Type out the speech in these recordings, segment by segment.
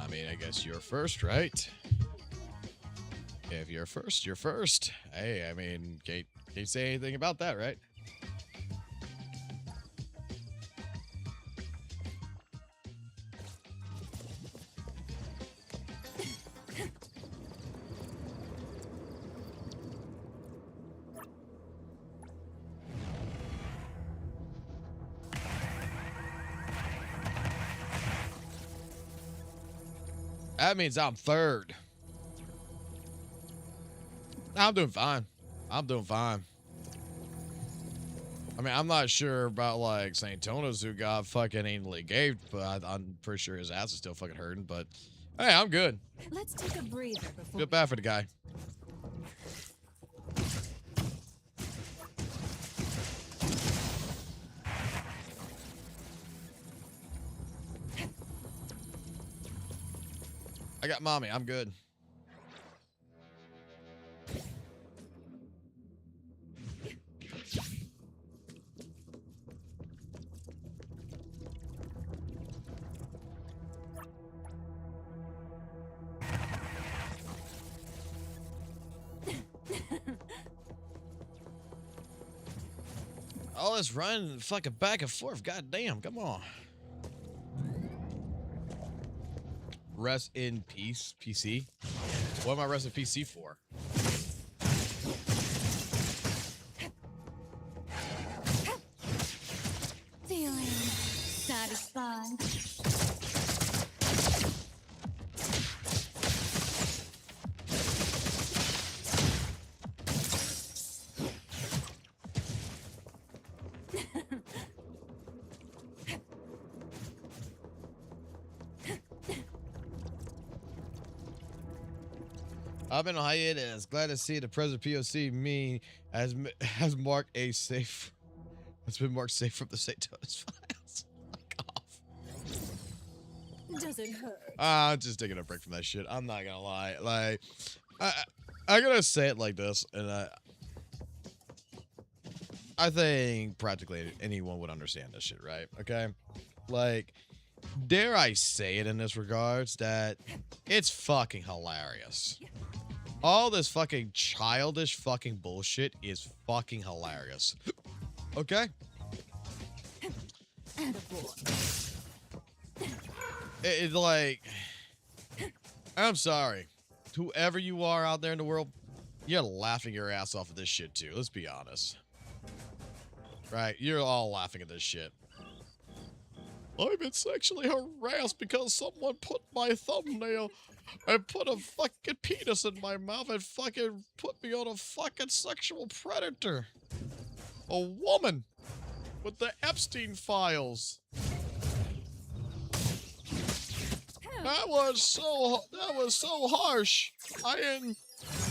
mean, I guess you're first, right? If you're first, you're first. Hey, I mean, can't say anything about that, right? That means I'm third. I'm doing fine. I'm doing fine. I mean, I'm not sure about, like, St. Tonos who got fucking anally gaped, but I'm pretty sure his ass is still fucking hurting, but hey, I'm good. Let's take a breather before. Feel bad for the guy. I got mommy. I'm good. All this running fucking back and forth. God damn. Come on. Rest in peace, PC. What am I resting PC for? Feeling satisfied. I've been on hiatus. Glad to see the present POC me has marked a safe. It's been marked safe from the St. Tonos files. Fuck off. Does it hurt? I'm just taking a break from that shit. I'm not gonna lie. Like, I gotta say it like this, and I think practically anyone would understand this shit, right? Okay, like, dare I say it in this regards that it's fucking hilarious. All this fucking childish fucking bullshit is fucking hilarious. Okay? It's like, I'm sorry. Whoever you are out there in the world, you're laughing your ass off at this shit too. Let's be honest. Right? You're all laughing at this shit. I've been sexually harassed because someone put my thumbnail and put a fucking penis in my mouth and fucking put me on a fucking sexual predator. A woman with the Epstein files. That was so harsh.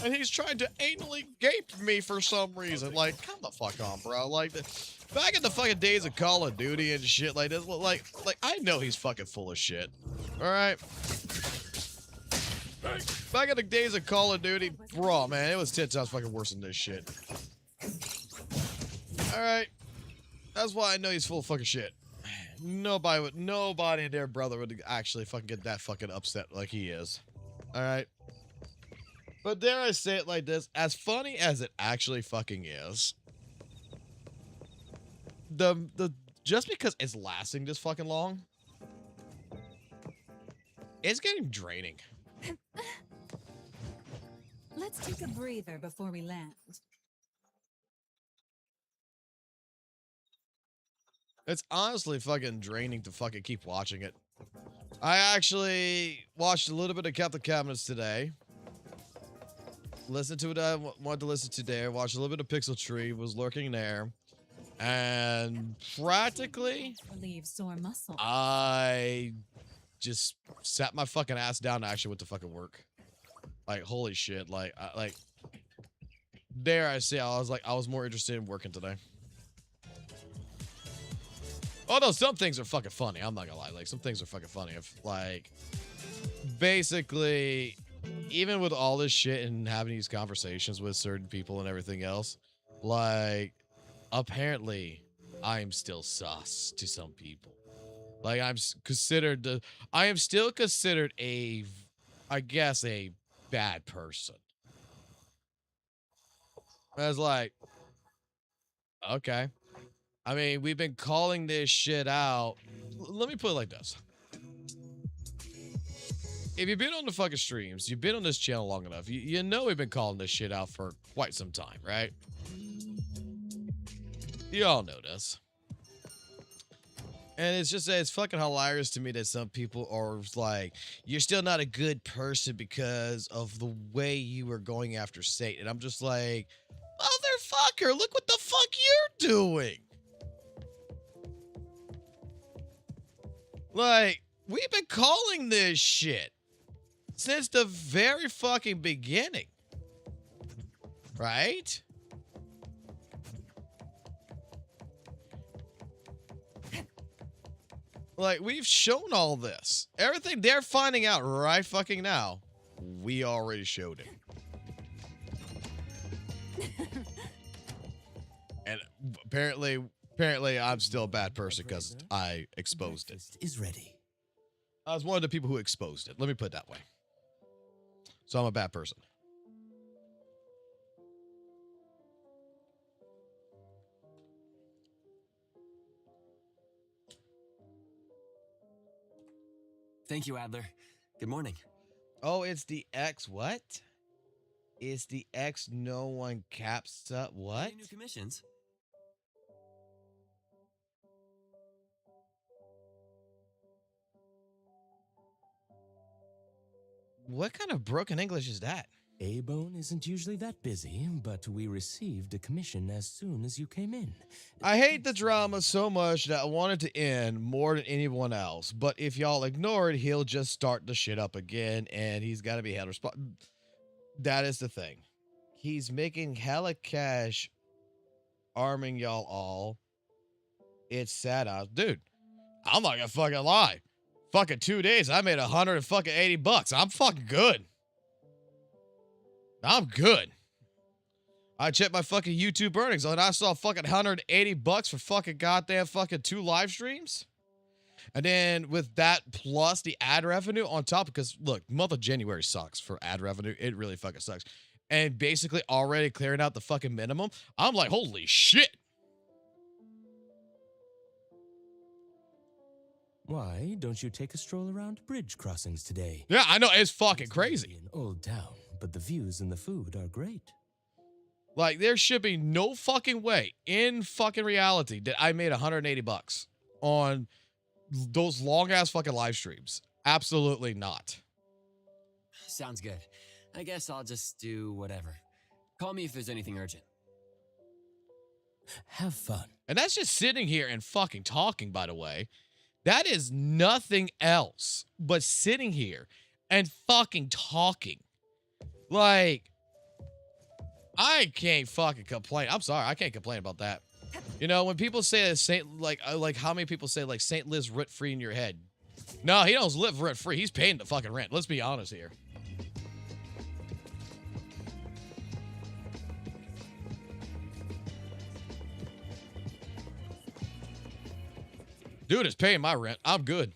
And he's trying to anally gape me for some reason. Like, come the fuck on, bro. Like, back in the fucking days of Call of Duty and shit like this, like I know he's fucking full of shit. All right. Back in the days of Call of Duty, bro, man, it was 10 times fucking worse than this shit. All right. That's why I know he's full of fucking shit. Nobody and their brother would actually fucking get that fucking upset like he is. All right. But dare I say it like this, as funny as it actually fucking is, the just because it's lasting this fucking long, it's getting draining. Let's take a breather before we land. It's honestly fucking draining to fucking keep watching it. I actually watched a little bit of Captain Cabinets today. Listened to what I wanted to listen to there. Watched a little bit of Pixel Tree. Was lurking there. And practically, Relieve sore muscle. I just sat my fucking ass down and actually went to fucking work. Like, holy shit. Like, dare I say, I was more interested in working today. Although some things are fucking funny. I'm not gonna lie. Like, some things are fucking funny. If, like, basically, even with all this shit and having these conversations with certain people and everything else, like, apparently, I'm still sus to some people. Like I am still considered I guess a bad person. I was like, okay. I mean, we've been calling this shit out. Let me put it like this. If you've been on the fucking streams, you've been on this channel long enough, you know we've been calling this shit out for quite some time, right? You all know this. And it's just, it's fucking hilarious to me that some people are like, you're still not a good person because of the way you were going after Satan. And I'm just like, motherfucker, look what the fuck you're doing. Like, we've been calling this shit since the very fucking beginning. Right? Like, we've shown all this. Everything they're finding out right fucking now, we already showed it. And apparently I'm still a bad person because I exposed it. Is ready. I was one of the people who exposed it. Let me put it that way. So I'm a bad person. Thank you, Adler. Good morning. Oh, it's the X what? It's the X no one caps up what? Any new commissions? What kind of broken English is that? A-Bone isn't usually that busy, but we received a commission as soon as you came in. I hate the drama so much that I want it to end more than anyone else. But if y'all ignore it, he'll just start the shit up again, and he's got to be held responsible. That is the thing. He's making hella cash arming y'all all. It's sad. Dude, I'm not gonna fucking lie. Fucking 2 days, I made $180. I'm fucking good. I'm good. I checked my fucking YouTube earnings and I saw fucking $180 for fucking goddamn fucking 2 live streams. And then with that plus the ad revenue on top, because look, month of January sucks for ad revenue. It really fucking sucks. And basically already clearing out the fucking minimum. I'm like, holy shit. Why don't you take a stroll around bridge crossings today? Yeah, I know. It's fucking crazy. An old town, but the views and the food are great. Like, there should be no fucking way in fucking reality that I made $180 on those long-ass fucking live streams. Absolutely not. Sounds good. I guess I'll just do whatever. Call me if there's anything urgent. Have fun. And that's just sitting here and fucking talking, by the way. That is nothing else but sitting here and fucking talking. Like, I can't fucking complain. I'm sorry, I can't complain about that. You know, when people say that Saint, like how many people say like Saint lives rent free in your head? No, he don't live rent free. He's paying the fucking rent. Let's be honest here. Dude is paying my rent. I'm good.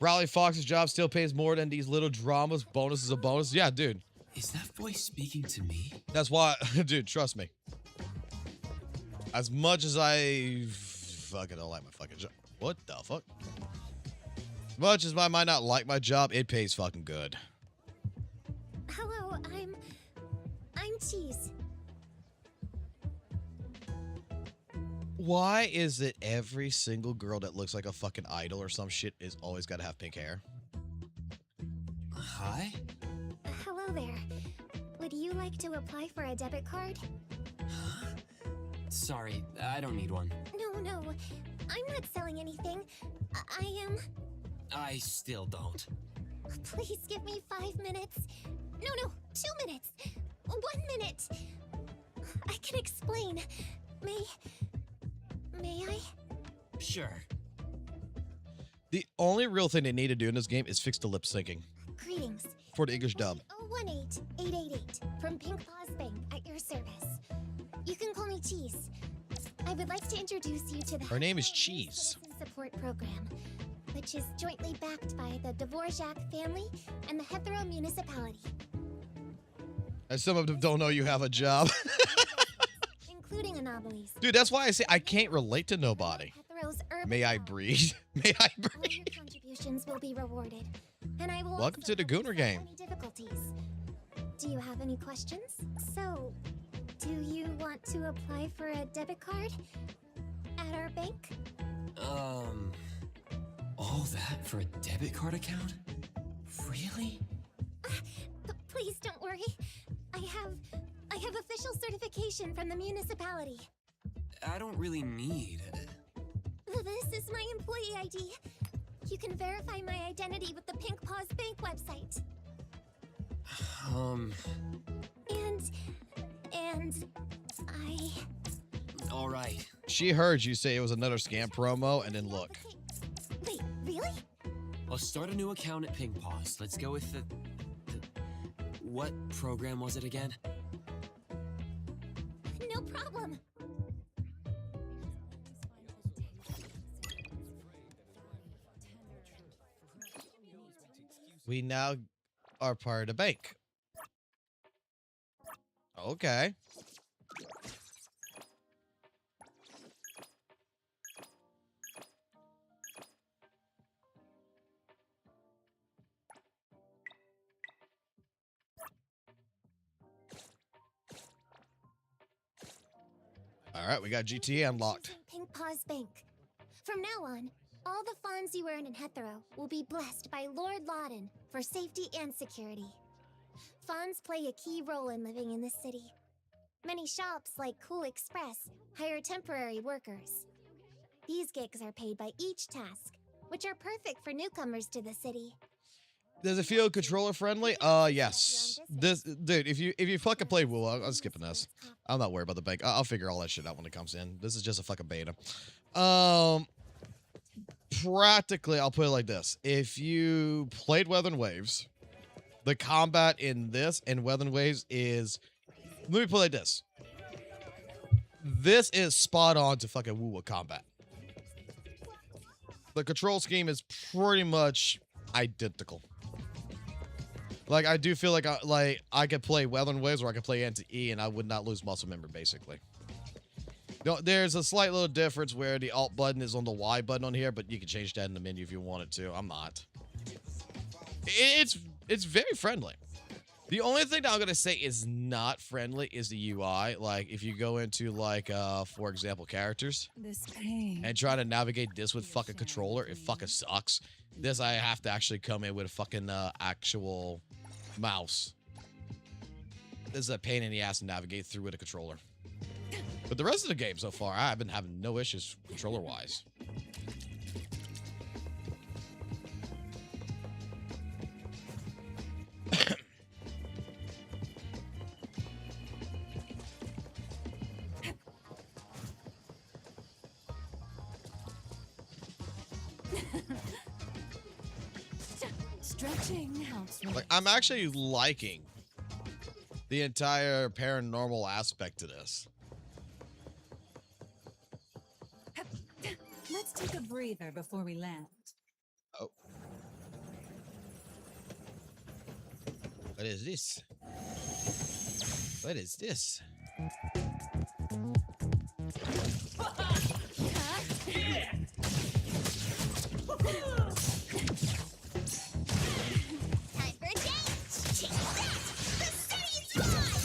Riley Fox's job still pays more than these little dramas. Bonus is a bonus. Yeah, dude. Is that voice speaking to me? That's why, dude, trust me. As much as I fucking don't like my fucking job. What the fuck? As much as I might not like my job, it pays fucking good. Hello, I'm Cheese. Why is it every single girl that looks like a fucking idol or some shit is always got to have pink hair? Hi? Hello there. Would you like to apply for a debit card? Sorry, I don't need one. No, I'm not selling anything. I am... I still don't. Please give me 5 minutes. No, 2 minutes. 1 minute. I can explain. May I? Sure. The only real thing they need to do in this game is fix the lip syncing Greetings. for the English dub. 018-888 from Pink Paws Bank at your service. You can call me Cheese. I would like to introduce you to the Her name is Hetero Cheese. Citizen Support Program, which is jointly backed by the Dvorak family and the Hetero Municipality. And some of them don't know you have a job. Including anomalies. Dude, that's why I say I can't relate to nobody. Hetero's urban May I home. breathe? May I All your breathe? contributions will be rewarded, and I will. Welcome also to the help you Gooner solve game. Any difficulties? Do you have any questions? So, do you want to apply for a debit card at our bank? All that for a debit card account? Really? Please don't worry. I have official certification from the municipality. I don't really need. This is my employee ID. You can verify my identity with the Pink Paws Bank website. And I... All right. She heard you say it was another scam promo, and then look. Wait, really? I'll start a new account at Pink Paws. Let's go with the what program was it again? No problem. We now are part of the bank. Okay. All right, we got GTA unlocked. Choosing Pink Paws Bank. From now on, all the funds you earn in Hetero will be blessed by Lord Loudon for safety and security. Funds play a key role in living in this city. Many shops like Cool Express hire temporary workers. These gigs are paid by each task, which are perfect for newcomers to the city. Does it feel controller friendly? Yes. This dude, if you fucking play WUWA, I'm skipping this. I'm not worried about the bank. I'll figure all that shit out when it comes in. This is just a fucking beta. Practically, I'll put it like this: if you played Weather and Waves, the combat in this and Weather and Waves is. Let me put it like this: this is spot on to fucking WUWA combat. The control scheme is pretty much identical. Like, I do feel like I could play Weather and Waves or I could play NTE and I would not lose muscle memory, basically. No, there's a slight little difference where the Alt button is on the Y button on here, but you can change that in the menu if you wanted to. I'm not. It's very friendly. The only thing that I'm going to say is not friendly is the UI. Like, if you go into, like, for example, characters This pain. and try to navigate this with fucking controller, it fucking sucks. This, I have to actually come in with a fucking actual mouse. This is a pain in the ass to navigate through with a controller. But the rest of the game so far, I've been having no issues controller-wise. Stretching helps. Like, I'm actually liking the entire paranormal aspect to this. Let's take a breather before we land. Oh. What is this? What is this? Time for a date! Check that! The city's mine!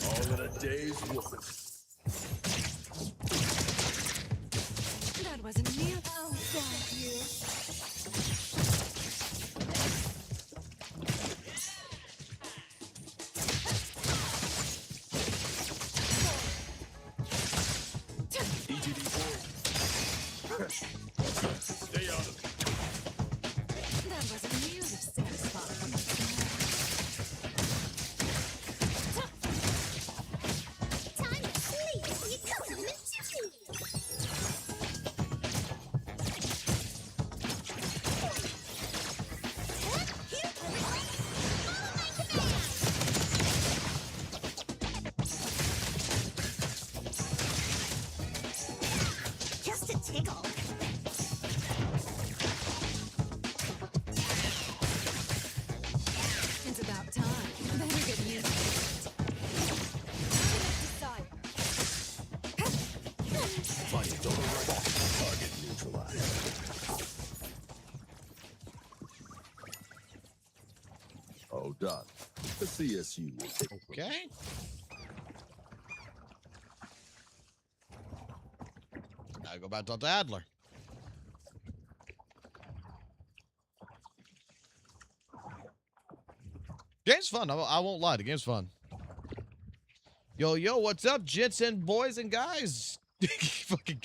All in a day's work. That wasn't me. Oh, thank you. ETD4. CSU. Okay. I go back to talk to Adler. Game's fun. I won't lie. The game's fun. Yo, what's up, jits and boys and guys? Fucking.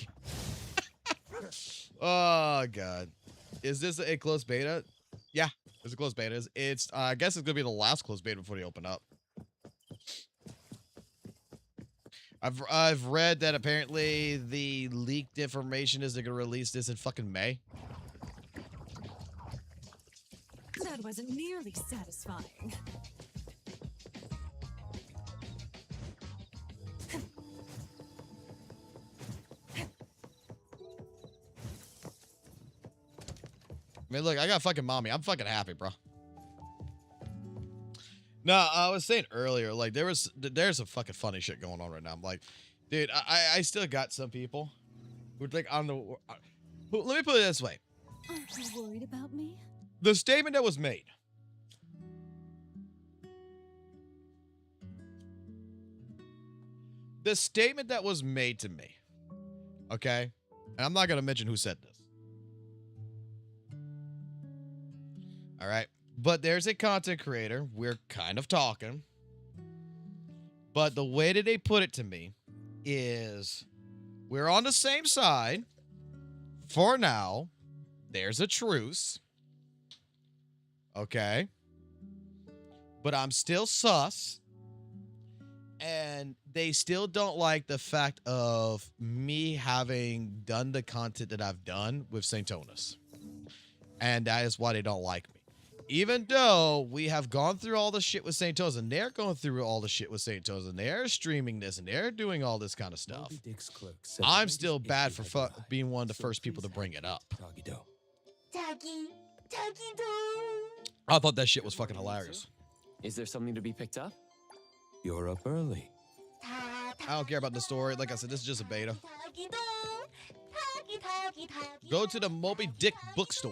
Oh god. Is this a closed beta? Yeah, it's a closed beta. It's I guess it's gonna be the last closed beta before they open up. I've read that apparently the leaked information is they're gonna release this in fucking May. That wasn't nearly satisfying. I mean, look, I got fucking mommy. I'm fucking happy, bro. No, I was saying earlier, like, there's some fucking funny shit going on right now. I'm like, dude, I still got some people who think I'm the... let me put it this way. Aren't you worried about me? The statement that was made. The statement that was made to me. Okay? And I'm not going to mention who said this. All right. But there's a content creator. We're kind of talking. But the way that they put it to me is we're on the same side. For now, there's a truce. Okay. But I'm still sus. And they still don't like the fact of me having done the content that I've done with St. Tonus. And that is why they don't like me. Even though we have gone through all the shit with St. Tonus, and they're going through all the shit with St. Tonus, and they're streaming this, and they're doing all this kind of stuff, I'm still bad for being one of the first people to bring it up. I thought that shit was fucking hilarious. Is there something to be picked up? You're up early. I don't care about the story. Like I said, this is just a beta. Go to the Moby Dick bookstore.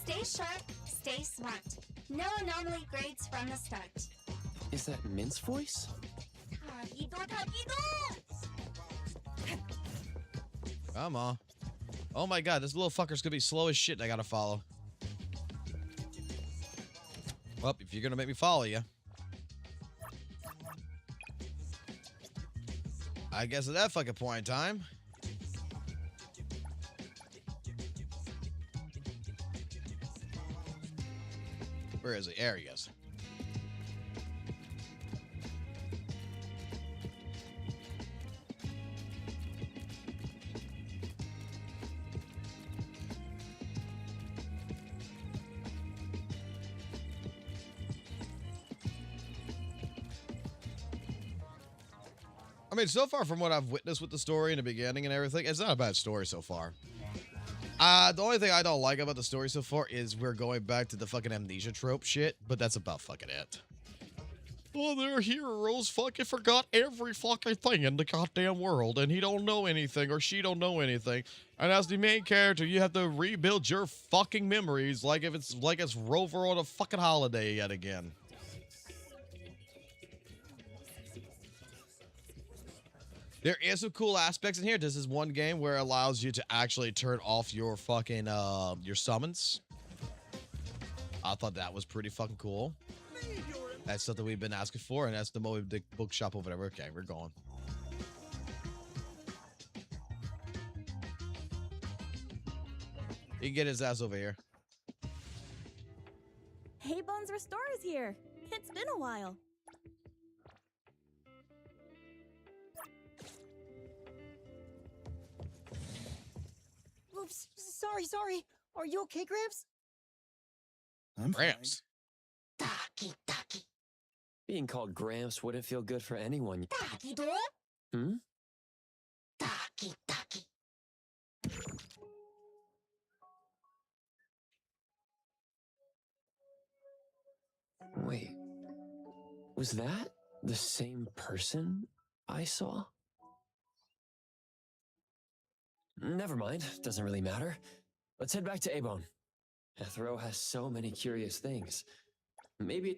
Stay sharp, stay smart. No anomaly grades from the start. Is that Mint's voice? Come on. Oh my god, this little fucker's gonna be slow as shit. I gotta follow. Well, if you're gonna make me follow you, I guess at that fucking point in time. Where is he? There he is. I mean, so far from what I've witnessed with the story in the beginning and everything, it's not a bad story so far. The only thing I don't like about the story so far is we're going back to the fucking amnesia trope shit, but that's about fucking it. Oh, their heroes fucking forgot every fucking thing in the goddamn world, and he don't know anything, or she don't know anything. And as the main character, you have to rebuild your fucking memories like if it's like it's Rover on a fucking holiday yet again. There is some cool aspects in here. This is one game where it allows you to actually turn off your fucking, your summons. I thought that was pretty fucking cool. That's something we've been asking for, and that's the Moby Dick bookshop or whatever. Okay, we're going. He can get his ass over here. Hey, Bones Restore is here. It's been a while. Oops, sorry. Are you okay, Gramps? I'm Gramps. Being called Gramps wouldn't feel good for anyone. Hmm? Wait. Was that the same person I saw? Never mind. Doesn't really matter. Let's head back to A-Bone. Ethro has so many curious things. Maybe...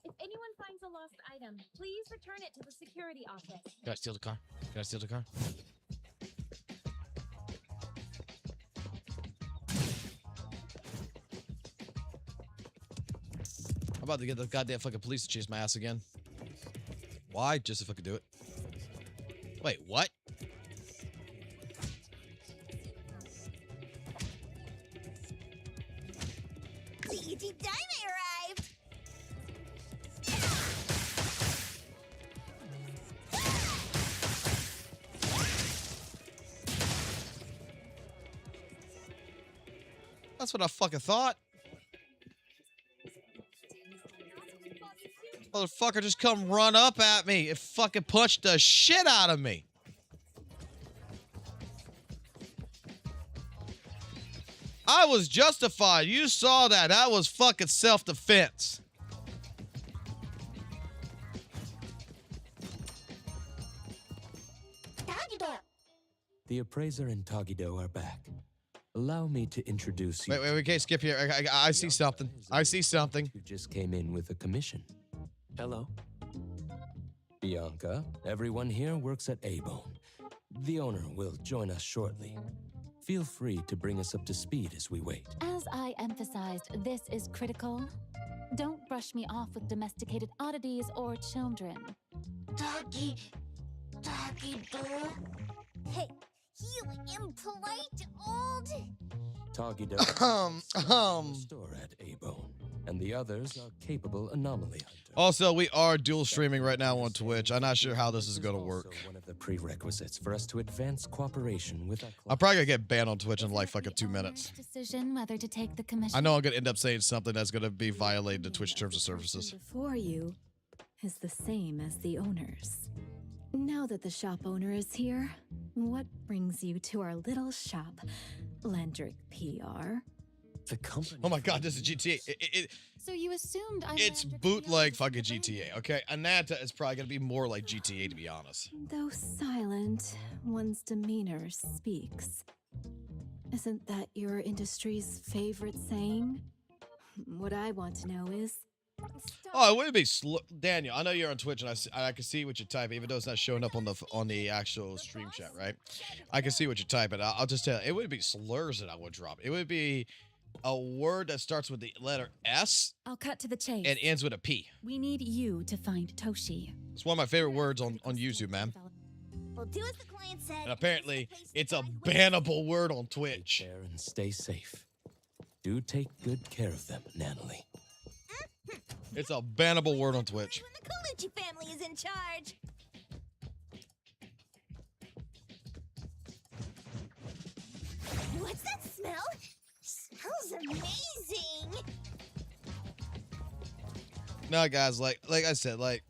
If anyone finds a lost item, please return it to the security office. Can I steal the car? Can I steal the car? I'm about to get the goddamn fucking police to chase my ass again. Why? Just to fucking do it. Wait, what? Deity Diamond arrived! That's what I fucking thought. Motherfucker just come run up at me and fucking punched the shit out of me. I was justified. You saw that. That was fucking self-defense. The appraiser and Tagido are back. Allow me to introduce you. Wait, we can't skip here. I see something. I see something. You just came in with a commission. Hello? Bianca, everyone here works at A-Bone. The owner will join us shortly. Feel free to bring us up to speed as we wait. As I emphasized, this is critical. Don't brush me off with domesticated oddities or children. Doggy Hey, you impolite old... Tagido store at A-Bone, and the others are capable anomaly hunters. Also, we are dual streaming right now on Twitch. I'm not sure how this is going to work. Also one of the prerequisites for us to advance cooperation with our I'm probably going to get banned on Twitch in like fucking 2 minutes. Decision whether to take the commission. I know I'm going to end up saying something that's going to be violating the Twitch terms of services. Before you is the same as the owners. Now that the shop owner is here, what brings you to our little shop, Landrick PR? The company... Oh my god, this is GTA. So you assumed I'm It's Landrick bootleg PR's fucking friend? GTA, okay? Ananta is probably going to be more like GTA, to be honest. Though silent, one's demeanor speaks. Isn't that your industry's favorite saying? What I want to know is... Oh, it wouldn't be Daniel, I know you're on Twitch, and I can see what you type, even though it's not showing up on the actual stream chat, right? I can see what you type, and I'll just tell you, it wouldn't be slurs that I would drop. It would be a word that starts with the letter S I'll cut to the chase. and ends with a P. We need you to find Toshi. It's one of my favorite words on YouTube, man. We'll do as the client said. And apparently, it's a bannable word on Twitch. Take care and stay safe. Do take good care of them, Natalie. It's a bannable word on Twitch. When the Colucci family is in charge. What's that smell? Smells amazing. No, guys, like I said, like,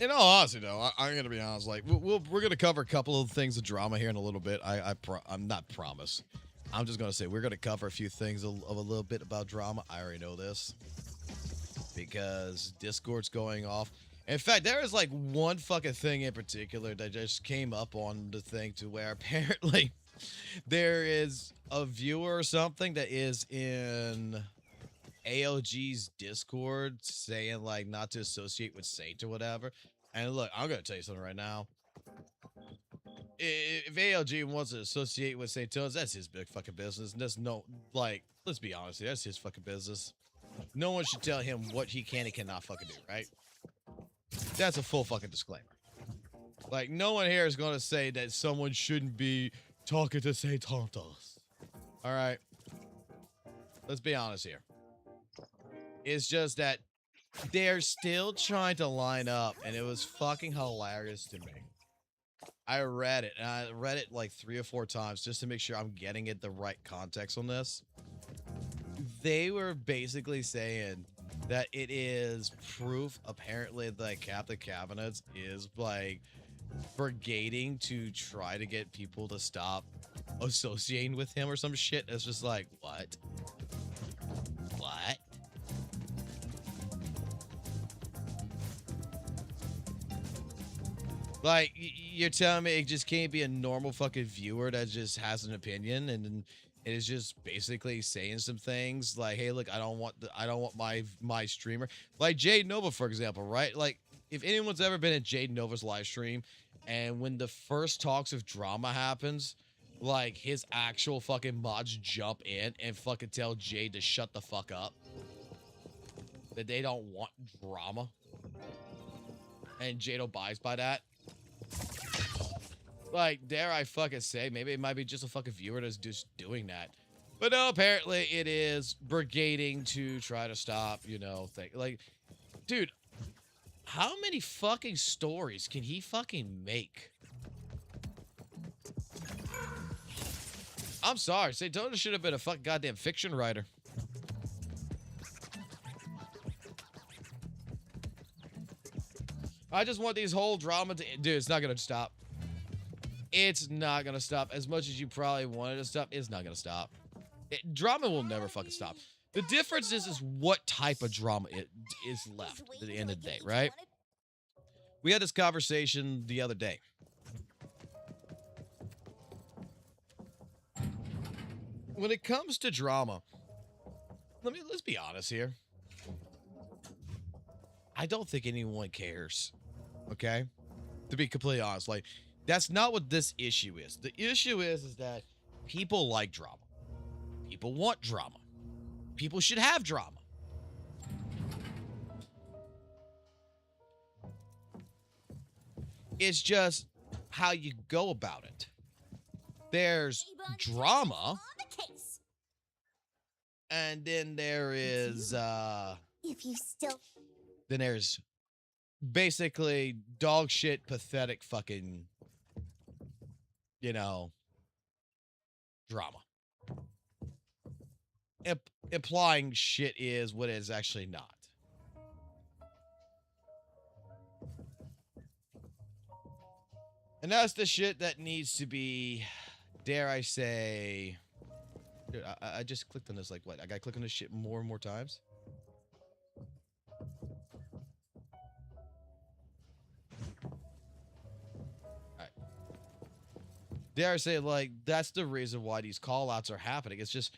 in all honesty, though, I'm gonna be honest. Like, we're gonna cover a couple of things of drama here in a little bit. I'm not promise. I'm just gonna say we're gonna cover a few things of a little bit about drama. I already know this because Discord's going off. In fact, there is like one fucking thing in particular that just came up on the thing to where apparently there is a viewer or something that is in AOG's Discord saying like not to associate with Saint or whatever. And look, I'm gonna tell you something right now. If ALG wants to associate with St. Tones, that's his big fucking business. And that's no, like, let's be honest, that's his fucking business. No one should tell him what he can and cannot fucking do, right? That's a full fucking disclaimer. Like, no one here is going to say that someone shouldn't be talking to St. Tontos. All right? Let's be honest here. It's just that they're still trying to line up, and it was fucking hilarious to me. I read it, and I read it like 3 or 4 times just to make sure I'm getting it the right context on this. They were basically saying that it is proof, apparently, that Captain Cabinets is, like, brigading to try to get people to stop associating with him or some shit. It's just like, what? What? Like, you're telling me it just can't be a normal fucking viewer that just has an opinion and it is just basically saying some things like, hey, look, I don't want my streamer. Like Jade Nova, for example, right? Like, if anyone's ever been at Jade Nova's live stream, and when the first talks of drama happens, like, his actual fucking mods jump in and fucking tell Jade to shut the fuck up. That they don't want drama. And Jade abides by that. Like, dare I fucking say, maybe it might be just a fucking viewer that's just doing that. But no, apparently it is brigading to try to stop, you know, thing. Like, dude, how many fucking stories can he fucking make? I'm sorry, Saitona should have been a fucking goddamn fiction writer. I just want these whole drama to... Dude, it's not gonna stop. It's not gonna stop. As much as you probably wanted to stop, it's not gonna stop. Drama will never fucking stop. The difference is what type of drama it is left at the end of the day, right? We had this conversation the other day. When it comes to drama, let's be honest here. I don't think anyone cares. Okay? To be completely honest, like, that's not what this issue is. The issue is that people like drama. People want drama. People should have drama. It's just how you go about it. There's drama. And then there is, If you still... Then there's basically dog shit, pathetic fucking, you know, drama. Implying shit is what it is actually not. And that's the shit that needs to be, dare I say... Dude, I just clicked on this, like, what? I gotta click on this shit more and more times? Alright. Dare I say, like, that's the reason why these call-outs are happening. It's just...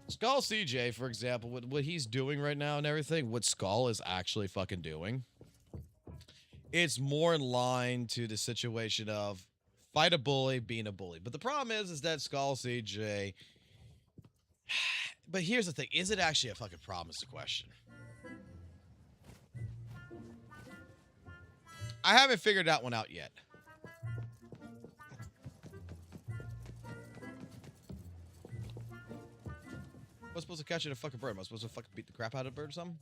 Skull CJ, for example, what he's doing right now and everything, what Skull is actually fucking doing, it's more in line to the situation of fight a bully, being a bully. But the problem is that Skull CJ... But here's the thing. Is it actually a fucking problem is the question. I haven't figured that one out yet. Am I supposed to catch it a fucking bird? Am I supposed to fucking beat the crap out of a bird or something?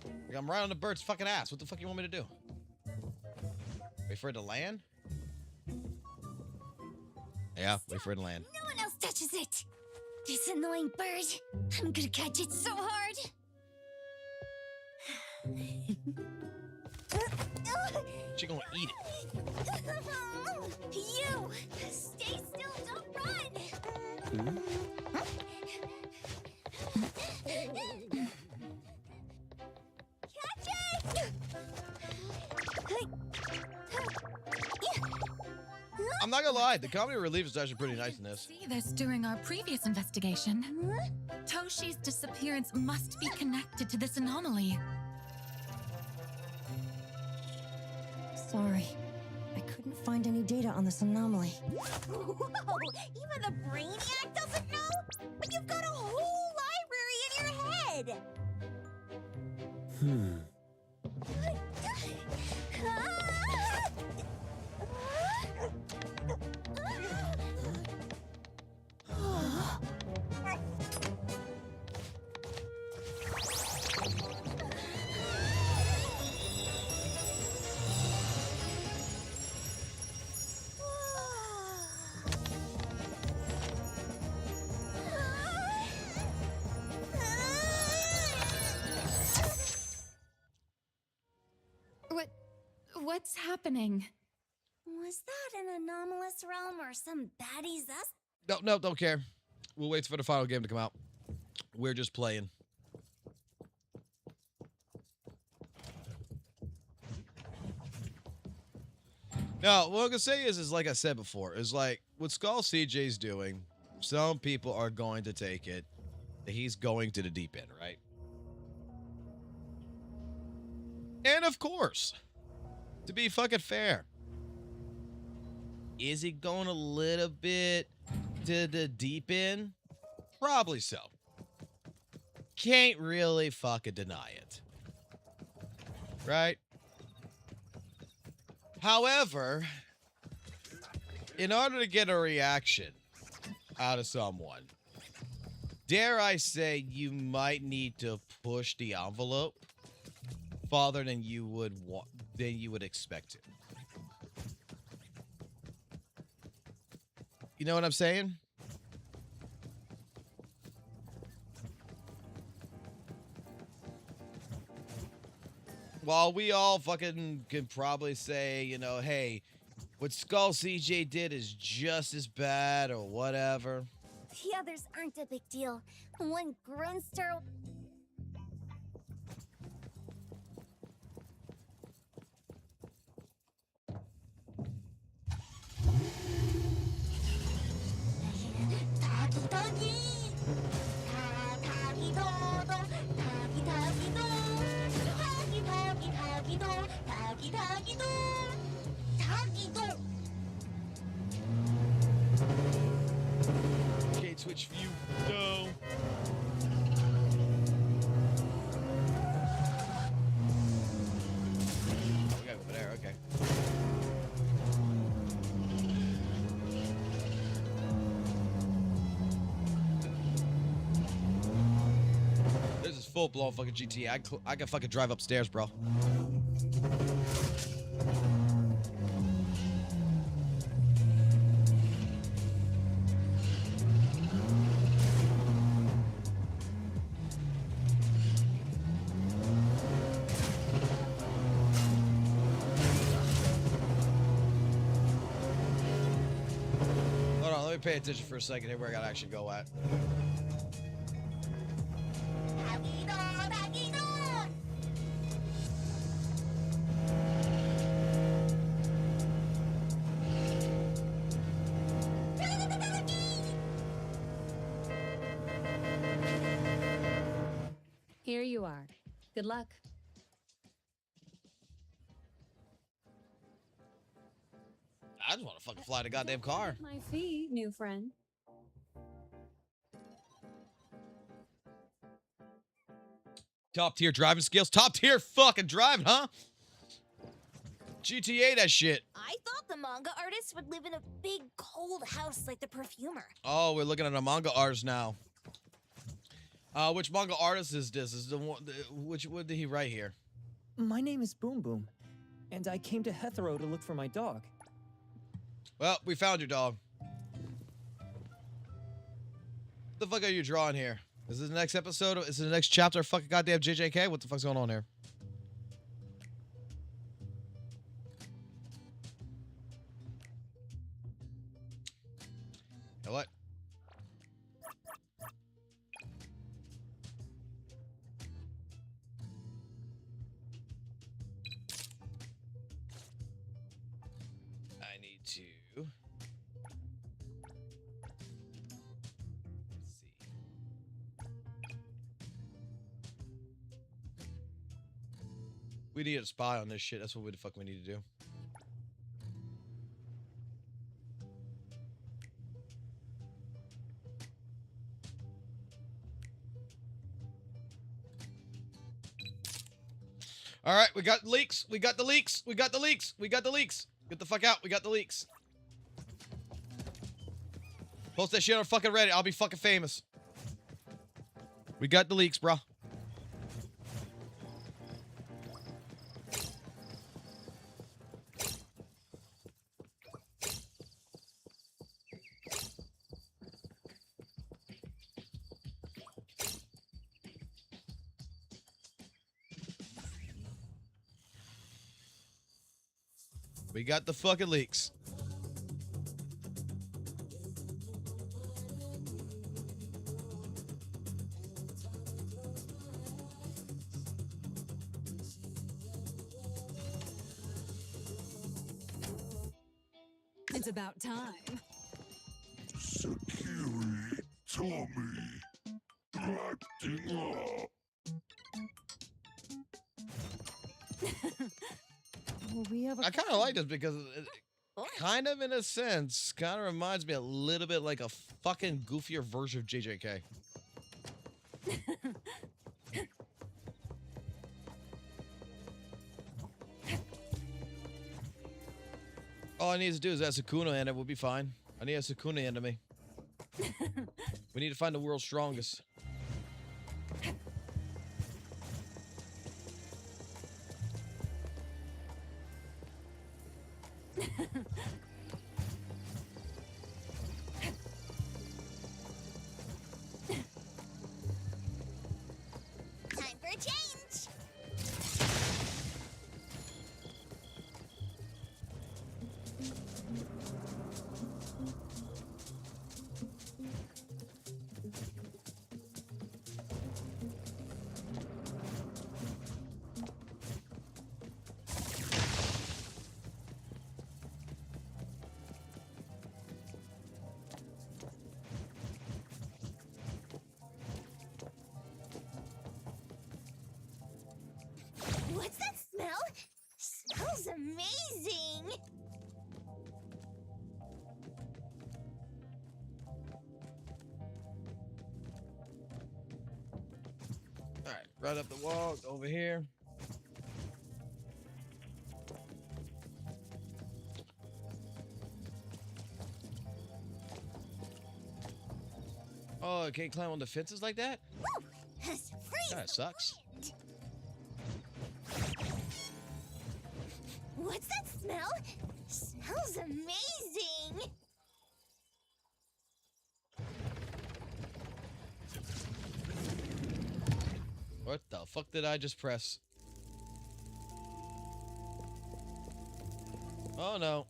Like, I'm right on the bird's fucking ass. What the fuck you want me to do? Wait for it to land? Yeah, wait for it to land. No one else touches it! This annoying bird. I'm gonna catch it so hard. She gonna eat it. You! Stay still, don't run! Catch it! I'm not gonna lie, the comedy relief is actually pretty nice in this. See this during our previous investigation. Toshi's disappearance must be connected to this anomaly. Sorry. I couldn't find any data on this anomaly. Whoa, even the brainiac doesn't know? But you've got a whole library in your head! What's happening? Was that an anomalous realm or some baddies us? No, don't care. We'll wait for the final game to come out. We're just playing. No, what I'm gonna say is like I said before, is like what Skull CJ's doing. Some people are going to take it that he's going to the deep end, right? And of course, to be fucking fair, is he going a little bit to the deep end? Probably so. Can't really fucking deny it. Right? However, in order to get a reaction out of someone, dare I say you might need to push the envelope farther than you would expect it. You know what I'm saying? While we all fucking can probably say, you know, hey, what Skull CJ did is just as bad or whatever. The others aren't a big deal. One grunster. Can't switch view. No. Oh, we gotta go over there. Okay. This is full blown fucking GTA. I can fucking drive upstairs, bro. Hold on, let me pay attention for a second here where I gotta actually go at. Here you are. Good luck. I just want to fucking fly the goddamn car. My feet, new friend. Top tier driving skills. Top tier fucking driving, huh? GTA that shit. I thought the manga artist would live in a big cold house like the perfumer. Oh, we're looking at a manga artist now. Which manga artist is this? Is the one? What did he write here? My name is Boom Boom, and I came to Hethero to look for my dog. Well, we found your dog. What the fuck are you drawing here? Is this the next episode? Is it the next chapter of fucking goddamn JJK? What the fuck's going on here? You know what? I need to... Let's see. We need a spy on this shit. That's what the fuck we need to do. All right, we got leaks. We got the leaks. We got the leaks. We got the leaks. Get the fuck out. We got the leaks. Post that shit on fucking Reddit. I'll be fucking famous. We got the leaks, bro. We got the fucking leaks. It's about time. Sakiri Tommy. Acting up. Will we have a I kind of like this because it kind of, in a sense, kind of reminds me a little bit like a fucking goofier version of JJK. All I need to do is add Sukuna and it will be fine. I need a Sukuna into me. We need to find the world's strongest. Time for a change. What's that smell? Smells amazing. All right, right up the wall, over here. Oh, I can't climb on the fences like that? Woo! Freeze That the sucks. wind. What's that smell? Smells amazing. What the fuck did I just press? Oh no.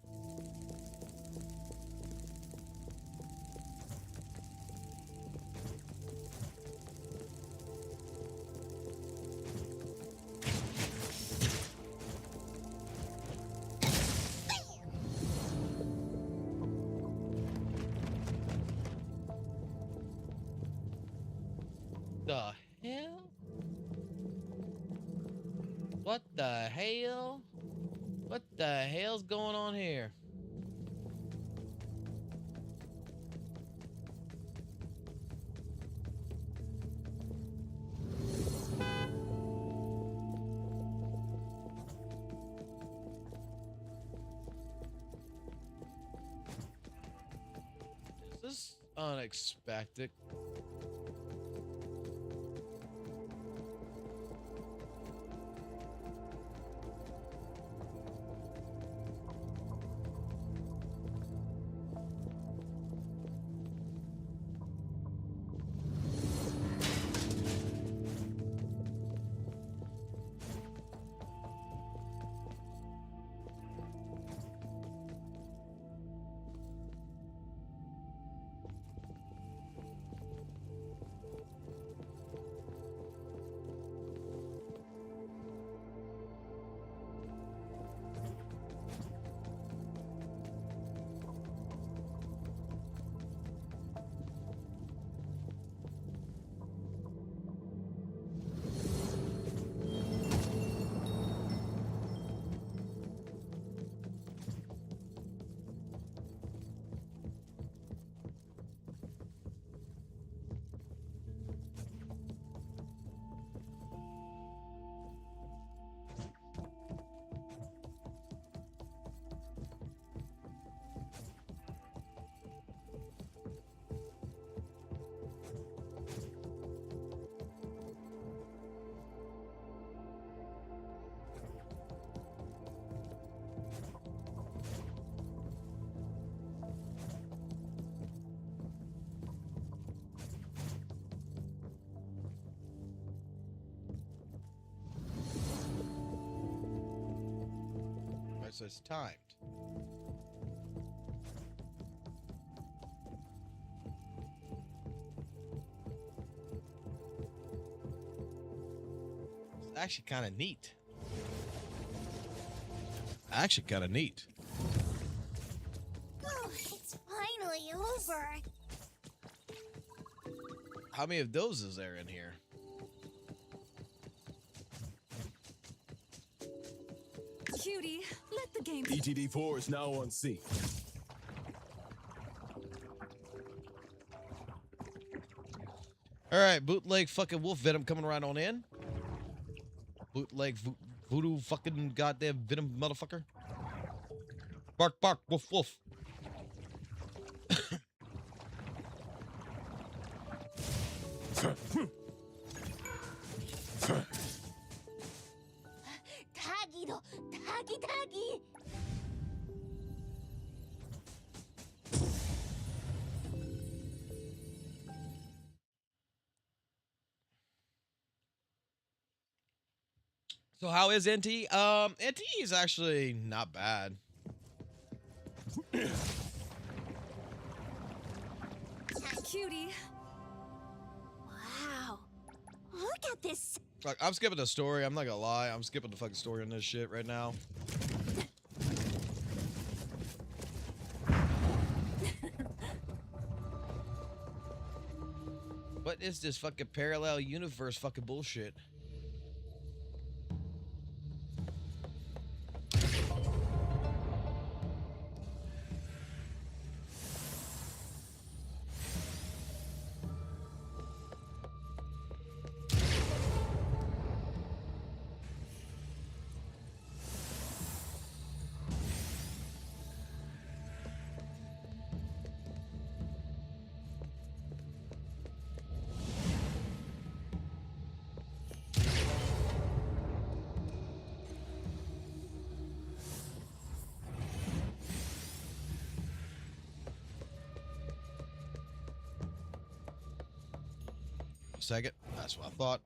The hell? What the hell? What the hell's going on here? Is this unexpected? Alright, so it's timed. It's actually kind of neat. Actually kind of neat. nearly over. How many of those is there in here? Cutie, let the game. ETD4 is now on scene. All right, bootleg fucking wolf venom coming right on in. Bootleg voodoo fucking goddamn venom motherfucker. Bark, bark, woof, woof. Tagido, tagi. So how is NTE? NTE is actually not bad. Cutie. Wow. Look at this. Like, I'm skipping the story. I'm not gonna lie. I'm skipping the fucking story on this shit right now. What is this fucking parallel universe fucking bullshit? Second. That's what I thought.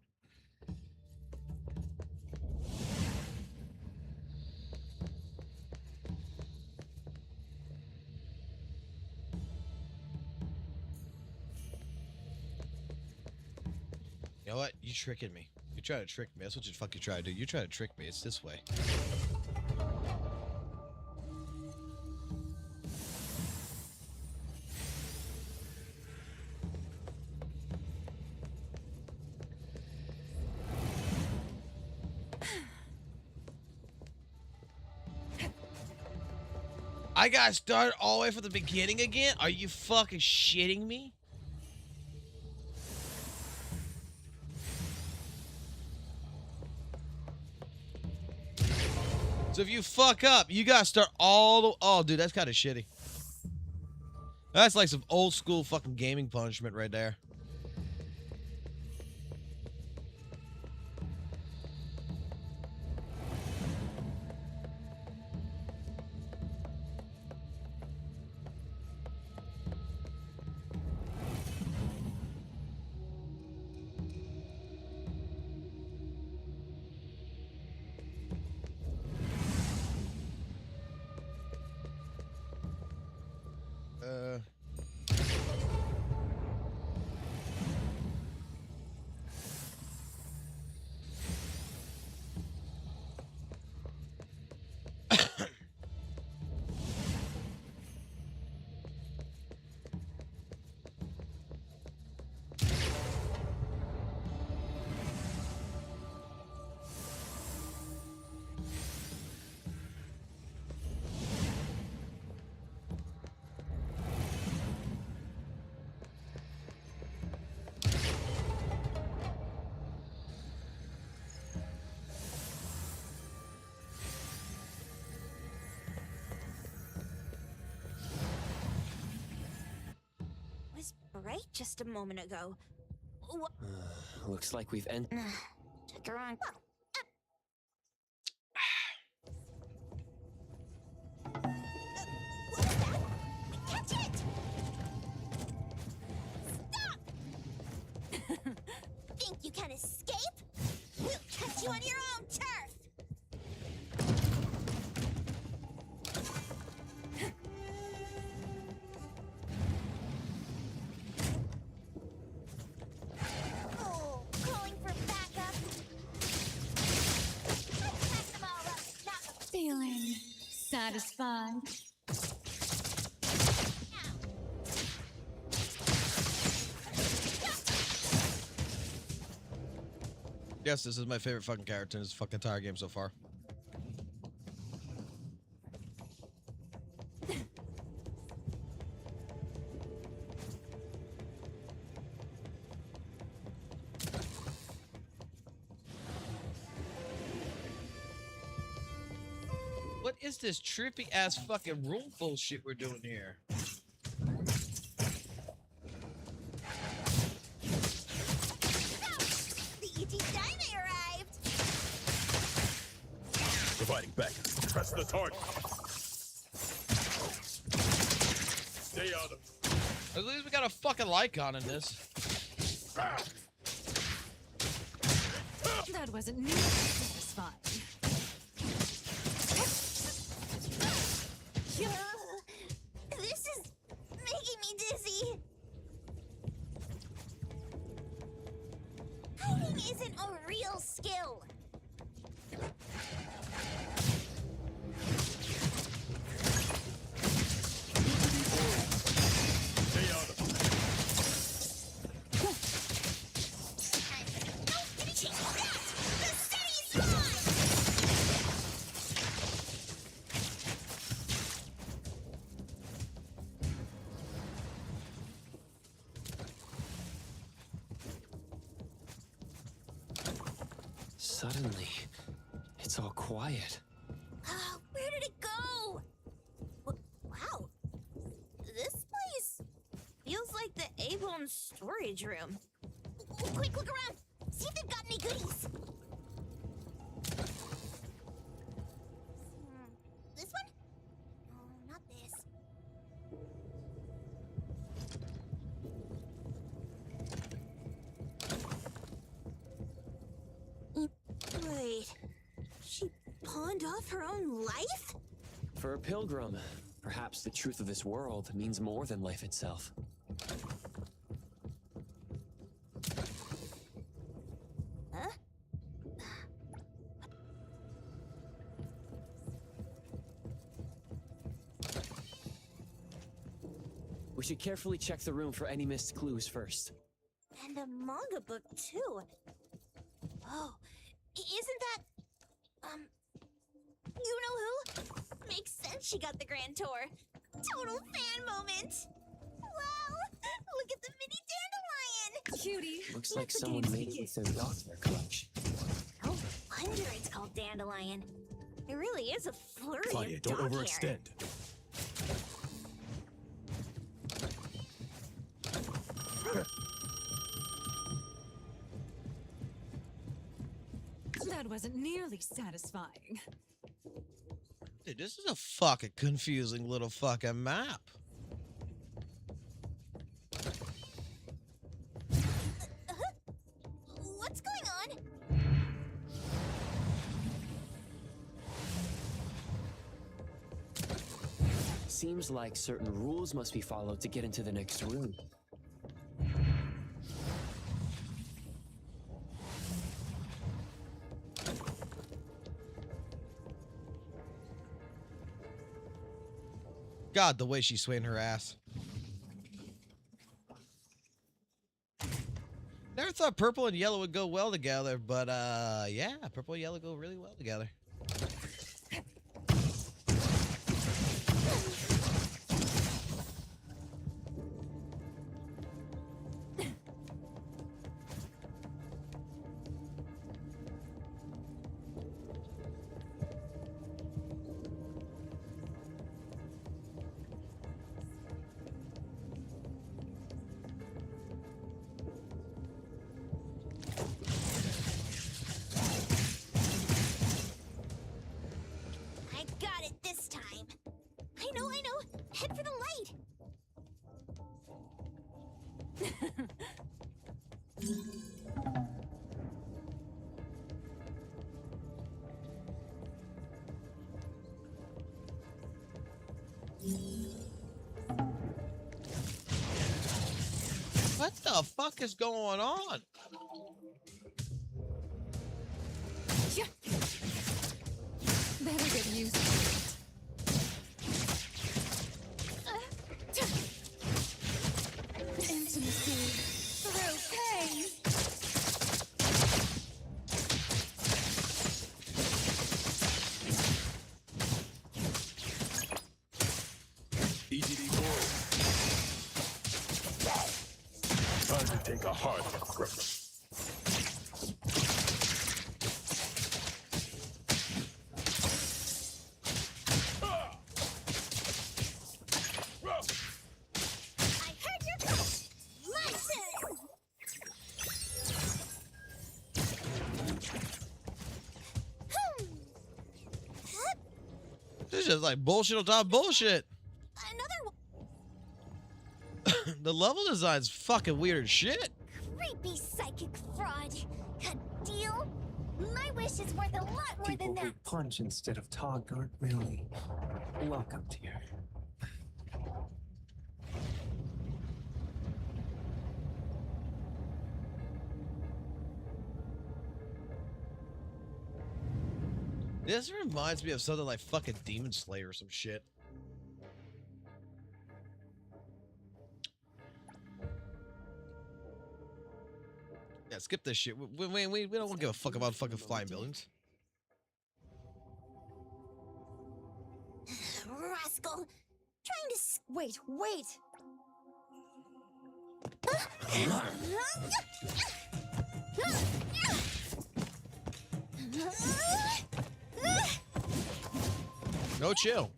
You know what? You tricking me. You try to trick me. That's what you fucking try to do. You try to trick me. It's this way. I gotta start all the way from the beginning again? Are you fucking shitting me? So if you fuck up, you gotta start all the... Oh, dude, that's kind of shitty. That's like some old school fucking gaming punishment right there. Was bright just a moment ago. Looks like we've entered. Took a wrong. Catch it! Stop! Think you can escape? We'll catch you on your own turf! Oh, calling for backup. Let's pack them all up. Not Feeling satisfied. Yes, this is my favorite fucking character in this fucking entire game so far. What is this trippy ass fucking rule bullshit we're doing here? Providing back. Press the target. Stay out of. At least we got a fucking Lycon in this. That wasn't nearly satisfying. This is making me dizzy. Hiding isn't a real skill. Stay out of. Suddenly, it's all quiet. Where did it go? Wow. This place feels like the A-Bone storage room. Quick, look around. See if they've got any goodies. This one? No, not this. Wait. She pawned off her own life? For a pilgrim, perhaps the truth of this world means more than life itself. Huh? We should carefully check the room for any missed clues first. And a manga book, too. Oh, isn't that... you know who? Makes sense she got the grand tour. Total fan moment. Wow, look at the mini dandelion. Cutie. Looks like someone made it with their dog in their collection. No wonder it's called dandelion. It really is a flurry Claudia, of don't dog overextend. That wasn't nearly satisfying. Dude, this is a fucking confusing little fucking map. What's going on? Seems like certain rules must be followed to get into the next room. God, the way she's swaying her ass. Never thought purple and yellow would go well together, but yeah, purple and yellow go really well together. I got it this time. I know. Head for the light. What the fuck is going on? Better get used to it. Intimacy through pain. hard approach. I heard your call. My turn. This is just like bullshit on top of bullshit. Another one. The level design's fucking weird as shit. Creepy psychic fraud. A deal? My wish is worth a lot more People than that. who punch instead of talk aren't really welcome here. This reminds me of something like fucking Demon Slayer or some shit. Yeah, skip this shit. We don't give a fuck about fucking flying buildings. Rascal. Trying to wait. No chill.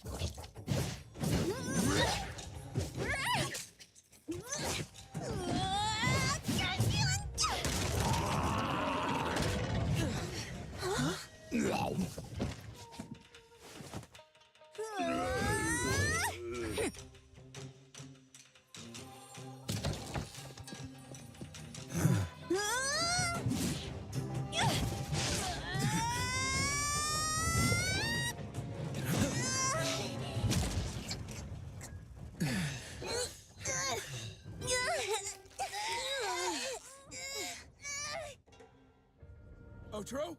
Outro?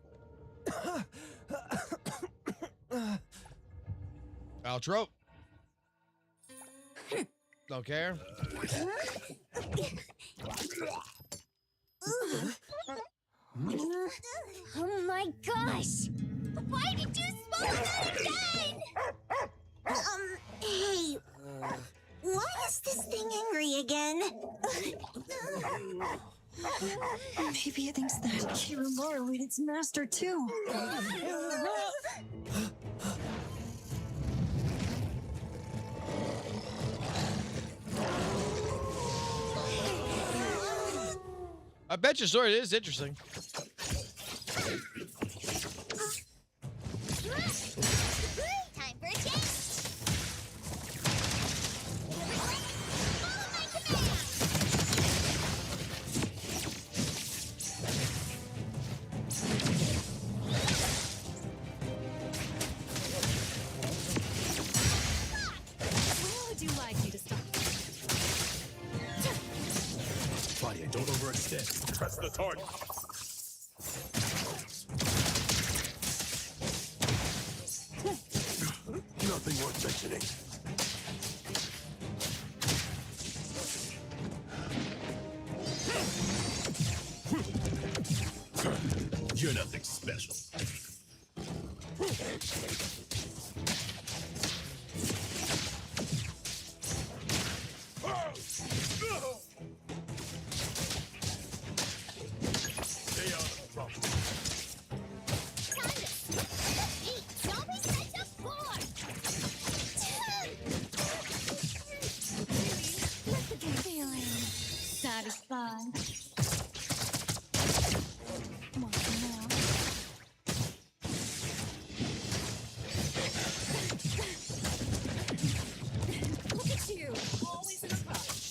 Outro. Don't care. Oh my gosh! Why did you smoke that again? Hey, why is this thing angry again? Maybe it thinks that Kiramaru ate its master too. I bet your story is interesting. Time for a change. Follow my command. Where would you like me to stop? Claudia, don't overextend. Press the target. Nothing worth mentioning. You're nothing special. Stay out of trouble. Don't be such a bore. Feeling satisfied. Want some more? Look at you, always in a rush.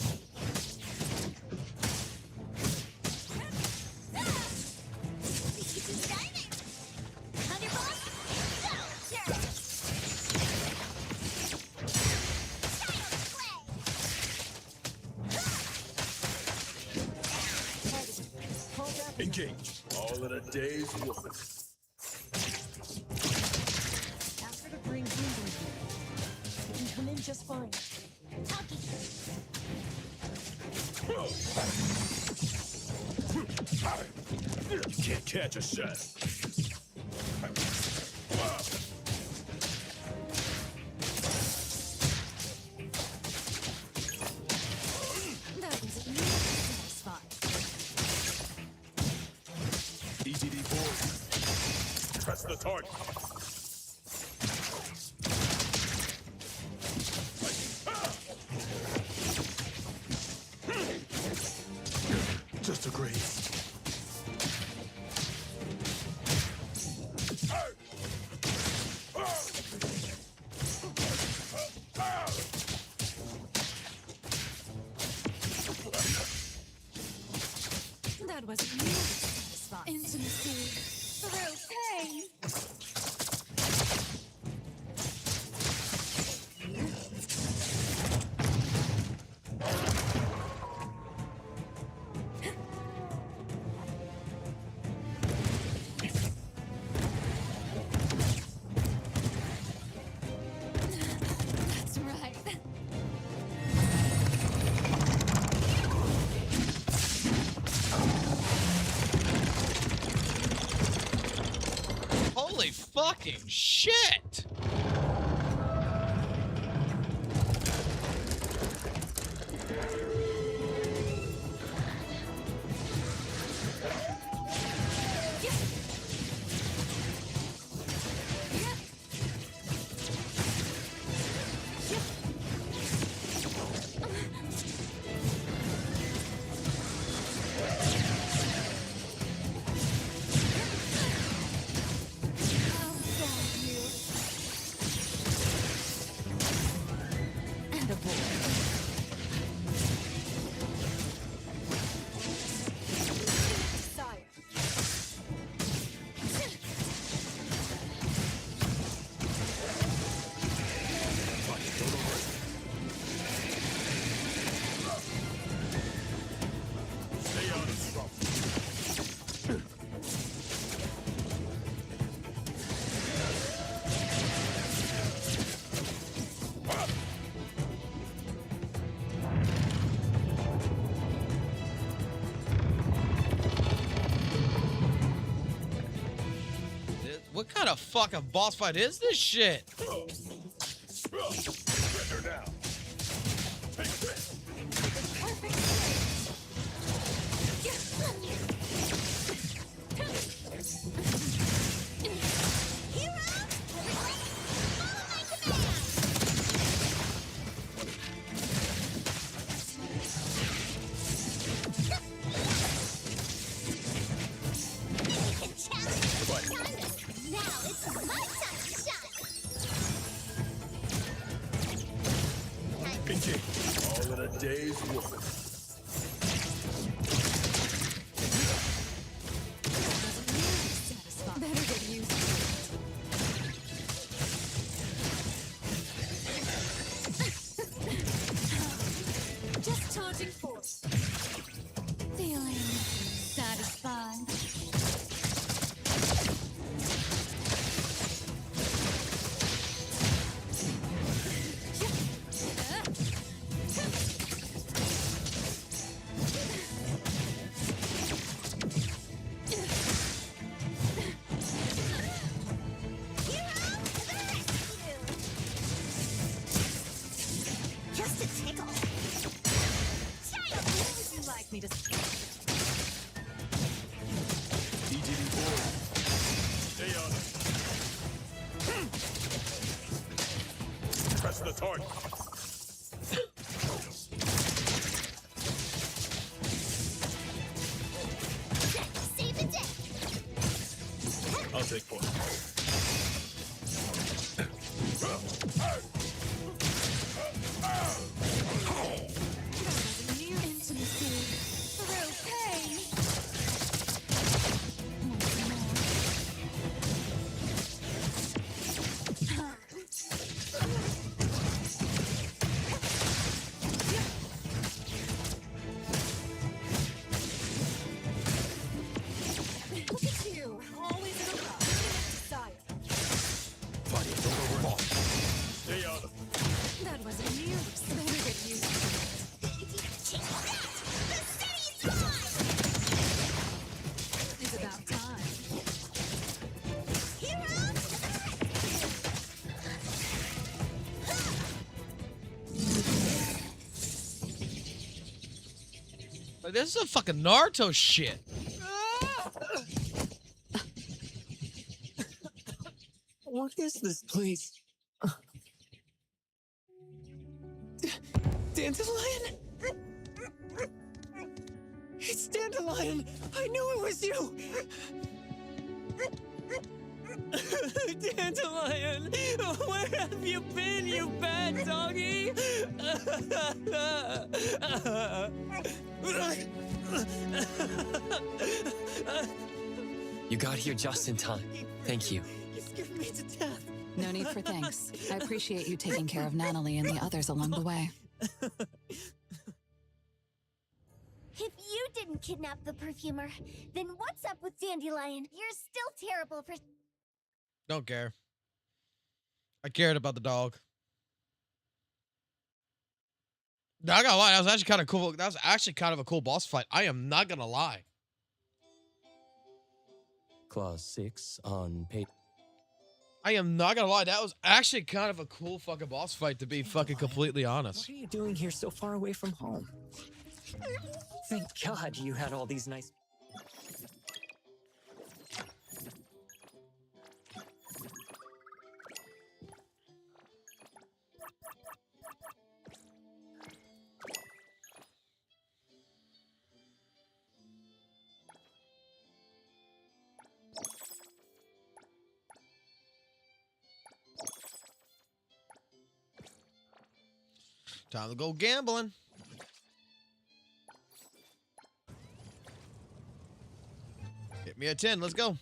Engage. All in a day's work. Ask her to bring Boom here. You can come in just fine. You can't catch a shot. That was really satisfying. the target. Just a graze. That was really satisfying. Intimacy through pain. That's right. Holy fucking shit! And a boy. Sire. Stay out of trouble. What kind of fucking boss fight is this shit? Render down. Take this. Now it's my time to shine. Continue. All in a day's work. Better get used to it. Just charging force. Feeling satisfied. Just a tickle. Would you like me to? EGD board. Stay on it. Press the target. Save the day. I'll take point. Intimacy through pain. Look at you, always in a rush. Sire. Fighting over. Stay out of it. That was a news. Better get used to it. It's about time. Like, this is a fucking Naruto shit. What is this place? Dandelion? It's Dandelion! I knew it was you! Dandelion! Where have you been, you bad doggy? You got here just in time. Thank you. You scared me to death. No need for thanks. I appreciate you taking care of Natalie and the others along the way. If you didn't kidnap the perfumer, then what's up with Dandelion? You're still terrible for... Don't care. I cared about the dog. Now, I gotta lie, that was actually kind of cool. That was actually kind of a cool boss fight. I am not gonna lie. Clause 6 on page. I am not gonna lie, that was actually kind of a cool fucking boss fight, to be fucking completely honest. What are you doing here so far away from home? Thank God you had all these nice... Time to go gambling. Hit me a 10, let's go.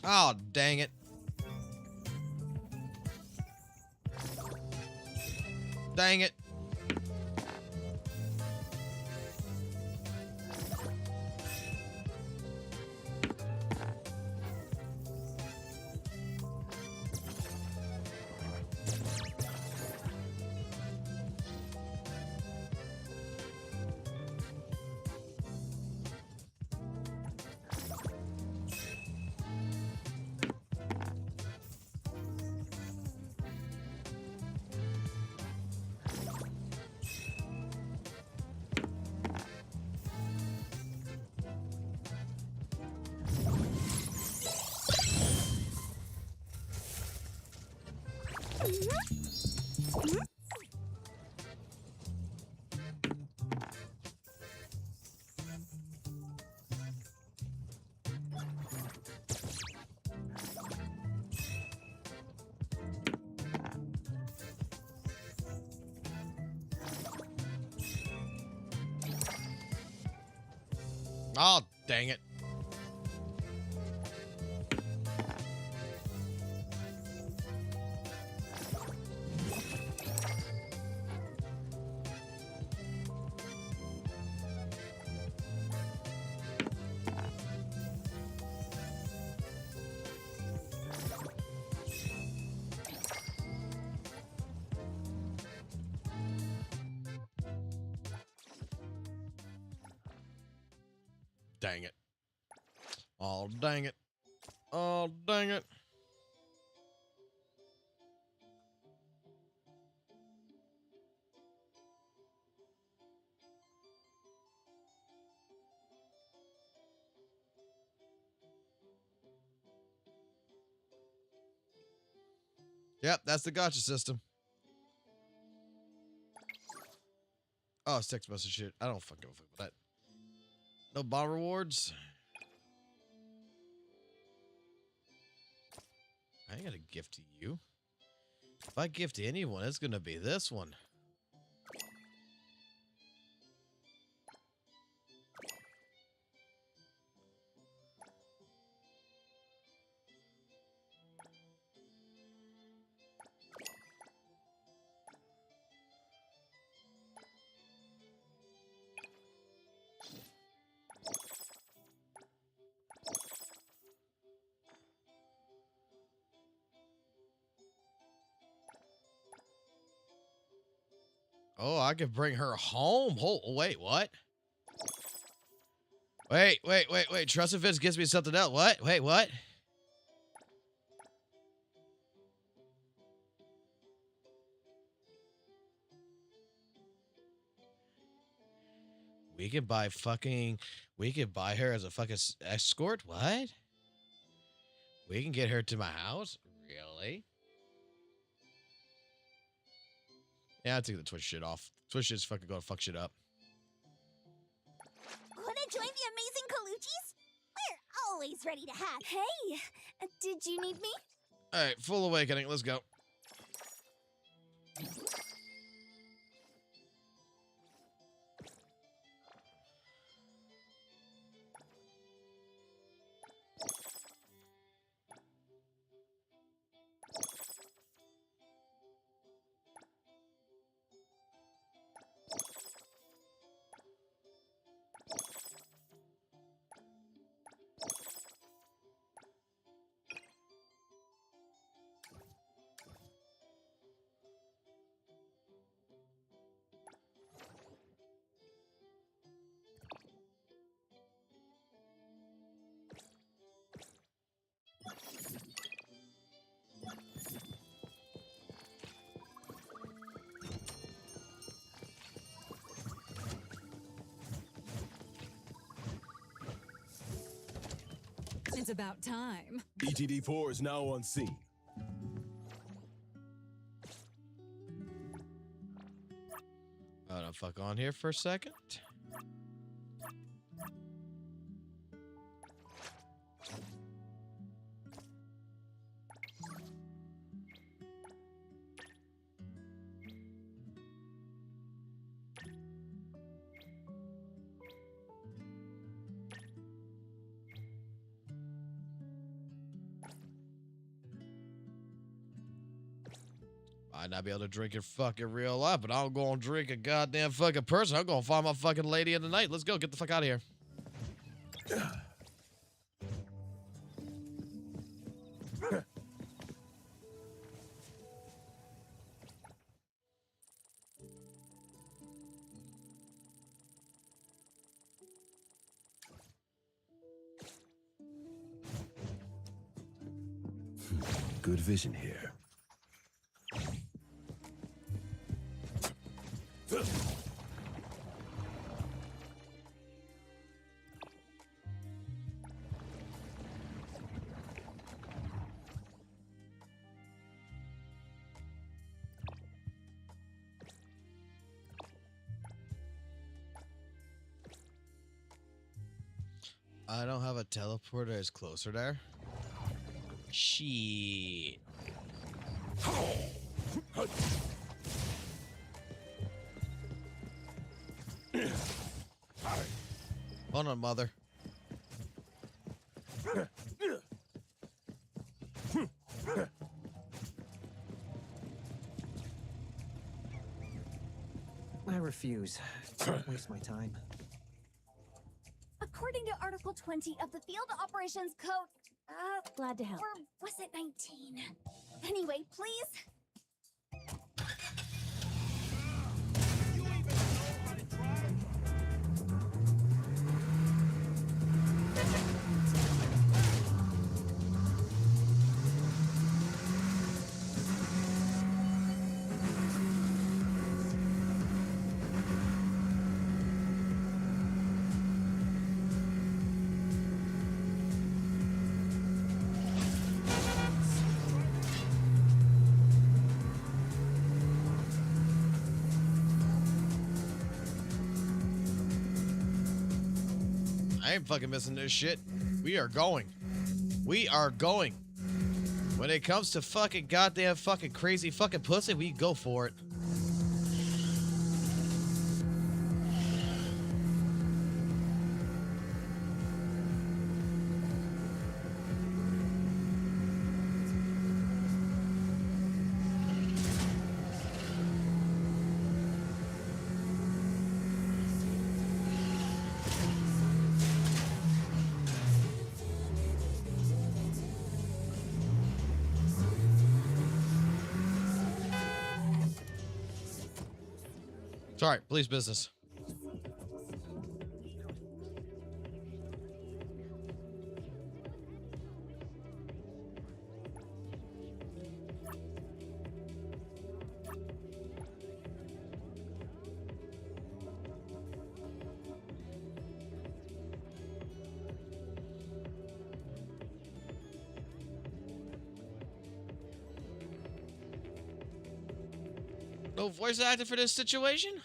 Oh, dang it. Dang it. Oh, dang it. Dang it. Oh, dang it. Oh, dang it. Yep, that's the gacha system. Oh, it's text message shit. I don't fucking know with that. No bomb rewards. I ain't gonna gift to you. If I gift to anyone, it's gonna be this one. Oh, I could bring her home. Oh, wait, what? Wait. Trust and Fits gives me something else. What? Wait, what? We could buy her as a fucking escort? What? We can get her to my house? Really? Yeah, I'll take the Twitch shit off. Twitch shit's fucking gonna fuck shit up. Wanna join the amazing Colucci's? We're always ready to hack. Hey, did you need me? Alright, full awakening. Let's go. It's about time. ETD-4 is now on scene. Hold on, fuck on here for a second. Might not be able to drink in fucking real life, but I'm gonna drink a goddamn fucking person. I'm gonna find my fucking lady in the night. Let's go. Get the fuck out of here. Good vision here. I don't have a teleporter as closer there. Shit. Hold on, mother. I refuse. Don't waste my time. According to Article 20 of the Field Operations Code, Glad to help. or was it 19? Anyway, please. I ain't fucking missing this shit. We are going. We are going. When it comes to fucking goddamn fucking crazy fucking pussy, we go for it. Sorry, police business. No voice actor for this situation?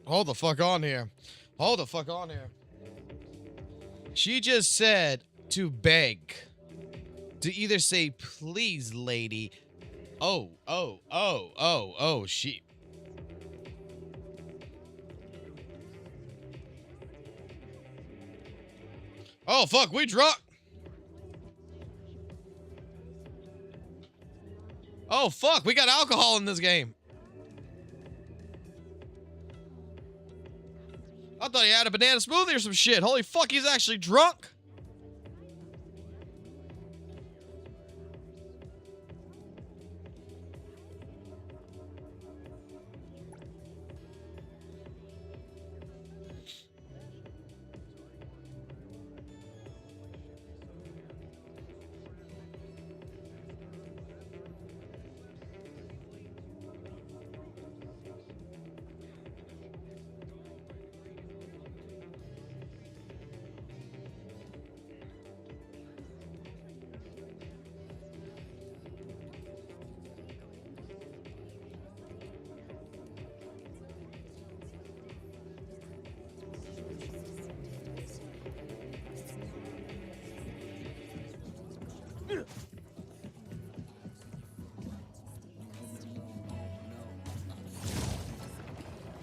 Hold the fuck on here. Hold the fuck on here. She just said to beg. To either say, please, lady. Oh, she. Oh, fuck, we drunk. Oh, fuck, we got alcohol in this game. I thought he had a banana smoothie or some shit. Holy fuck, he's actually drunk.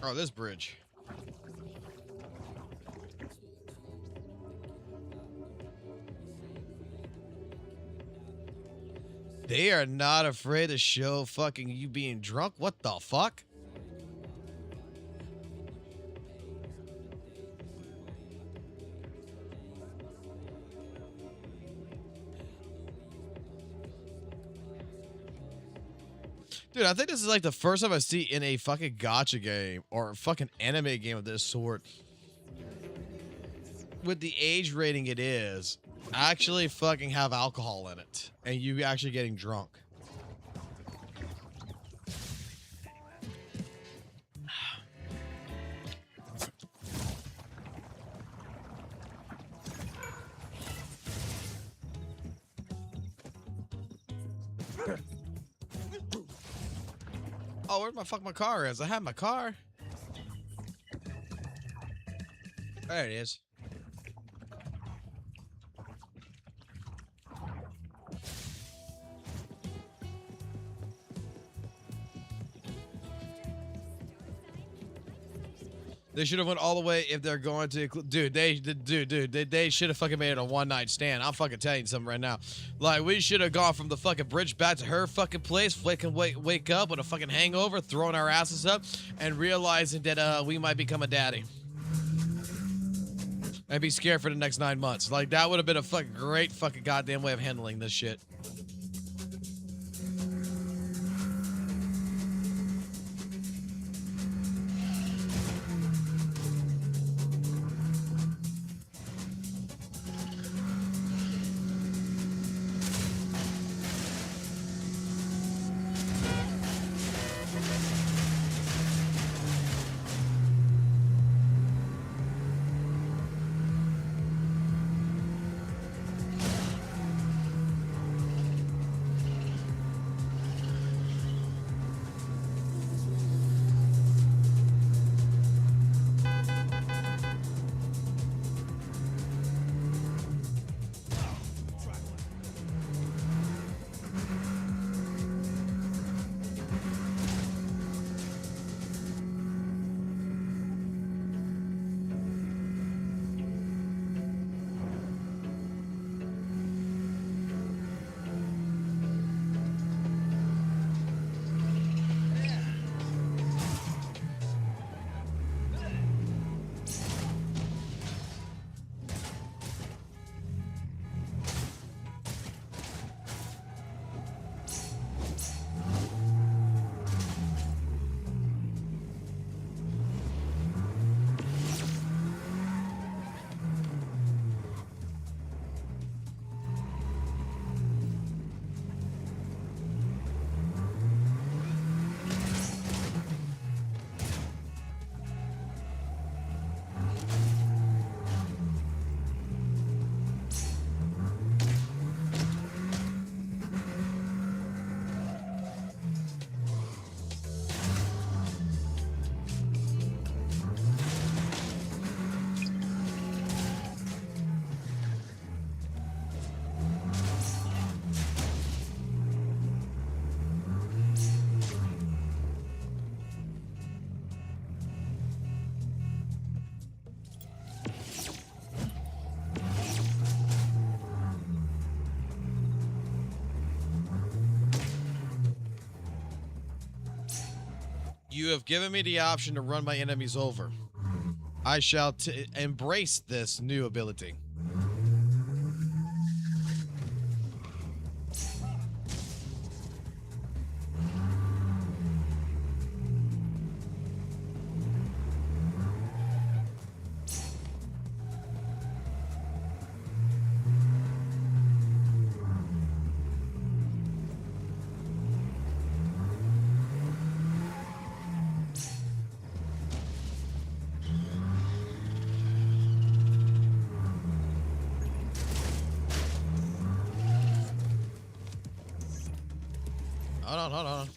Oh, this bridge. They are not afraid to show fucking you being drunk? What the fuck? Dude, I think this is like the first time I see in a fucking gacha game or a fucking anime game of this sort, with the age rating it is, actually fucking have alcohol in it and you actually getting drunk. Oh, where's my car is? I have my car. There it is. They should have went all the way if they're going to, dude. They should have fucking made it a one-night stand. I'm fucking telling you something right now. Like, we should have gone from the fucking bridge back to her fucking place, wake up with a fucking hangover, throwing our asses up, and realizing that we might become a daddy, and be scared for the next 9 months. Like, that would have been a fucking great fucking goddamn way of handling this shit. You have given me the option to run my enemies over. I shall embrace this new ability. Hold on.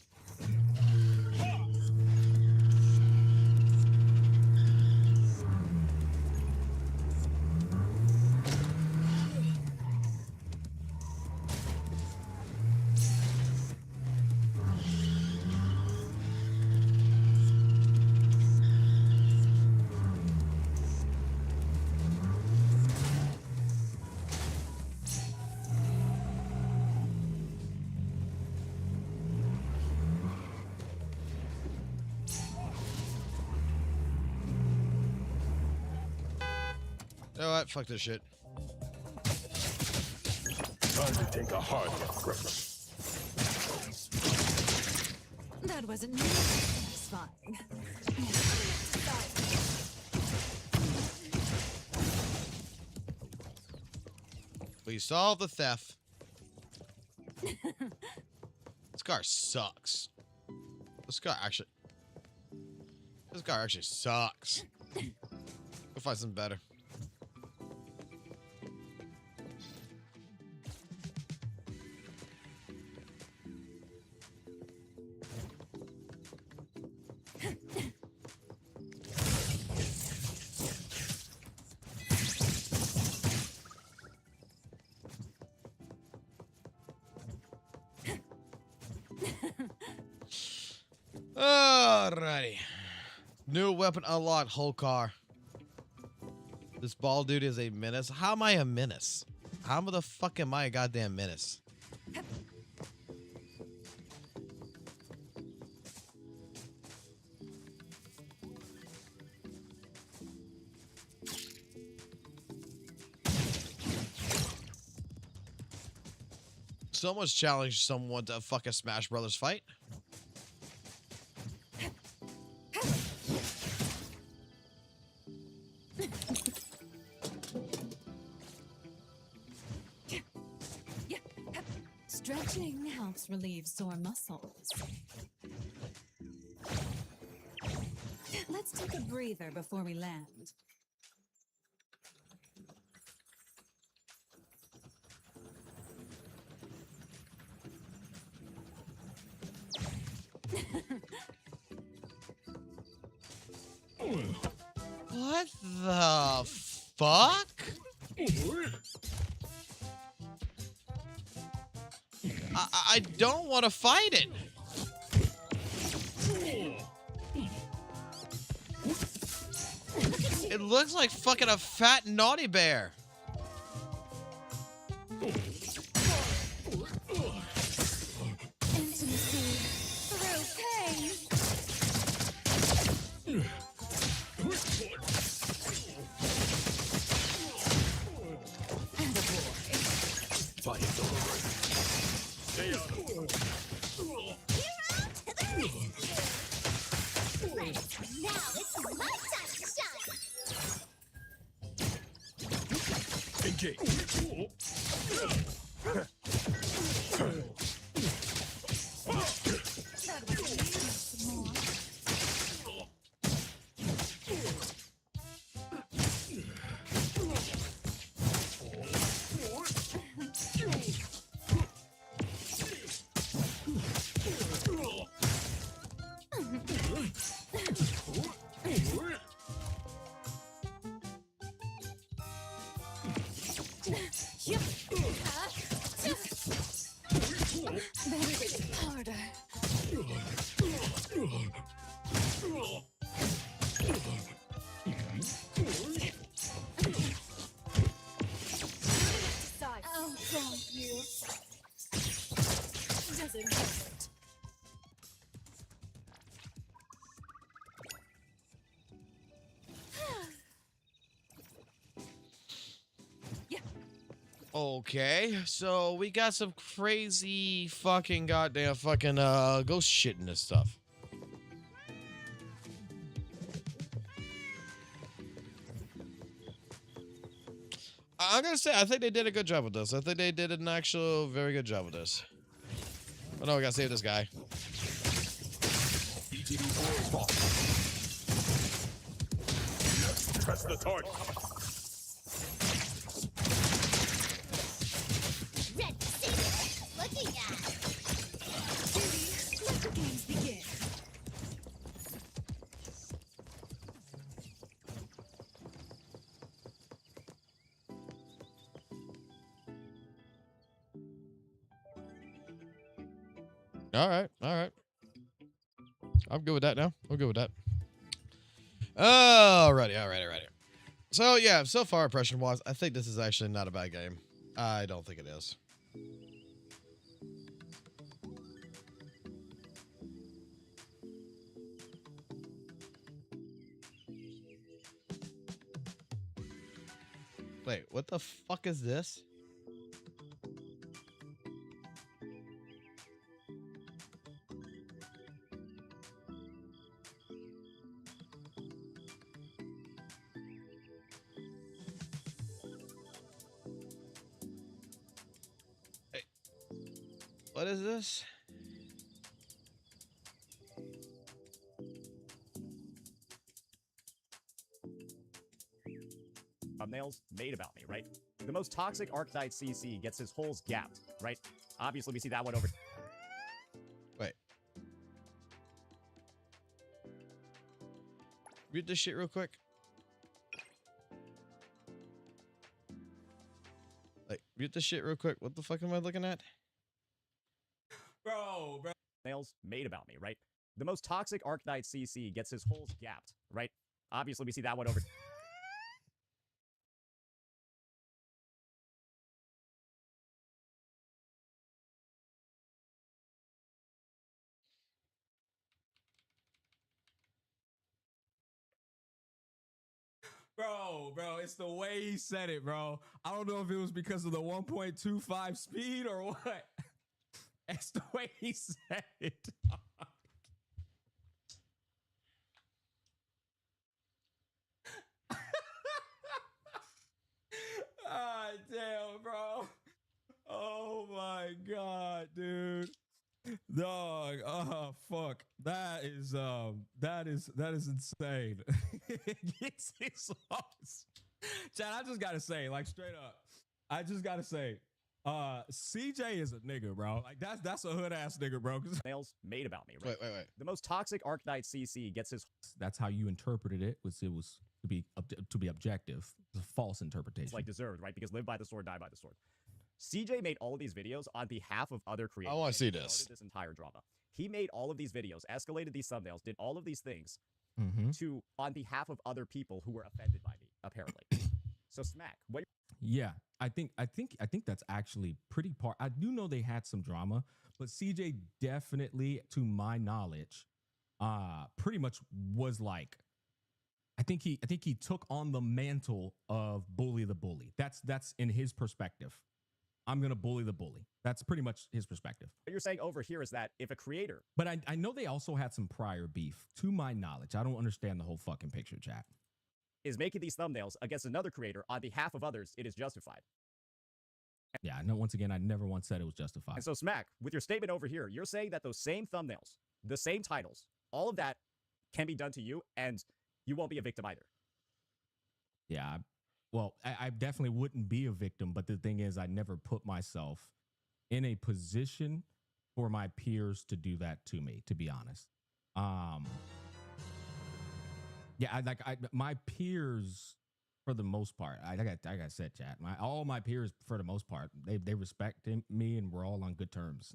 You know what? Fuck this shit. Time to take a hard look, Griffin. That wasn't nearly satisfying. We solved the theft. This car sucks. This car actually sucks. Go find something better. Alrighty. New weapon unlocked, whole car. This bald dude is a menace. How am I a menace? How the fuck am I a goddamn menace? Someone's challenged someone to fuck a Smash Brothers fight. Stretching helps relieve sore muscles. Let's take a breather before we land. What the fuck? I don't want to fight it. It looks like fucking a fat naughty bear. Intimacy through pain. Fight over. Stay out of it. Now it's my time to shine! Engage. Harder. I'll thank you. Does it hurt? Okay, so we got some crazy fucking goddamn fucking ghost shit in this stuff. I'm gonna say I think they did a good job with this. I think they did an actual very good job with this. Oh no, we gotta save this guy. Press the target. Red Saber, looking at. Let the games begin. All right, all right. I'm good with that now. I'm good with that. Alrighty, alrighty. So yeah, so far impression wise, I think this is actually not a bad game. I don't think it is. Wait, what the fuck is this? Hey, what is this? Thumbnails made about me, right? The most toxic Arcknight CC gets his holes gapped, right? Obviously, we see that one over. Wait. Read this shit real quick. Like, mute this shit real quick. What the fuck am I looking at? Bro. Nails made about me, right? The most toxic Arcknight CC gets his holes gapped, right? Obviously, we see that one over. Bro, it's the way he said it, bro. I don't know if it was because of the 1.25 speed or what. It's the way he said it. Ah, damn, bro. Oh my god, dude. Dog, fuck. That is insane. Gets his sauce. Chad, I just gotta say, like, straight up, I just gotta say, CJ is a nigga, bro. Like, that's a hood ass nigga, bro. Nails made about me, right? Wait. The most toxic Arcknight CC gets his. That's how you interpreted it. Was to be objective. It's a false interpretation. It's like deserved, right? Because live by the sword, die by the sword. CJ made all of these videos on behalf of other creators. I want to see this. Started this entire drama. He made all of these videos, escalated these thumbnails, did all of these things to on behalf of other people who were offended by me, apparently. So Smack, what? Yeah, I think that's actually pretty part. I do know they had some drama, but CJ definitely, to my knowledge, pretty much was like, I think he took on the mantle of bully the bully. That's in his perspective. I'm gonna bully the bully. That's pretty much his perspective. What you're saying over here is that if a creator, but I know they also had some prior beef. To my knowledge, I don't understand the whole fucking picture, chat. Is making these thumbnails against another creator on behalf of others, it is justified. Yeah, no. Once again, I never once said it was justified. And so Smack, with your statement over here, you're saying that those same thumbnails, the same titles, all of that can be done to you, and you won't be a victim either. Yeah. Well, I definitely wouldn't be a victim, but the thing is, I never put myself in a position for my peers to do that to me, to be honest. Yeah, my peers, for the most part, I got said, chat. All my peers, for the most part, they respect me, and we're all on good terms.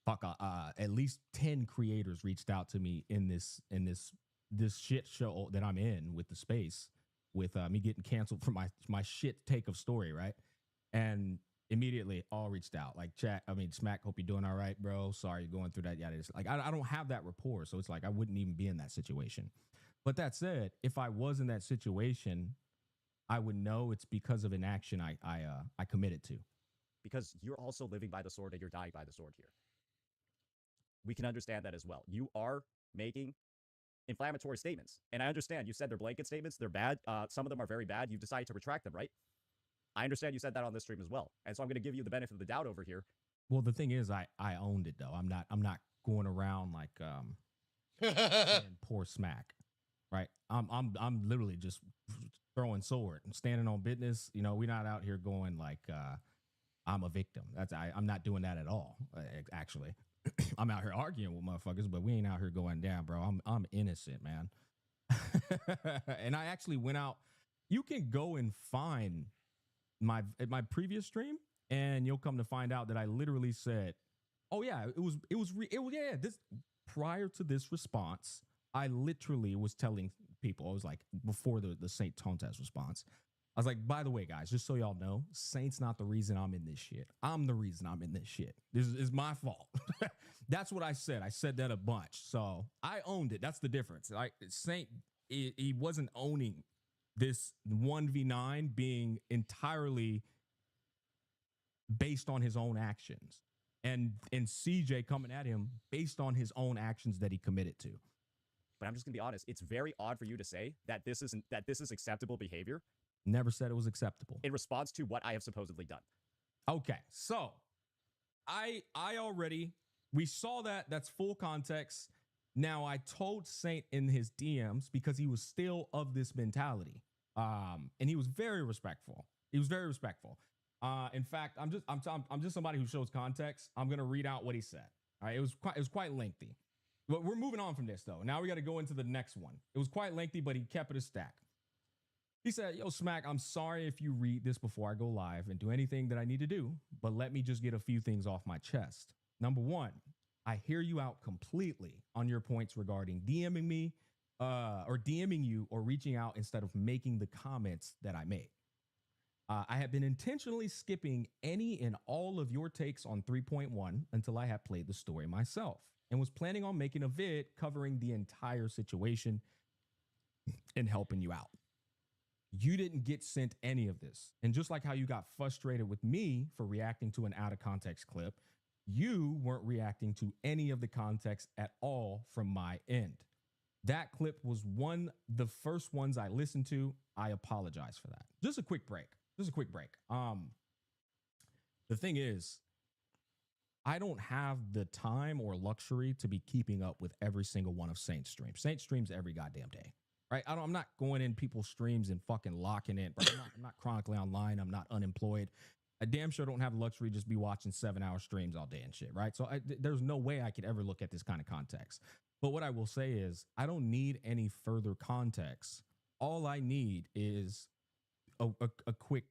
At least 10 creators reached out to me in this shit show that I'm in with the space. With me getting canceled for my shit take of story, right? And immediately all reached out. Like, Smack, hope you're doing all right, bro. Sorry you're going through that. Yeah, like I don't have that rapport, so it's like I wouldn't even be in that situation. But that said, if I was in that situation, I would know it's because of an action I committed to. Because you're also living by the sword and you're dying by the sword here. We can understand that as well. You are making inflammatory statements. And I understand you said they're blanket statements. They're bad. Some of them are very bad. You've decided to retract them, right? I understand you said that on this stream as well. And so I'm going to give you the benefit of the doubt over here. Well, the thing is, I owned it though. I'm not going around like saying poor smack, right? I'm literally just throwing sword and standing on business. You know, we're not out here going like I'm a victim. I'm not doing that at all. Actually, I'm out here arguing with motherfuckers, but we ain't out here going down, bro. I'm innocent, man. And I actually went out. You can go and find my previous stream, and you'll come to find out that I literally said, "Oh yeah, it was this." Prior to this response, I literally was telling people, I was like, before the Saint Tontas response, I was like, by the way, guys, just so y'all know, Saint's not the reason I'm in this shit. I'm the reason I'm in this shit. This is my fault. That's what I said. I said that a bunch. So I owned it. That's the difference. Like Saint, he wasn't owning this 1v9 being entirely based on his own actions. And CJ coming at him based on his own actions that he committed to. But I'm just gonna be honest. It's very odd for you to say that this is acceptable behavior. Never said it was acceptable. In response to what I have supposedly done. Okay, so we saw that. That's full context. Now I told Saint in his DMs because he was still of this mentality, and he was very respectful. He was very respectful. In fact, I'm just somebody who shows context. I'm gonna read out what he said. All right, it was quite lengthy, but we're moving on from this though. Now we got to go into the next one. It was quite lengthy, but he kept it a stack. He said, "Yo, Smack, I'm sorry if you read this before I go live and do anything that I need to do, but let me just get a few things off my chest. Number one, I hear you out completely on your points regarding DMing me, or DMing you, or reaching out instead of making the comments that I made. I have been intentionally skipping any and all of your takes on 3.1 until I have played the story myself and was planning on making a vid covering the entire situation and helping you out. You didn't get sent any of this. And just like how you got frustrated with me for reacting to an out of context clip, you weren't reacting to any of the context at all from my end. That clip was the first ones I listened to. I apologize for that. Just a quick break. The thing is, I don't have the time or luxury to be keeping up with every single one of Saint's streams. Saint streams every goddamn day, right? I'm not going in people's streams and fucking locking in. I'm not chronically online. I'm not unemployed. I damn sure don't have the luxury to just be watching 7-hour streams all day and shit, right? So there's no way I could ever look at this kind of context. But what I will say is I don't need any further context. All I need is a quick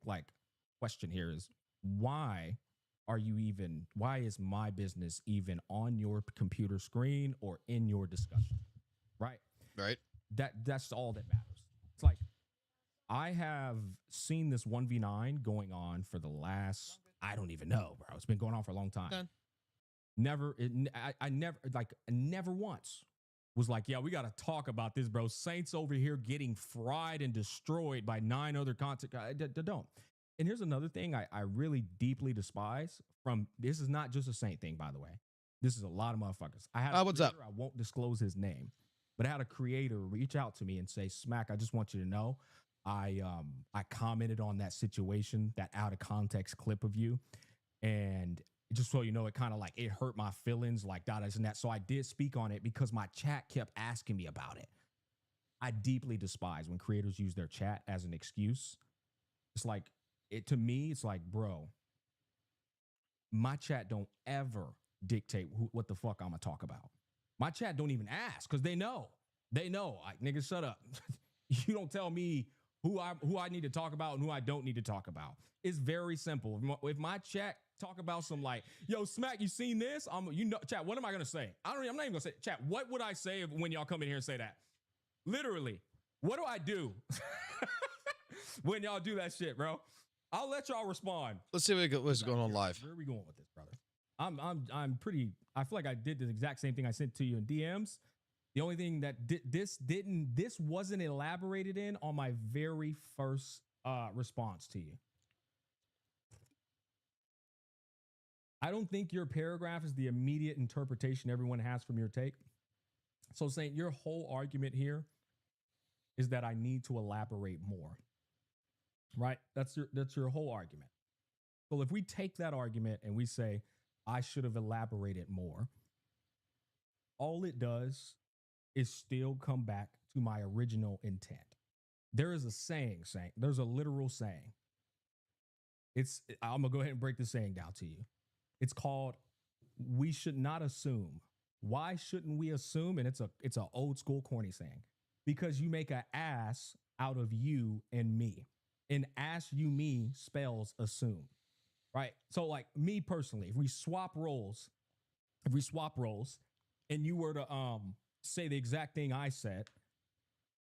question here is why is my business even on your computer screen or in your discussion? Right. That's all that matters. It's like I have seen this 1v9 going on for the last, I don't even know, bro. It's been going on for a long time. Done. I never once was like, yeah, we got to talk about this, bro. Saints over here getting fried and destroyed by 9 other content. Don't. And here's another thing I really deeply despise from, this is not just a Saint thing, by the way. This is a lot of motherfuckers. I had a what's creator, up? I won't disclose his name, but I had a creator reach out to me and say, Smack, I just want you to know, I commented on that situation, that out of context clip of you. And just so you know, it kind of like, it hurt my feelings, like that, and that. So I did speak on it because my chat kept asking me about it. I deeply despise when creators use their chat as an excuse. It's like, to me, it's like, bro, my chat don't ever dictate what the fuck I'm gonna talk about. My chat don't even ask because they know. Like, nigga, shut up. You don't tell me who I need to talk about and who I don't need to talk about. It's very simple. If my chat talk about some like, yo, Smack, you seen this? Chat, what am I gonna say? I'm not even gonna say, chat, what would I say when y'all come in here and say that? Literally, what do I do when y'all do that shit, bro? I'll let y'all respond. Let's see what's going on live. Where are we going with this, brother? I'm pretty, I feel like I did the exact same thing I sent to you in DMs. The only thing that this wasn't elaborated in on my very first response to you. I don't think your paragraph is the immediate interpretation everyone has from your take. So saying your whole argument here is that I need to elaborate more. Right? That's your whole argument. So if we take that argument and we say I should have elaborated more, all it does is still come back to my original intent. There is a saying, there's a literal saying. I'm gonna go ahead and break the saying down to you. It's called, we should not assume. Why shouldn't we assume? And it's a old school corny saying. Because you make an ass out of you and me. And ass you me spells assume. Right? So like me personally, if we swap roles and you were to say the exact thing I said,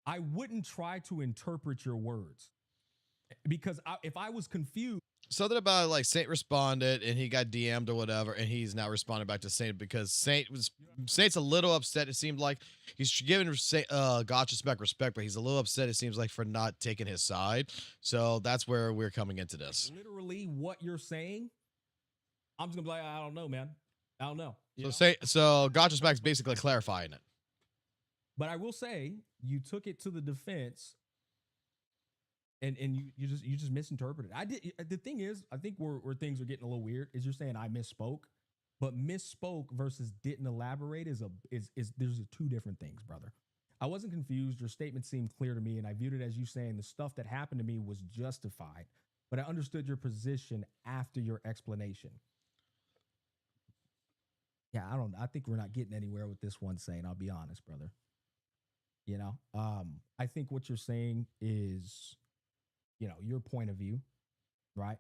I wouldn't try to interpret your words. Because if I was confused. Something about like Saint responded and he got DM'd or whatever, and he's now responding back to Saint because Saint's a little upset. It seemed like he's giving Gacha back respect, but he's a little upset. It seems like for not taking his side. So that's where we're coming into this. Literally, what you're saying, I'm just gonna be like, I don't know, man. I don't know. So Gacha back's basically clarifying it. But I will say, you took it to the defense. And you just misinterpreted. The thing is, I think where things are getting a little weird is you're saying I misspoke, but misspoke versus didn't elaborate is there's two different things, brother. I wasn't confused. Your statement seemed clear to me, and I viewed it as you saying the stuff that happened to me was justified, but I understood your position after your explanation. Yeah, I think we're not getting anywhere with this one saying, I'll be honest, brother. You know, I think what you're saying is, you know, your point of view, right?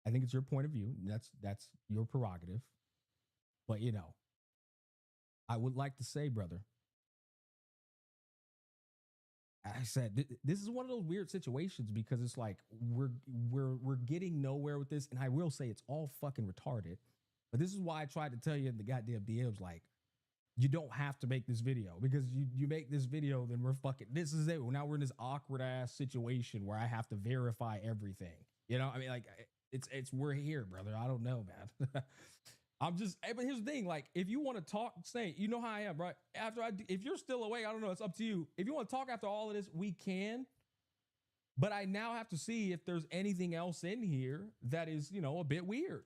I think it's your point of view. That's your prerogative. But, you know, I would like to say, brother, I said, this is one of those weird situations because it's like we're getting nowhere with this. And I will say it's all fucking retarded. But this is why I tried to tell you in the goddamn DMs, like, you don't have to make this video because you make this video, then we're fucking, this is it. Now we're in this awkward ass situation where I have to verify everything. You know, I mean, like we're here, brother. I don't know, man. But here's the thing. Like, if you want to talk, say, you know how I am, right? If you're still awake, I don't know. It's up to you. If you want to talk after all of this, we can. But I now have to see if there's anything else in here that is, you know, a bit weird.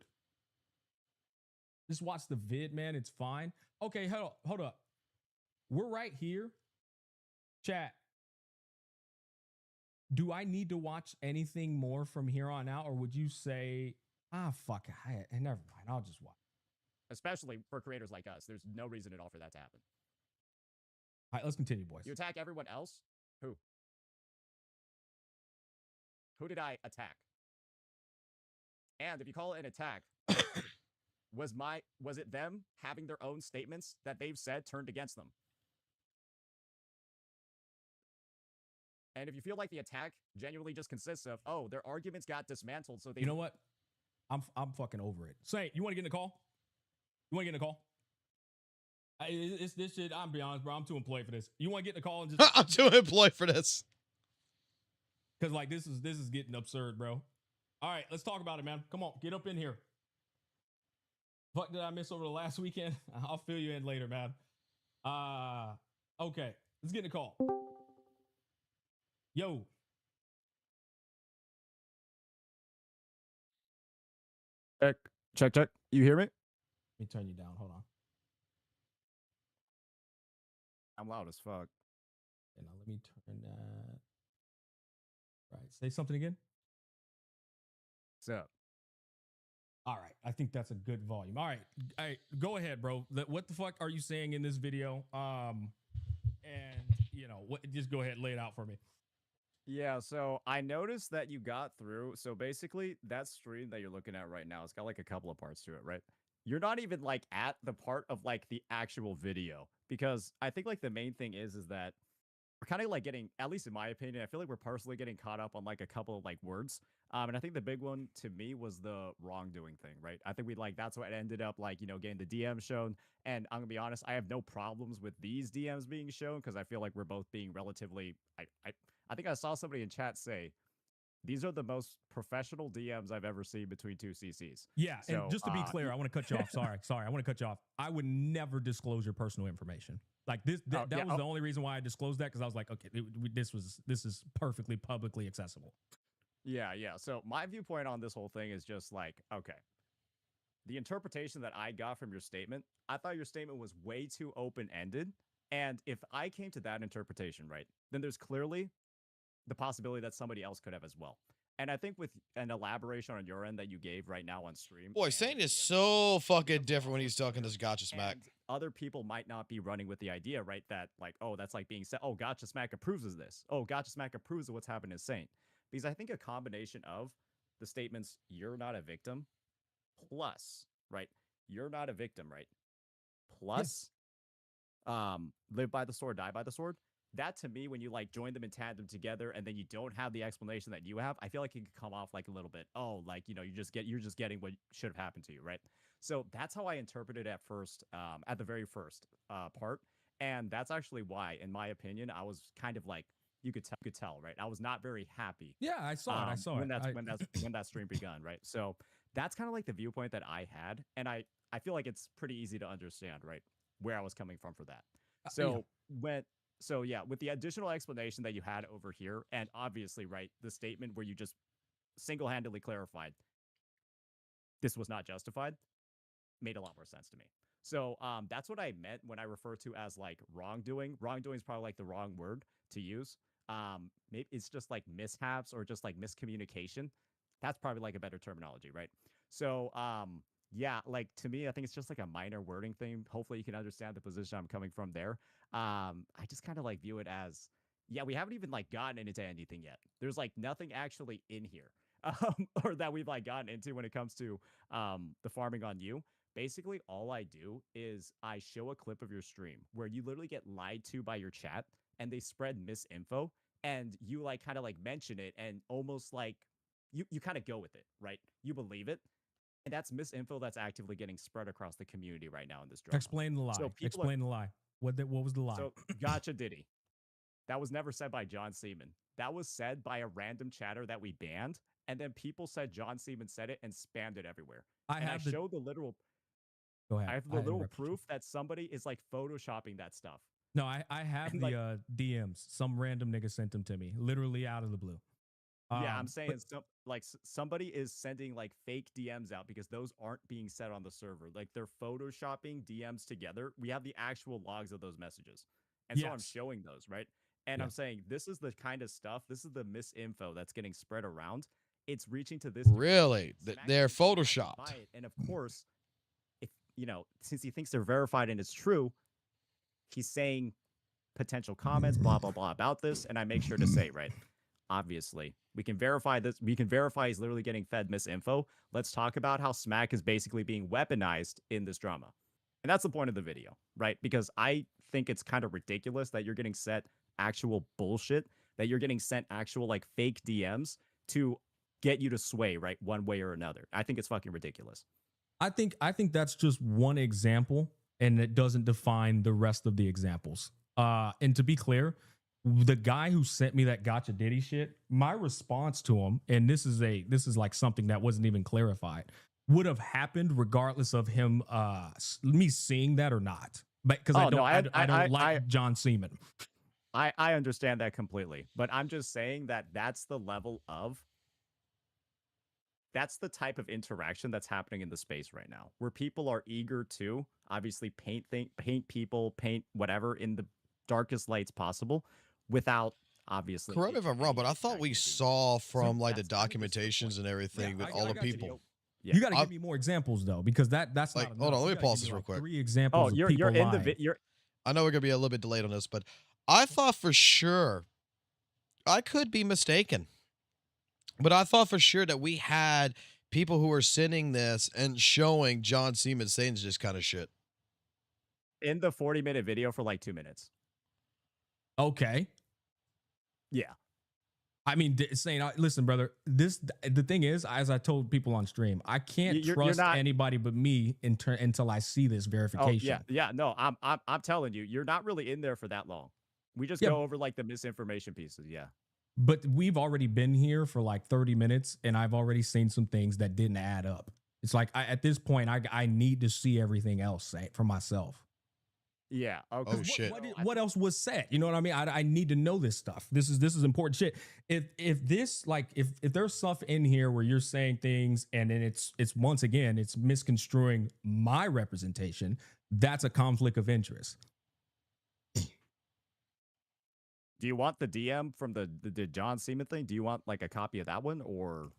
Just watch the vid, man. It's fine. Okay, hold up. We're right here. Chat. Do I need to watch anything more from here on out? Or would you say, fuck, never mind. I'll just watch. Especially for creators like us. There's no reason at all for that to happen. All right, let's continue, boys. You attack everyone else? Who? Who did I attack? And if you call it an attack, was it them having their own statements that they've said turned against them? And if you feel like the attack genuinely just consists of, oh, their arguments got dismantled, so they... You know what? I'm fucking over it. Saint, you want to get in the call? You want to get in the call? It's this shit. I'm be honest, bro. I'm too employed for this. You want to get in the call and just... I'm too employed for this. Because like this is getting absurd, bro. All right, let's talk about it, man. Come on, get up in here. Fuck did I miss over the last weekend? I'll fill you in later, man. Okay, let's get in the call. Yo. Check. You hear me? Let me turn you down. Hold on. I'm loud as fuck. And now let me turn that. Right. Say something again. What's up? All right. I think that's a good volume. All right. Go ahead, bro. What the fuck are you saying in this video? And you know, just go ahead and lay it out for me. Yeah, so I noticed that you got through. So basically, that stream that you're looking at right now, it's got like a couple of parts to it, right? You're not even like at the part of like the actual video, because I think like the main thing is that kind of like getting, at least in my opinion, I feel like we're personally getting caught up on like a couple of like words. And I think the big one to me was the wrongdoing thing, right? I think we like that's what ended up like, you know, getting the DM shown. And I'm gonna be honest, I have no problems with these DMs being shown because I feel like we're both being relatively. I think I saw somebody in chat say these are the most professional DMs I've ever seen between two CCs. Yeah, So, and just to be clear, I want to cut you off. Sorry, I want to cut you off. I would never disclose your personal information. Like this, that was the only reason why I disclosed that because I was like, okay, this is perfectly publicly accessible. Yeah. So my viewpoint on this whole thing is just like, okay, the interpretation that I got from your statement, I thought your statement was way too open-ended. And if I came to that interpretation, right, then there's clearly the possibility that somebody else could have as well. And I think with an elaboration on your end that you gave right now on stream. Boy, Saint is so fucking different when he's talking to Gacha Smack. Other people might not be running with the idea, right? That like, oh, that's like being said, oh, Gacha Smack approves of this. Oh, Gacha Smack approves of what's happened in Saint. Because I think a combination of the statements, you're not a victim, plus, right? You're not a victim, right? Plus, live by the sword, die by the sword. That to me, when you like join them in tandem together and then you don't have the explanation that you have, I feel like it could come off like a little bit, oh, like, you know, you're just getting what should have happened to you, right? So that's how I interpreted at first, at the very first part. And that's actually why, in my opinion, I was kind of like, you could tell, right? I was not very happy. Yeah, I saw it. When that stream begun, right? So that's kind of like the viewpoint that I had. And I feel like it's pretty easy to understand, right? Where I was coming from for that. So with the additional explanation that you had over here, and obviously, right, the statement where you just single-handedly clarified this was not justified, made a lot more sense to me. So that's what I meant when I refer to as like wrongdoing. Wrongdoing is probably like the wrong word to use. Maybe it's just like mishaps or just like miscommunication. That's probably like a better terminology, right? So yeah, like to me, I think it's just like a minor wording thing. Hopefully you can understand the position I'm coming from there. I just kind of like view it as, yeah, we haven't even like gotten into anything yet. There's like nothing actually in here or that we've like gotten into when it comes to the farming on you. Basically, all I do is I show a clip of your stream where you literally get lied to by your chat and they spread misinfo and you like kind of like mention it and almost like you kind of go with it, right? You believe it. And that's misinfo that's actively getting spread across the community right now in this drama. Explain the lie. So Explain the lie. What was the lie? So Gacha Diddy. That was never said by John Seaman. That was said by a random chatter that we banned. And then people said John Seaman said it and spammed it everywhere. I showed the literal. Go ahead. I have the literal proof that somebody is like photoshopping that stuff. No, I have the like, DMs. Some random nigga sent them to me, literally out of the blue. Yeah, I'm saying somebody is sending like fake DMs out because those aren't being said on the server. Like they're photoshopping DMs together. We have the actual logs of those messages. And so I'm showing those, right? And I'm saying this is the kind of stuff, this is the misinfo that's getting spread around. It's reaching to this. Really? They're photoshopped. And of course, if you know, since he thinks they're verified and it's true, he's saying potential comments, blah, blah, blah about this. And I make sure to say, right, obviously, we can verify this. We can verify he's literally getting fed misinfo. Let's talk about how Smack is basically being weaponized in this drama. And that's the point of the video, right? Because I think it's kind of ridiculous that you're getting sent actual bullshit, that you're getting sent actual like fake DMs to get you to sway, right, one way or another. I think it's fucking ridiculous. I think that's just one example, and it doesn't define the rest of the examples. And to be clear, the guy who sent me that Gacha Diddy shit, my response to him, and this is like something that wasn't even clarified, would have happened regardless of him me seeing that or not. But because I don't like John Seaman. I understand that completely, but I'm just saying that that's the type of interaction that's happening in the space right now, where people are eager to obviously paint people, paint whatever in the darkest lights possible without obviously. Correct me if I'm wrong, but I thought we saw from like the documentations and everything with all the people. You got to give me more examples though, because that's like, not hold on, let me pause this real quick. 3 examples. Oh, you're in the video. I know we're gonna be a little bit delayed on this, but I thought for sure, I could be mistaken, but I thought for sure that we had people who were sending this and showing John Seaman saying this kind of shit in the 40-minute video for like 2 minutes. Okay. Yeah. I mean, saying, listen, brother, the thing is, as I told people on stream, I can't You're trust not- anybody but me until I see this verification. Oh, yeah. No, I'm telling you, you're not really in there for that long. We just Yeah. go over like the misinformation pieces. Yeah. But we've already been here for like 30 minutes, and I've already seen some things that didn't add up. It's like at this point, I need to see everything else for myself. Yeah. Okay. Oh shit. What else was said? You know what I mean? I need to know this stuff. This is important shit. If this like if there's stuff in here where you're saying things and then it's once again it's misconstruing my representation, that's a conflict of interest. Do you want the DM from the John Seaman thing? Do you want like a copy of that one or?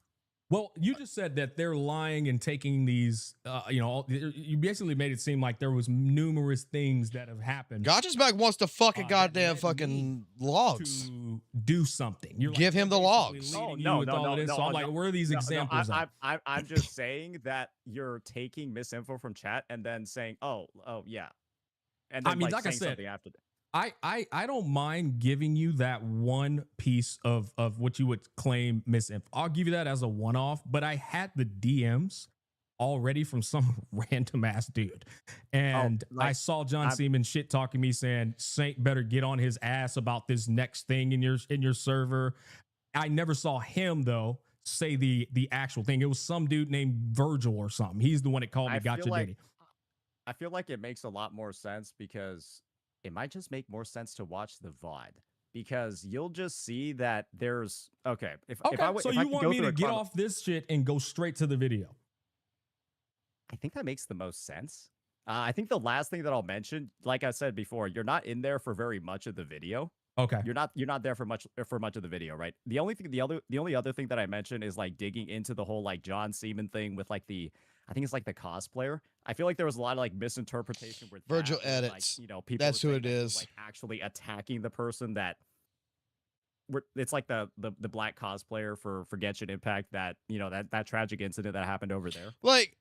Well, you just said that they're lying and taking these, you basically made it seem like there was numerous things that have happened. Gacha's back wants the fucking goddamn fucking logs. To do something. You're Give him the logs. Oh, no. So I'm like, where are these examples at? I'm just saying that you're taking misinfo from chat and then saying, oh yeah. And then I mean, like I said, something after that. I don't mind giving you that one piece of what you would claim misinfo. I'll give you that as a one-off, but I had the DMs already from some random ass dude. And I saw John Seaman shit talking me saying Saint better get on his ass about this next thing in your server. I never saw him though say the actual thing. It was some dude named Virgil or something. He's the one that called me Gotcha Diddy. I feel like it makes a lot more sense because it might just make more sense to watch the VOD because you'll just see that there's So you want me to get off this shit and go straight to the video? I think that makes the most sense. I think the last thing that I'll mention, like I said before, you're not in there for very much of the video. Okay. You're not there for much of the video, right? The only other thing that I mentioned is like digging into the whole like John Seaman thing with like I think it's like the cosplayer. I feel like there was a lot of like misinterpretation with Virgil that, edits. Like, people. That's who it is. Like actually attacking the person that. It's like the black cosplayer for Genshin Impact that that tragic incident that happened over there. Like,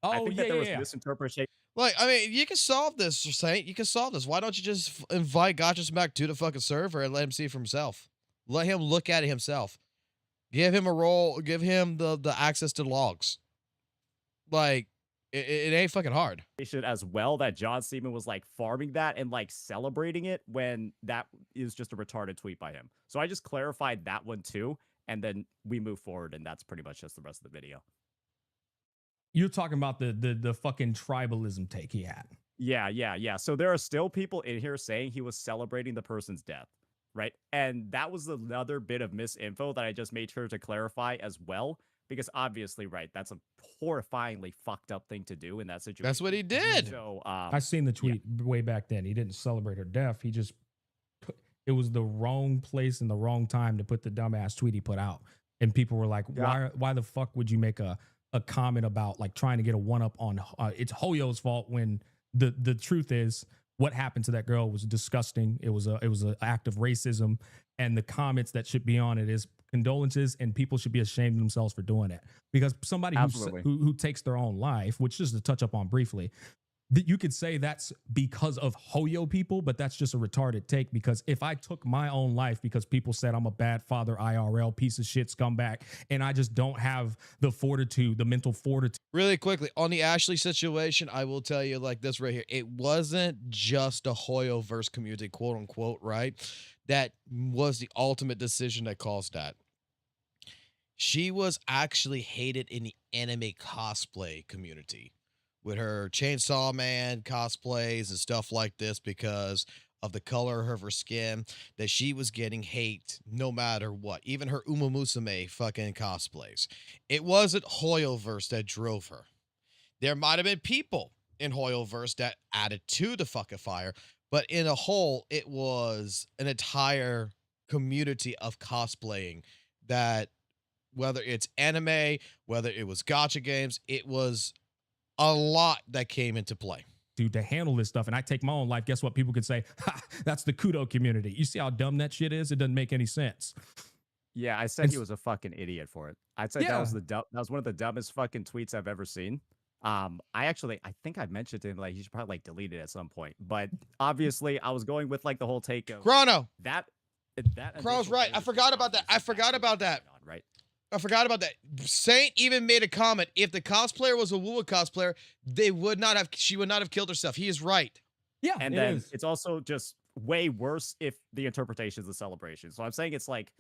I think that there was misinterpretation. Like, I mean, you can solve this, Saint. You can solve this. Why don't you just invite Gacha back to the fucking server and let him see for himself? Let him look at it himself. Give him a role. Give him the access to logs. Like, it ain't fucking hard. As well that John Seaman was like farming that and like celebrating it when that is just a retarded tweet by him. So I just clarified that one too, and then we move forward, and that's pretty much just the rest of the video. You're talking about the fucking tribalism take he had. Yeah. So there are still people in here saying he was celebrating the person's death, right? And that was another bit of misinfo that I just made sure to clarify as well. Because obviously, right, that's a horrifyingly fucked up thing to do in that situation. That's what he did. So I seen the tweet way back then. He didn't celebrate her death. He just it was the wrong place and the wrong time to put the dumbass tweet he put out. And people were like, why the fuck would you make a comment about like trying to get a one up on it's Hoyo's fault when the truth is what happened to that girl was disgusting. It was an act of racism, and the comments that should be on it is condolences, and people should be ashamed of themselves for doing it. Because somebody who takes their own life, which just to touch up on briefly, you could say that's because of Hoyo people, but that's just a retarded take. Because if I took my own life because people said I'm a bad father, IRL, piece of shit, scumbag, and I just don't have the fortitude, the mental fortitude. Really quickly, on the Ashley situation, I will tell you like this right here. It wasn't just a Hoyo-verse community, quote unquote, right? That was the ultimate decision that caused that. She was actually hated in the anime cosplay community with her Chainsaw Man cosplays and stuff like this because of the color of her skin, that she was getting hate no matter what. Even her Uma Musume fucking cosplays. It wasn't Hoyoverse that drove her. There might have been people in Hoyoverse that added to the fucking fire, but in a whole, it was an entire community of cosplaying that, whether it's anime, whether it was gacha games, it was a lot that came into play. Dude, to handle this stuff, and I take my own life, guess what? People could say, ha, that's the Kudo community. You see how dumb that shit is? It doesn't make any sense. Yeah, I said he was a fucking idiot for it. I'd say that was one of the dumbest fucking tweets I've ever seen. I think I mentioned to him like he should probably like delete it at some point. But obviously, I was going with like the whole take of Chrono. That Carl's right. I forgot about that. I forgot about that. Right. I forgot about that. Saint even made a comment. If the cosplayer was a WUWA cosplayer, she would not have killed herself. He is right. Yeah, and then it's also just way worse if the interpretation is the celebration. So I'm saying it's like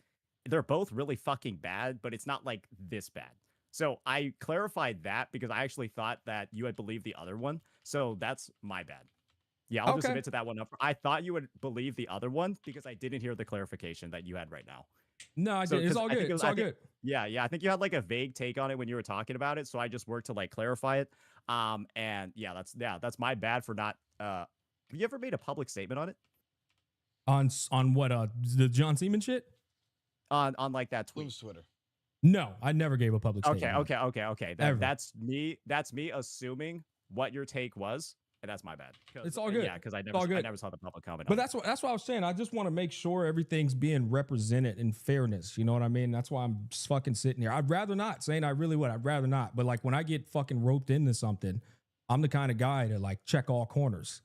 they're both really fucking bad, but it's not like this bad. So I clarified that because I actually thought that you had believed the other one. So that's my bad. Yeah, I'll just admit to that one up. I thought you would believe the other one because I didn't hear the clarification that you had right now. No, I didn't. It's all good. It's all good. Yeah, I think you had like a vague take on it when you were talking about it, so I just worked to like clarify it. And that's my bad for not. Have you ever made a public statement on it? On what? The John Seaman shit? On like that tweet. Blue's Twitter. No, I never gave a public statement. Okay. That's me assuming what your take was. And that's my bad. It's all good. Yeah, because I never saw the public comment. But that's what I was saying. I just want to make sure everything's being represented in fairness. You know what I mean? That's why I'm fucking sitting here. I'd rather not. Saying I really would. I'd rather not. But like when I get fucking roped into something, I'm the kind of guy to like check all corners.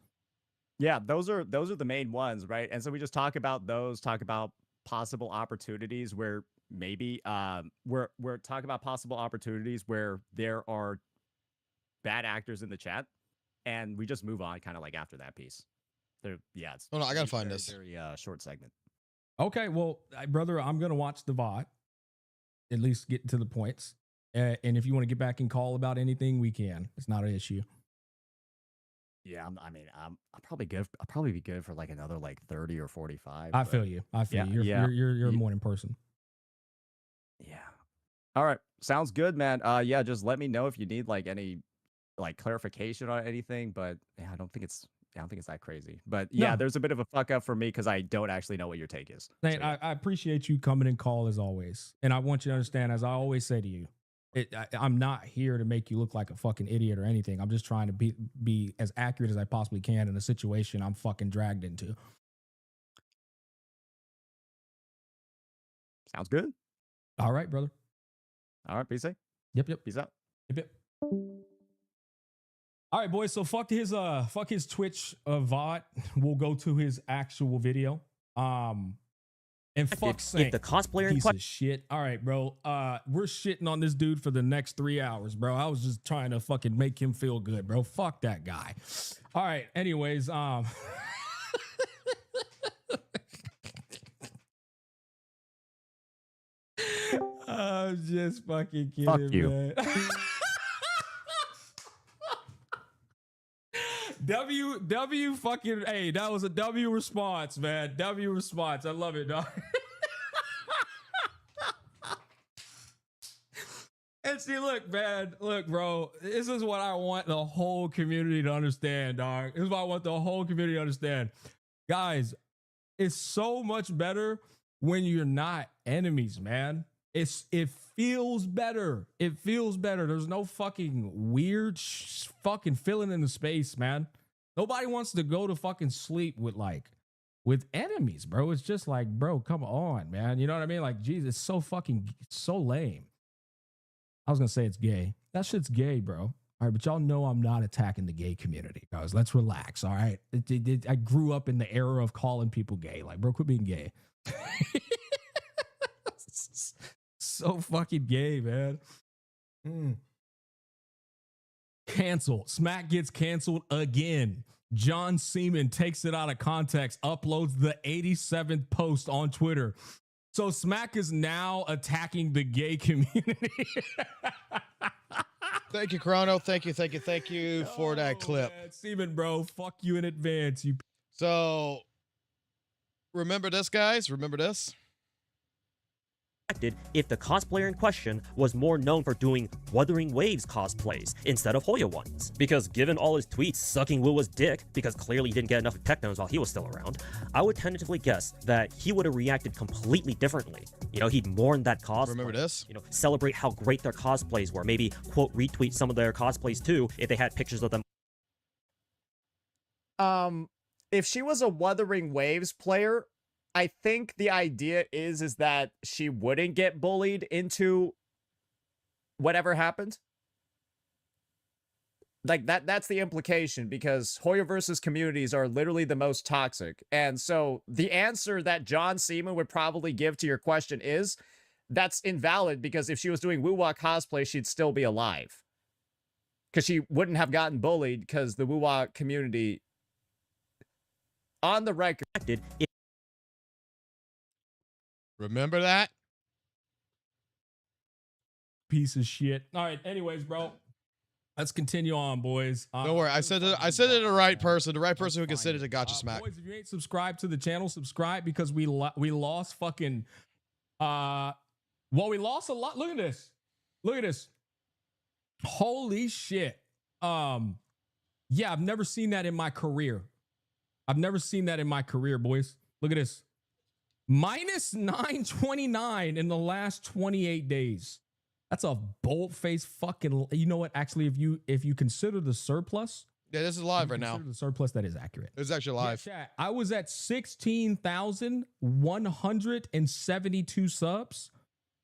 Yeah, those are the main ones, right? And so we just talk about those. Talk about possible opportunities where maybe we're talking about possible opportunities where there are bad actors in the chat. And we just move on kind of like after that piece. It's I gotta find this. Very short segment. Okay, well, brother, I'm going to watch the VOD. At least get to the points. And if you want to get back and call about anything, we can. It's not an issue. Yeah, I'm probably good. I'll probably be good for like another like 30 or 45. I feel you. You're a morning person. Yeah. All right. Sounds good, man. Yeah, just let me know if you need like any like clarification on anything, but yeah, I don't think it's that crazy. But yeah, there's a bit of a fuck up for me because I don't actually know what your take is. Nate, so, I appreciate you coming and call as always. And I want you to understand, as I always say to you, I'm not here to make you look like a fucking idiot or anything. I'm just trying to be as accurate as I possibly can in a situation I'm fucking dragged into. Sounds good. All right, brother. All right, peace. Yep. Peace out. Yep. All right, boys. So fuck his Twitch VOD. We'll go to his actual video. And fuck Saint, the cosplayer piece of shit. All right, bro. We're shitting on this dude for the next 3 hours, bro. I was just trying to fucking make him feel good, bro. Fuck that guy. All right. Anyways, I'm just fucking kidding, fuck you. Man. W fucking, hey, that was a W response, man. W response. I love it, dog. And see, look, man, look, bro, this is what I want the whole community to understand, dog. This is what I want the whole community to understand. Guys, it's so much better when you're not enemies, man. It feels better. It feels better. There's no fucking weird fucking filling in the space, man. Nobody wants to go to fucking sleep with enemies, bro. It's just like, bro, come on, man. You know what I mean? Like, Jesus, so lame. I was gonna say it's gay. That shit's gay, bro. All right, but y'all know I'm not attacking the gay community, guys. Let's relax, all right? I grew up in the era of calling people gay. Like, bro, quit being gay. So fucking gay, man. Canceled. Smack gets canceled again. John Seaman takes it out of context, uploads the 87th post on Twitter. So Smack is now attacking the gay community. Thank you, Chrono. Thank you for that clip. Man. Seaman, bro, fuck you in advance. So remember this, guys. Remember this. If the cosplayer in question was more known for doing Wuthering Waves cosplays instead of Hoya ones. Because given all his tweets sucking WUWA's dick, because clearly he didn't get enough technos while he was still around, I would tentatively guess that he would have reacted completely differently. You know, he'd mourn that cosplay. Remember this? You know, celebrate how great their cosplays were. Maybe, quote, retweet some of their cosplays too, if they had pictures of them. If she was a Wuthering Waves player, I think the idea is that she wouldn't get bullied into whatever happened. like that's the implication, because Hoyoverse's communities are literally the most toxic. And so the answer that John Seaman would probably give to your question is that's invalid, because if she was doing WUWA cosplay, she'd still be alive. Because she wouldn't have gotten bullied, because the WUWA community, on the record, Remember that? Piece of shit. All right. Anyways, bro. Let's continue on, boys. Don't worry. I said it to the right person. The right person who can send it to Gacha Smack. Boys, if you ain't subscribed to the channel, subscribe, because we lost fucking well, we lost a lot. Look at this. Look at this. Holy shit. Yeah, I've never seen that in my career. I've never seen that in my career, boys. Look at this. Minus 929 in the last 28 days. That's a bold-faced fucking. You know what? Actually, if you consider the surplus, yeah, this is live right now. The surplus, that is accurate. It's actually live. Yeah, chat, I was at 16,172 subs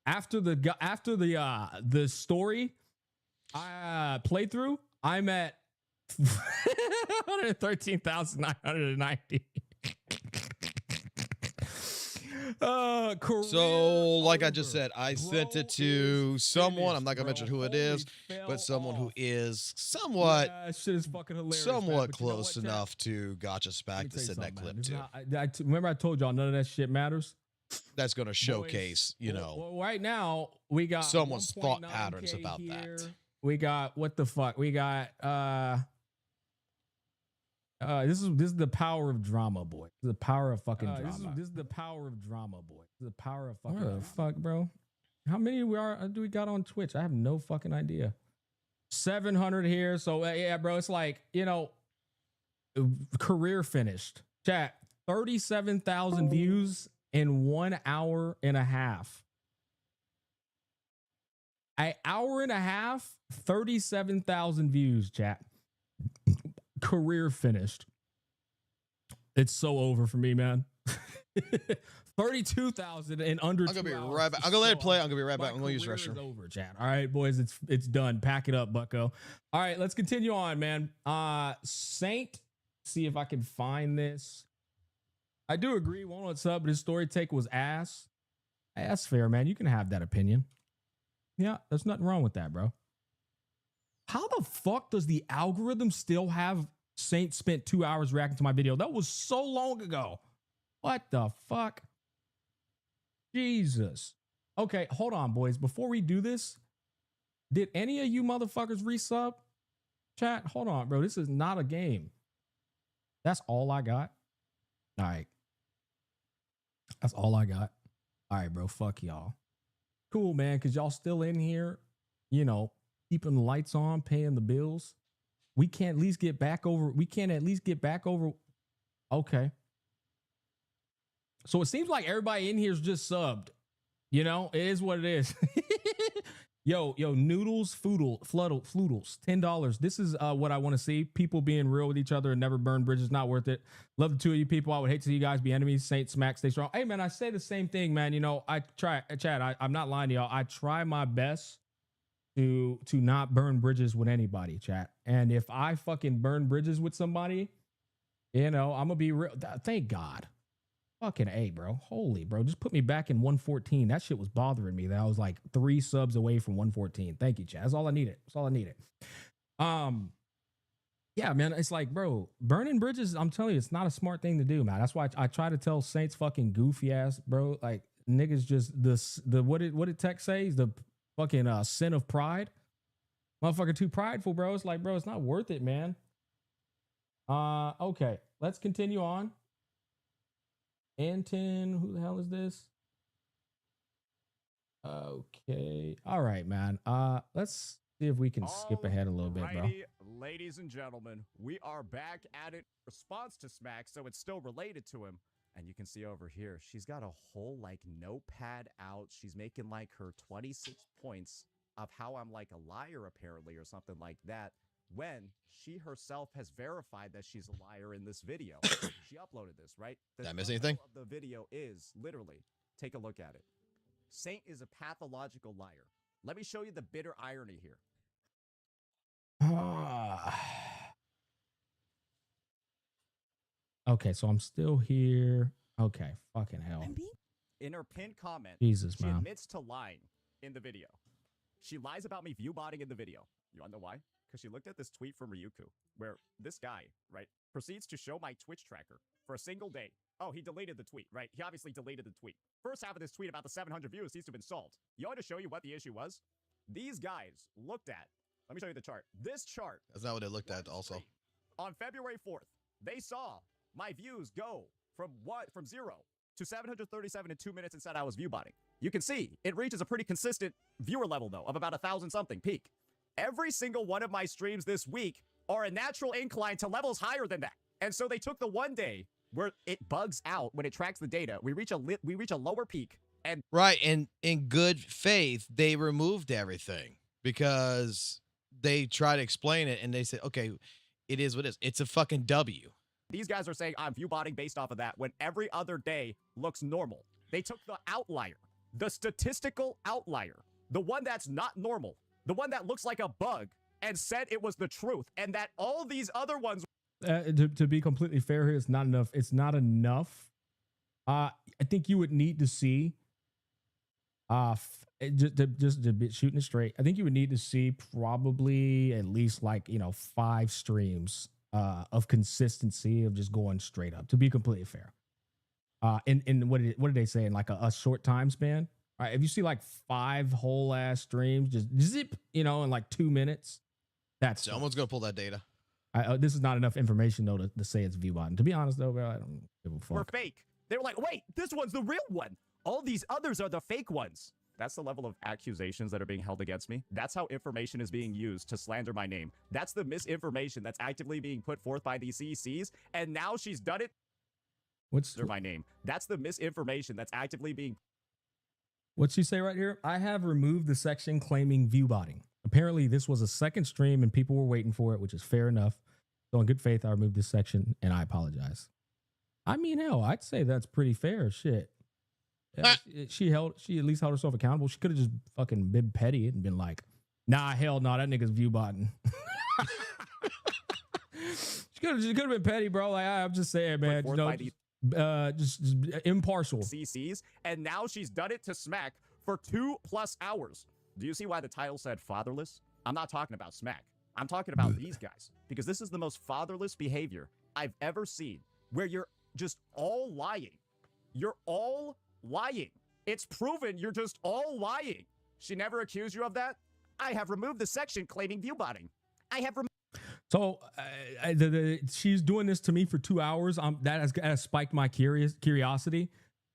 after the story playthrough. I'm at 113,990. So, like I just said, I sent it to someone. I'm not gonna mention who it is, but someone who is somewhat, shit is fucking hilarious, somewhat man. But you know close what, enough to Gacha Spack to send that clip to. Remember I told y'all none of that shit matters. That's gonna showcase, you know. Well, right now we got someone's thought patterns about that. We got what the fuck? We got this is the power of drama, boy. This is the power of fucking drama. This is the power of drama, boy. This is the power of fucking drama. Fuck, bro. How many do we got on Twitch? I have no fucking idea. 700 here. So yeah, bro. It's like, you know, career finished. Chat, 37,000 views in 1 hour and a half. An hour and a half, 37,000 views, chat. Career finished. It's so over for me, man. 32,000 in under 2 hours. I'm gonna be right back. I'm gonna let it play. I'm gonna be right back. I'm gonna use the restroom. Over, chat. All right, boys, it's done. Pack it up, bucko. All right, let's continue on, man. Saint, see if I can find this. I do agree, what's up, but his story take was ass. Hey, that's fair, man. You can have that opinion. Yeah, there's nothing wrong with that, bro. How the fuck does the algorithm still have Saint spent 2 hours reacting to my video? That was so long ago. What the fuck? Jesus. Okay, hold on, boys. Before we do this, did any of you motherfuckers resub? Chat, hold on, bro. This is not a game. That's all I got. All right. That's all I got. All right, bro. Fuck y'all. Cool, man, because y'all still in here, you know, keeping the lights on, paying the bills. We can't at least get back over. Okay. So it seems like everybody in here is just subbed. You know, it is what it is. Yo, noodles, floodles, $10. This is what I want to see. People being real with each other and never burn bridges. Not worth it. Love the two of you people. I would hate to see you guys be enemies. Saint Smack, stay strong. Hey, man, I say the same thing, man. You know, I try, Chad, I'm not lying to y'all. I try my best to not burn bridges with anybody, chat. And if I fucking burn bridges with somebody, you know, I'm gonna be real. Thank God. Fucking A, bro. Holy, bro. Just put me back in 114. That shit was bothering me. That I was like 3 subs away from 114. Thank you, chat. That's all I needed. That's all I needed. Yeah, man. It's like, bro, burning bridges, I'm telling you, it's not a smart thing to do, man. That's why I try to tell Saints fucking goofy ass, bro. Like, niggas just what did tech say? The fucking sin of pride. Motherfucker too prideful, bro. It's like, bro, it's not worth it, man. Okay. Let's continue on. Anton, who the hell is this? Okay. All right, man. Let's see if we can skip ahead a little bit, bro. Ladies and gentlemen, we are back at it. Response to Smack, so it's still related to him. And you can see over here, she's got a whole like notepad out. She's making like her 26 points of how I'm like a liar apparently or something like that, when she herself has verified that she's a liar in this video. She uploaded this, right? Did I miss anything? The video is literally, take a look at it. Saint is a pathological liar. Let me show you the bitter irony here. Okay, so I'm still here. Okay, fucking hell. In her pinned comment, Jesus, she man. admits to lying in the video. She lies about me viewbotting in the video. You wanna know why? Because she looked at this tweet from Ryuku, where this guy, right, proceeds to show my Twitch tracker for a single day. Oh, he deleted the tweet, right? He obviously deleted the tweet. First half of this tweet about the 700 views seems to have been solved. You want to show you what the issue was? These guys looked at, let me show you the chart. This chart. That's not what they looked at also. On February 4th, they saw my views go from 0 to 737 in 2 minutes and said I was viewbotting. You can see it reaches a pretty consistent viewer level, though, of about 1,000 something peak. Every single one of my streams this week are a natural incline to levels higher than that. And so they took the one day where it bugs out when it tracks the data. We reach a lower peak. And right, and in good faith, they removed everything because they tried to explain it and they said, okay, it is what it is. It's a fucking W. These guys are saying I'm viewbotting based off of that when every other day looks normal. They took the outlier, the statistical outlier, the one that's not normal, the one that looks like a bug, and said it was the truth, and that all these other ones. To be completely fair here, it's not enough. It's not enough. I think you would need to see, just to be shooting it straight. I think you would need to see probably at least 5 streams of consistency of just going straight up. To be completely fair, and what did they say in like a short time span? All right, if you see like 5 whole ass streams, just zip, in like 2 minutes, that's someone's gonna pull that data. This is not enough information though to say it's viewbot. To be honest though, bro, I don't give a fuck. We're fake. They were like, wait, this one's the real one. All these others are the fake ones. That's the level of accusations that are being held against me. That's how information is being used to slander my name. That's the misinformation that's actively being put forth by these CECs. And now she's done it. What's my name? That's the misinformation that's actively being. What's she say right here? I have removed the section claiming viewbotting. Apparently this was a second stream and people were waiting for it, which is fair enough. So in good faith, I removed this section and I apologize. I mean, hell, I'd say that's pretty fair. Shit. Yeah, she at least held herself accountable. She could have just fucking been petty and been like, nah, hell no, that nigga's viewbotting. She could have been petty, bro. Like, I'm just saying, man. Just impartial. CCs, and now she's done it to Smack for 2+ hours. Do you see why the title said fatherless? I'm not talking about Smack. I'm talking about these guys, because this is the most fatherless behavior I've ever seen, where you're just all lying. You're all lying. It's proven you're just all lying. She never accused you of that? I have removed the section claiming viewbotting. I have removed. So she's doing this to me for 2 hours. That has spiked my curiosity.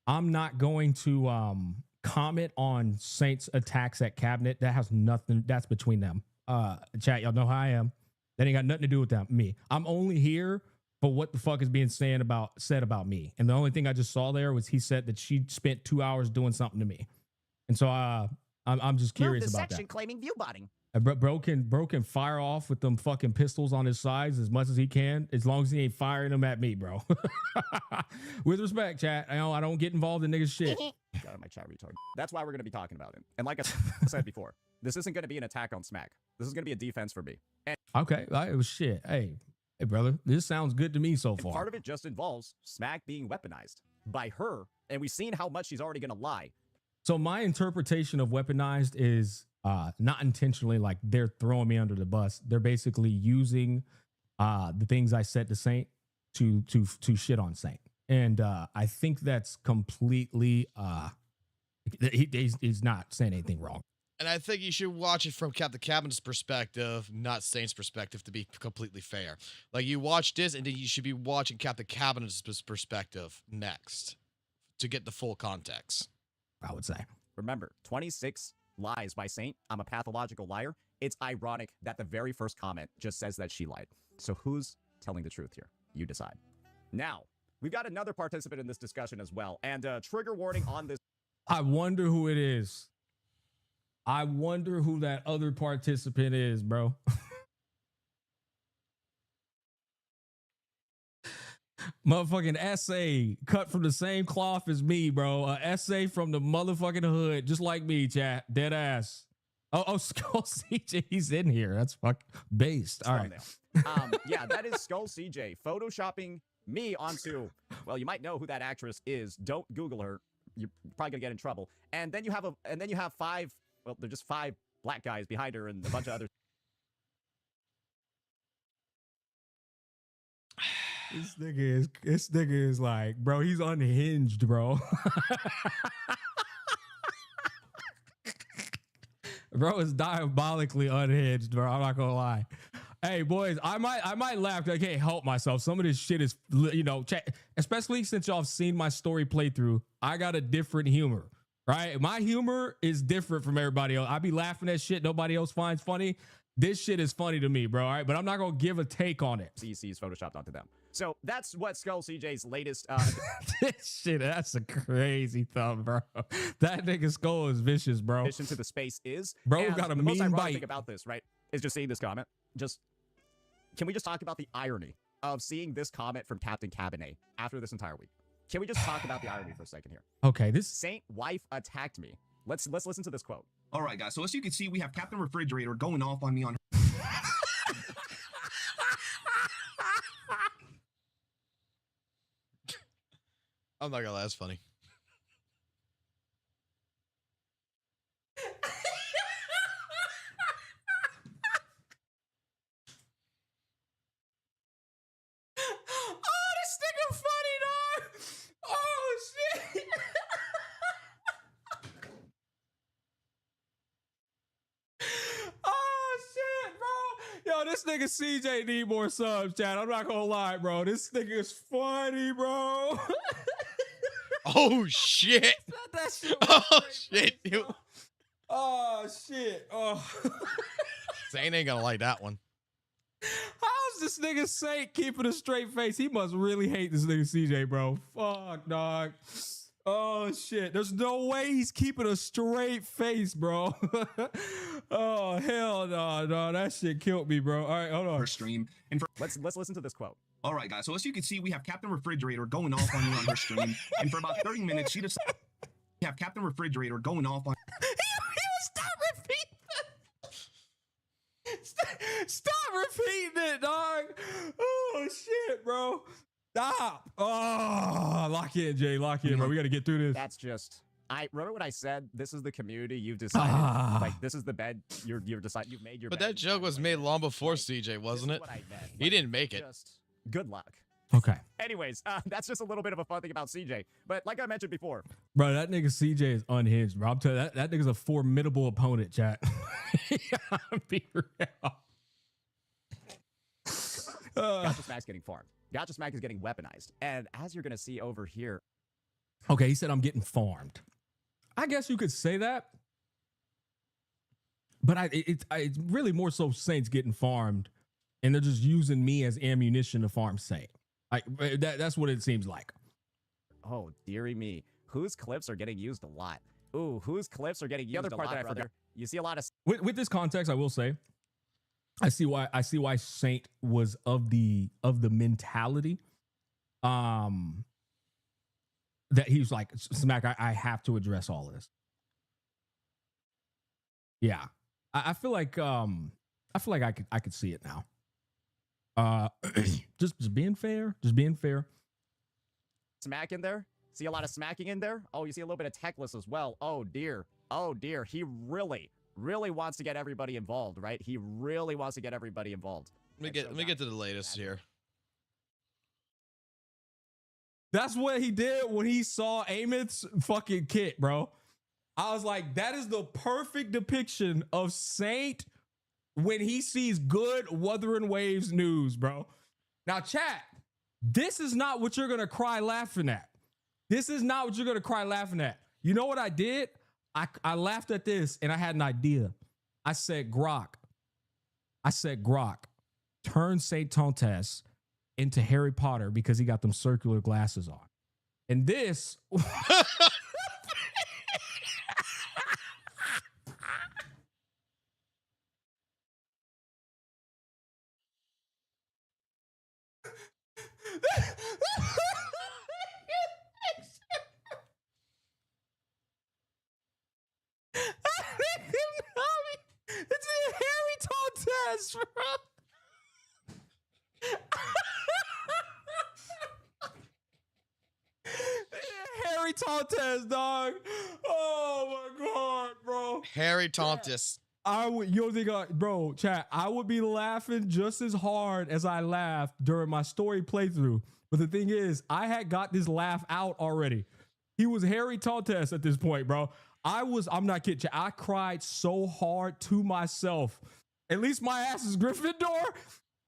I'm not going to comment on Saint's attacks at Cabinet. That has nothing. That's between them. Chat, y'all know how I am. That ain't got nothing to do with me. I'm only here for what the fuck is being said about me. And the only thing I just saw there was he said that she spent 2 hours doing something to me. And so I'm just curious about that. Section claiming viewbotting. Bro can fire off with them fucking pistols on his sides as much as he can, as long as he ain't firing them at me, bro. With respect, chat. I don't get involved in niggas shit. Got my chat retard. That's why we're going to be talking about him. And like I said before, this isn't going to be an attack on Smack. This is going to be a defense for me. And okay, it was shit. Hey, brother, this sounds good to me so far. Part of it just involves Smack being weaponized by her, and we've seen how much she's already going to lie. So my interpretation of weaponized is not intentionally like they're throwing me under the bus. They're basically using the things I said to Saint to shit on Saint. And I think that's completely he's not saying anything wrong. And I think you should watch it from Captain Cabinet's perspective, not Saint's perspective, to be completely fair. Like, you watch this, and then you should be watching Captain Cabinet's perspective next to get the full context, I would say. Remember, 26 lies by Saint. I'm a pathological liar. It's ironic that the very first comment just says that she lied. So who's telling the truth here? You decide. Now, we've got another participant in this discussion as well. And trigger warning on this. I wonder who it is. I wonder who that other participant is, bro. Motherfucking essay cut from the same cloth as me, bro. Essay from the motherfucking hood, just like me, chat. Dead ass. Oh, Skull CJ, he's in here. That's fuck based. All right. Yeah, that is Skull CJ photoshopping me onto. Well, you might know who that actress is. Don't Google her. You're probably gonna get in trouble. And then you have five. Well, they're just five black guys behind her and a bunch of other. This nigga is like, bro, he's unhinged, bro. Bro is diabolically unhinged, bro. I'm not gonna lie. Hey, boys, I might laugh. I can't help myself. Some of this shit is, you know, especially since y'all have seen my story playthrough. I got a different humor, right? My humor is different from everybody else. I be laughing at shit nobody else finds funny. This shit is funny to me, bro. All right, but I'm not gonna give a take on it. CC's photoshopped onto them. So that's what Skull CJ's latest. This shit, that's a crazy thumb, bro. That nigga Skull is vicious, bro. Addition to the space is. Bro and got a the most mean ironic bite. thing about this, right, is just seeing this comment. Can we just talk about the irony of seeing this comment from Captain Cabinet after this entire week? Can we just talk about the irony for a second here? Okay, this Saint wife attacked me. Let's listen to this quote. All right, guys. So as you can see, we have Captain Refrigerator going off on me on. I'm not gonna lie, that's funny. Oh, this nigga funny, dog. Oh, shit. Oh, shit, bro. Yo, this nigga CJ need more subs, chat. I'm not gonna lie, bro. This nigga is funny, bro. Oh, shit. That shit Oh, shit. Dude. Oh, shit. Oh. Zane ain't gonna like that one. How's this nigga Saint keeping a straight face? He must really hate this nigga CJ, bro. Fuck, dog. Oh, shit. There's no way he's keeping a straight face, bro. Oh, hell no, no. That shit killed me, bro. All right, hold on. Her stream. And for Let's listen to this quote. all right, guys. So as you can see, we have Captain Refrigerator going off on me on her stream, and for about 30 minutes, she decided we have Captain Refrigerator going off on. Stop repeating it. Stop repeating it, dog. Oh, shit, bro. Stop. Oh, lock in, Jay. Lock in, bro. We got to get through this. That's just. I remember what I said. This is the community you've decided. Like this is the bed you've decided. You've made your. But bed. that joke was made long before CJ, wasn't it? What I meant. He didn't make it. Just good luck. Okay. Anyways, that's just a little bit of a fun thing about CJ. But like I mentioned before, Bro, that nigga CJ is unhinged, bro. I'm telling you, that nigga's a formidable opponent, chat. Be real. Gacha Smack's getting farmed. Gacha Smack is getting weaponized. And as you're going to see over here. Okay, he said I'm getting farmed. I guess you could say that. But it's really more so Saints getting farmed. And they're just using me as ammunition to farm Saint. Like that's what it seems like. Oh, dearie me. Whose clips are getting used a lot? Ooh, whose clips are getting used a lot, the other part that I forgot. You see a lot of... With this context, I will say, I see why Saint was of the mentality that he was like, Smack, I have to address all this. Yeah. I feel like I could see it now. Just being fair. Smack in there? See a lot of smacking in there? Oh, you see a little bit of techless as well. Oh dear. He really wants to get everybody involved, right? He really wants to get everybody involved. Let me get to the latest here. That's what he did when he saw Amith's fucking kit, bro. I was like, that is the perfect depiction of Saint when he sees good Wuthering Waves news, bro. Now, chat, this is not what you're going to cry laughing at. This is not what you're going to cry laughing at. You know what I did? I laughed at this and I had an idea. I said, Grok, turn Saint Tontas into Harry Potter because he got them circular glasses on. And this... ass, bro. Harry Tontes, dog. Oh my god, bro. Harry Tontes. I would, you don't think, bro, chat, I would be laughing just as hard as I laughed during my story playthrough. But the thing is, I had got this laugh out already. He was Harry Tontes at this point, bro. I'm not kidding you. I cried so hard to myself. At least my ass is Gryffindor.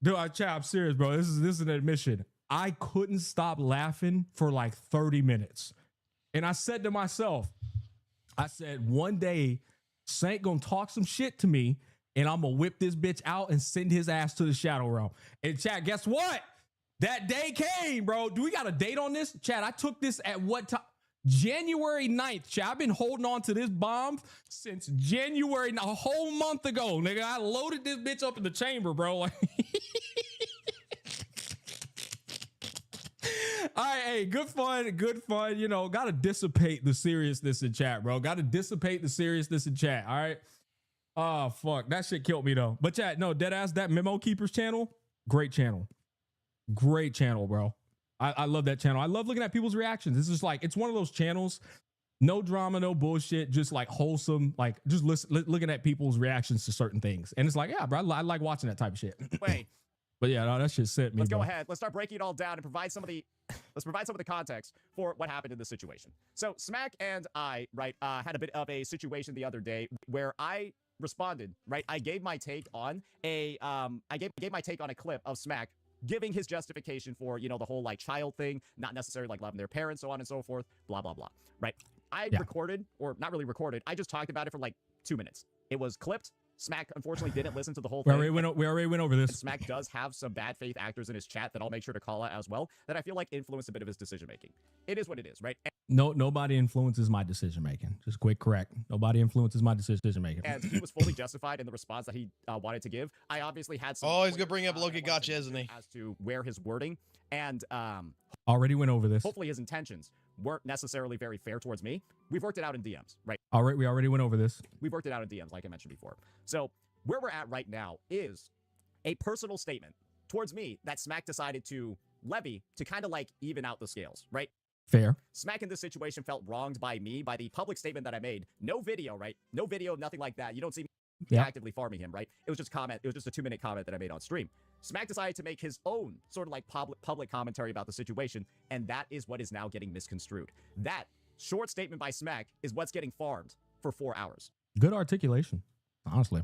Dude, chat, I'm serious, bro. This is an admission. I couldn't stop laughing for like 30 minutes. And I said to myself, I said, one day, Saint gonna talk some shit to me, and I'm gonna whip this bitch out and send his ass to the Shadow Realm. And chat, guess what? That day came, bro. Do we got a date on this? Chat, I took this at what time? January 9th. Chat, I've been holding on to this bomb since January, a whole month ago. Nigga, I loaded this bitch up in the chamber, bro. Like, all right, hey, good fun. You know, gotta dissipate the seriousness in chat, bro. Gotta dissipate the seriousness in chat. All right. Oh, fuck. That shit killed me, though. But chat, no, deadass, that Memo Keepers channel, great channel. Great channel, bro. I love that channel. I love looking at people's reactions. It's just like, it's one of those channels, no drama, no bullshit, just like wholesome, like just looking at people's reactions to certain things. And it's like, yeah, bro, I like watching that type of shit. Wait. But yeah, no, that shit sent me. Let's bro. go ahead. Let's start breaking it all down and provide some of the context for what happened in this situation. So Smack and I, right, had a bit of a situation the other day where I responded, right? I gave my take on a gave my take on a clip of Smack giving his justification for, you know, the whole like child thing, not necessarily like loving their parents, so on and so forth, blah blah blah, right? I recorded, or not really recorded, I just talked about it for like 2 minutes. It was clipped. Smack unfortunately didn't listen to the whole thing. We already went over this. And Smack does have some bad faith actors in his chat that I'll make sure to call out as well, that I feel like influence a bit of his decision making. It is what it is, right? No, nobody influences my decision making. Just quick correct. Nobody influences my decision making. And he was fully justified in the response that he wanted to give. I obviously had some. Oh, he's gonna bring up Loki Gacha, isn't he? As to where his wording and already went over this. Hopefully his intentions weren't necessarily very fair towards me. We've worked it out in DMs, right? All right, we already went over this. We've worked it out in DMs, like I mentioned before. So where we're at right now is a personal statement towards me that Smack decided to levy to kind of like even out the scales, right? Fair. Smack in this situation felt wronged by me, by the public statement that I made. No video, right? No video, nothing like that. You don't see me actively farming him, right? It was just comment. It was just a 2-minute comment that I made on stream. Smack decided to make his own sort of like public commentary about the situation, and that is what is now getting misconstrued. That short statement by Smack is what's getting farmed for 4 hours. Good articulation, honestly.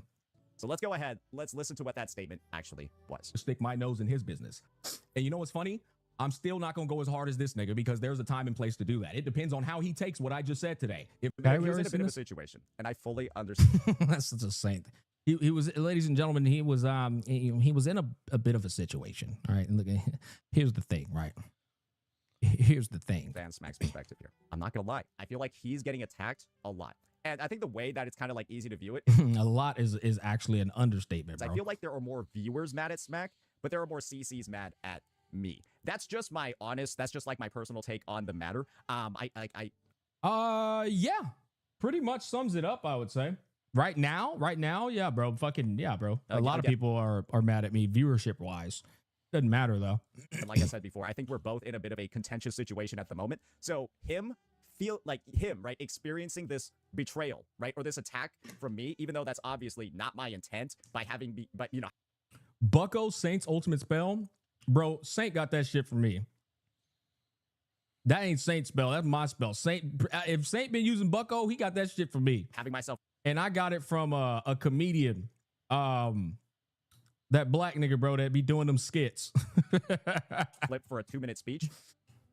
So let's go ahead. Let's listen to what that statement actually was. Stick my nose in his business. And you know what's funny? I'm still not going to go as hard as this nigga because there's a time and place to do that. It depends on how he takes what I just said today. If He was in a bit of a situation, and I fully understand. That's such a saint. He was, ladies and gentlemen, he was in a bit of a situation. All right. And look, here's the thing, right? Here's the thing. Dan Smack's perspective here. I'm not going to lie. I feel like he's getting attacked a lot. And I think the way that it's kind of like easy to view it. A lot is actually an understatement, bro. I feel like there are more viewers mad at Smack, but there are more CCs mad at me. That's just my that's just like my personal take on the matter. Yeah, pretty much sums it up, I would say. Right now, yeah, bro. Fucking yeah, bro. A lot of people are mad at me viewership wise. Doesn't matter though. And like I said before, I think we're both in a bit of a contentious situation at the moment. So right, experiencing this betrayal, right, or this attack from me, even though that's obviously not my intent by having but you know. Bucko Saint's ultimate spell, bro. Saint got that shit from me. That ain't Saint's spell. That's my spell. If Saint been using Bucko, he got that shit from me. Having myself. And I got it from a comedian, that black nigga, bro, that be doing them skits. Flip for a 2-minute speech.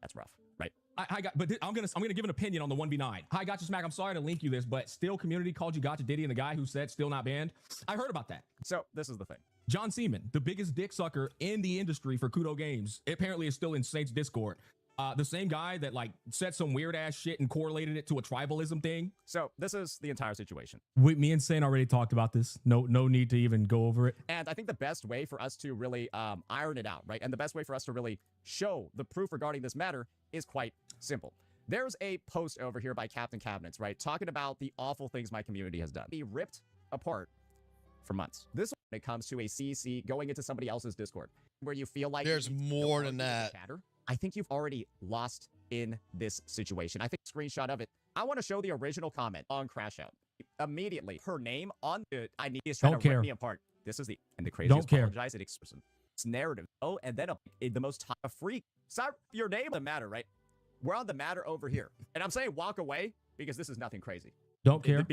That's rough, right? I'm gonna give an opinion on the 1v9. Hi, Gacha Smack. I'm sorry to link you this, but still community called you Gacha Diddy and the guy who said still not banned. I heard about that. So this is the thing. John Seaman, the biggest dick sucker in the industry for Kudo Games, apparently is still in Saint's Discord. The same guy that like said some weird ass shit and correlated it to a tribalism thing. So this is the entire situation. Me and Saint already talked about this. No need to even go over it. And I think the best way for us to really iron it out, right? And the best way for us to really show the proof regarding this matter is quite simple. There's a post over here by Captain Cabinets, right? Talking about the awful things my community has done. He ripped apart for months. This when it comes to a CC going into somebody else's Discord, where you feel like there's more than that. I think you've already lost in this situation. I think screenshot of it. I want to show the original comment on Crash Out. Immediately, her name on the ID is trying to rip me apart. This is the craziest apologize. It's narrative. Oh, and then the most freak. Sorry, your name doesn't matter, right? We're on the matter over here, and I'm saying walk away because this is nothing crazy. Don't care.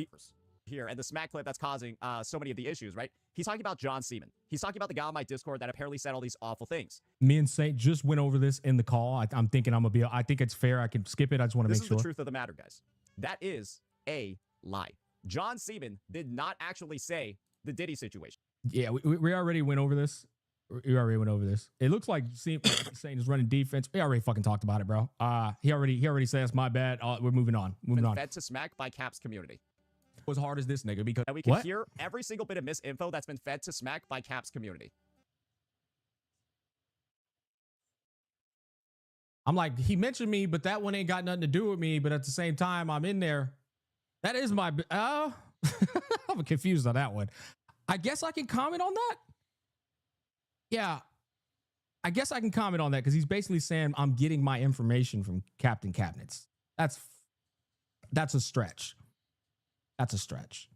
Here and the smack clip that's causing so many of the issues, right? He's talking about John Seaman. He's talking about the guy on my Discord that apparently said all these awful things. Me and Saint just went over this in the call. I'm thinking I think it's fair. I can skip it. I just want to make sure. This is the truth of the matter, guys. That is a lie. John Seaman did not actually say the Diddy situation. Yeah, we already went over this. We already went over this. It looks like Saint is running defense. We already fucking talked about it, bro. He already said it's my bad. We're moving on. Moving on. Fed to smack by Cap's community. As hard as this nigga because we can hear every single bit of misinfo that's been fed to smack by Cap's community. I'm like, he mentioned me, but that one ain't got nothing to do with me. But at the same time, I'm in there. That is my I'm confused on that one. I guess I can comment on that. Yeah, I guess I can comment on that because he's basically saying I'm getting my information from Captain Cabinets. That's a stretch. That's a stretch.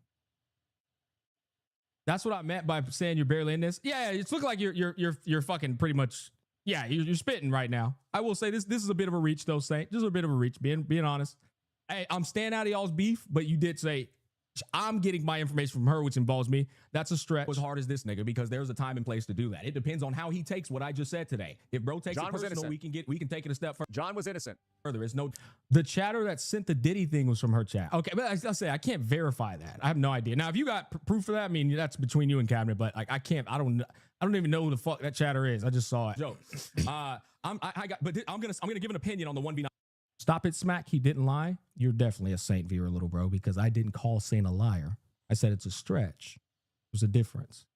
That's what I meant by saying you're barely in this. Yeah, it's looking like you're fucking pretty much. Yeah, you're spitting right now. I will say this is a bit of a reach though, Saint. Just a bit of a reach. Being honest. Hey, I'm staying out of y'all's beef, but you did say I'm getting my information from her, which involves me. That's a stretch. As hard as this nigga because there's a time and place to do that. It depends on how he takes what I just said today. If bro takes it personal, we can take it a step further. John was innocent. There is no the chatter that sent the Diddy thing was from her chat. Okay, but I say I can't verify that. I have no idea. Now, if you got proof for that, I mean that's between you and Cabinet. But like I don't even know who the fuck that chatter is. I just saw it. Joke. I'm gonna give an opinion on the 1v9. Stop it, Smack. He didn't lie. You're definitely a Saint viewer, little bro, because I didn't call Saint a liar. I said it's a stretch. There's a difference.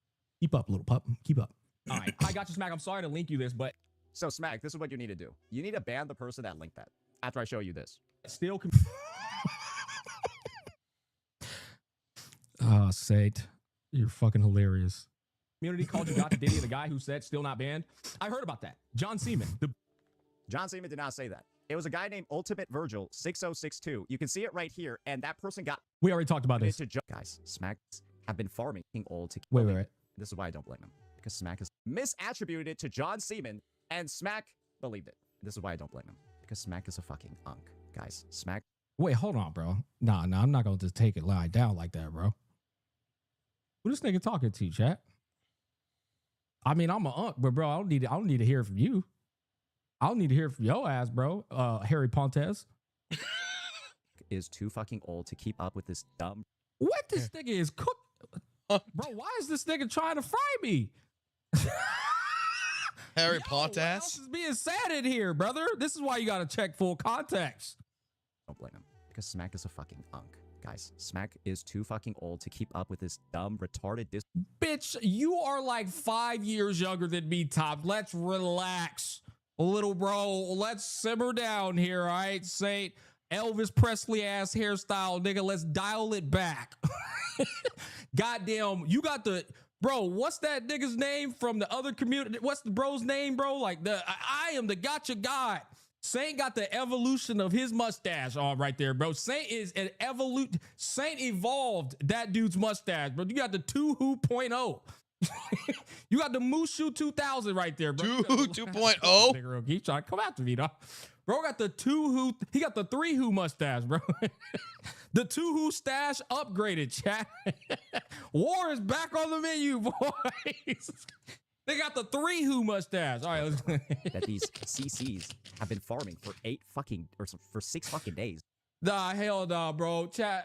Keep up, little pup. Keep up. All right. I got you, Smack. I'm sorry to link you this, but. So, Smack, this is what you need to do. You need to ban the person that linked that after I show you this. Still. Saint. You're fucking hilarious. Community called you Gacha Diddy, the guy who said still not banned. I heard about that. John Seaman. John Seaman did not say that. It was a guy named Ultimate Virgil 6062. You can see it right here, and that person got. We already talked about this. Guys, Smack have been farming old to. Wait. This is why I don't blame him because Smack has misattributed it to John Seaman, and Smack believed it. This is why I don't blame him because Smack is a fucking unk, guys. Smack. Wait, hold on, bro. Nah, I'm not gonna just take it lie down like that, bro. Who this nigga talking to, chat? I mean, I'm an unk, but bro, I don't need to hear from you. I don't need to hear from your ass, bro. Harry Pontes is too fucking old to keep up with this dumb. What this nigga is cooked, bro? Why is this nigga trying to fry me? Harry Pontes what else is being said in here, brother. This is why you gotta check full context. Don't blame him because Smack is a fucking unk. Guys, Smack is too fucking old to keep up with this dumb, retarded Bitch, you are like 5 years younger than me, Top. Let's relax. Little bro, let's simmer down here, all right? Saint Elvis Presley ass hairstyle, nigga. Let's dial it back. Goddamn, you got the bro. What's that nigga's name from the other community? What's the bro's name, bro? Like I am the Gacha god. Saint got the evolution of his mustache on right there, bro. Saint is an evolute. Saint evolved that dude's mustache, bro. You got the 2.0. You got the Mushu 2000 right there, bro. 2.0. He's trying to come after me, dog. Bro got the he got the 3 who mustache, bro. The 2 who stash upgraded, chat. War is back on the menu, boys. They got the 3 who mustache. All right, let's that these CCs have been farming for 6 fucking days. Nah, hell nah, bro. Chat,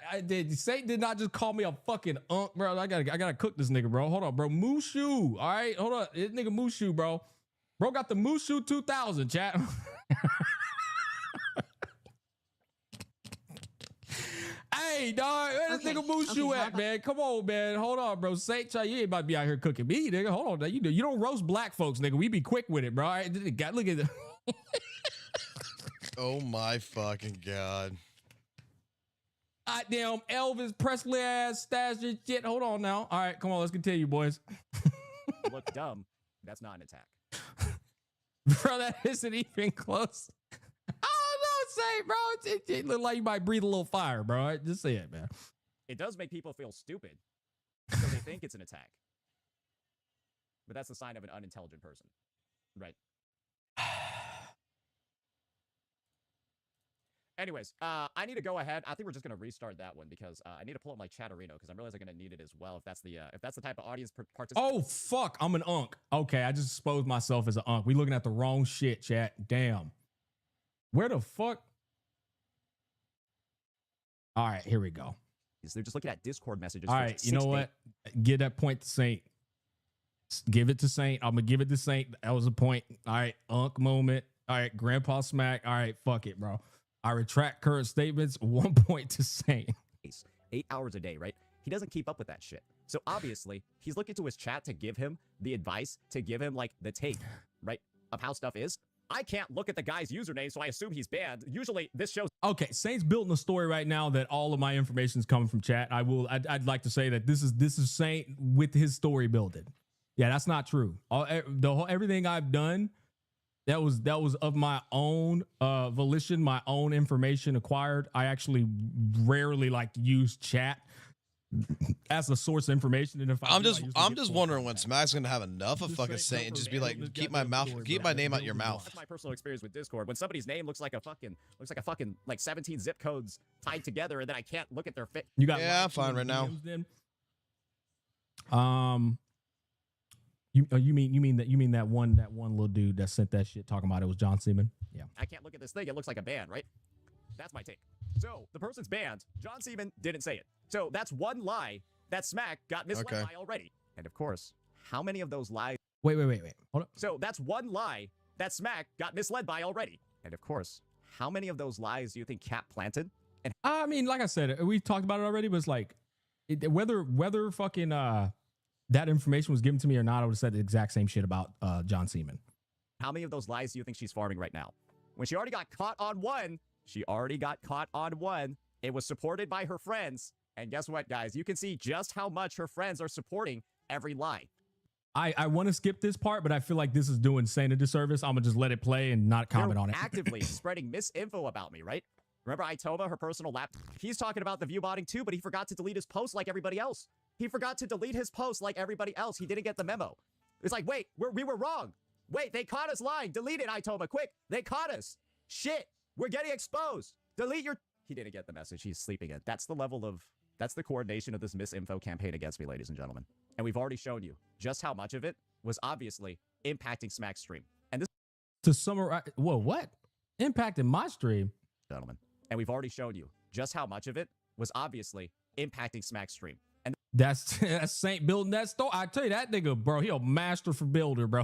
Saint did not just call me a fucking unk, bro. I gotta cook this nigga, bro. Hold on, bro. Mushu. All right, hold on. This nigga Mushu, bro. Bro got the Mushu 2000, chat. Hey, dog, where this nigga Mushu at, man? Come on, man. Hold on, bro. Saint, you ain't about to be out here cooking me, nigga. Hold on, now. You don't roast black folks, nigga. We be quick with it, bro. All right, look at it. Oh my fucking god. Goddamn Elvis Presley ass stash and shit. Hold on now. All right, come on, let's continue, boys. Look dumb. That's not an attack. Bro, that isn't even close. I don't know what to say, bro. It look like you might breathe a little fire, bro. Just say it, man. It does make people feel stupid, so they think it's an attack. But that's the sign of an unintelligent person, right? Anyways, I need to go ahead. I think we're just gonna restart that one because I need to pull up my Chatterino because I realize I'm gonna need it as well. If that's the type of audience participation. Oh fuck, I'm an unk. Okay, I just exposed myself as an unk. We looking at the wrong shit, chat. Damn. Where the fuck? All right, here we go. They're just looking at Discord messages. All right, you know what? Give that point to Saint. Give it to Saint. I'm gonna give it to Saint. That was a point. All right, unk moment. All right, Grandpa Smack. All right, fuck it, bro. I retract current statements. 1 point to Saint. 8 hours a day, right? He doesn't keep up with that shit. So obviously, he's looking to his chat to give him the advice, to give him like the take, right, of how stuff is. I can't look at the guy's username, so I assume he's banned. Usually, this shows. Okay, Saint's building a story right now that all of my information is coming from chat. I'd like to say that this is Saint with his story building. Yeah, that's not true. Everything I've done, that was of my own volition, my own information acquired. I actually rarely like to use chat as a source of information. And if I'm just wondering when Smack's gonna have enough of fucking Saint and just be like, keep my name out your mouth. That's my personal experience with Discord. When somebody's name looks like a fucking like 17 zip codes tied together, and then I can't look at their fit. You got I'm fine right now. You mean that one little dude that sent that shit talking about it was John Seaman? Yeah. I can't look at this thing. It looks like a ban, right? That's my take. So the person's banned. John Seaman didn't say it. So that's one lie that Smack got misled by already. And of course, how many of those lies? Wait. Hold up. So that's one lie that Smack got misled by already. And of course, how many of those lies do you think Cap planted? And I mean, like I said, we talked about it already, but it's like whether fucking that information was given to me or not, I would have said the exact same shit about John Seaman. How many of those lies do you think she's farming right now? When she already got caught on one, it was supported by her friends. And guess what, guys? You can see just how much her friends are supporting every lie. I want to skip this part, but I feel like this is doing Saint a disservice. I'm going to just let it play and not comment on it. Actively spreading misinfo about me, right? Remember Itoma, her personal lap? He's talking about the view botting too, but he forgot to delete his post like everybody else. He forgot to delete his post like everybody else. He didn't get the memo. It's like, wait, we were wrong. Wait, they caught us lying. Delete it, Itoma, quick. They caught us. Shit, we're getting exposed. Delete your... He didn't get the message. He's sleeping it. That's the coordination of this misinfo campaign against me, ladies and gentlemen. And we've already shown you just how much of it was obviously impacting Smack's stream. And this... To summarize... Whoa, what? Impacting my stream? Gentlemen. And we've already shown you just how much of it was obviously impacting Smack's stream. And that's Saint building that store. I tell you, that nigga, bro, he a master for builder, bro.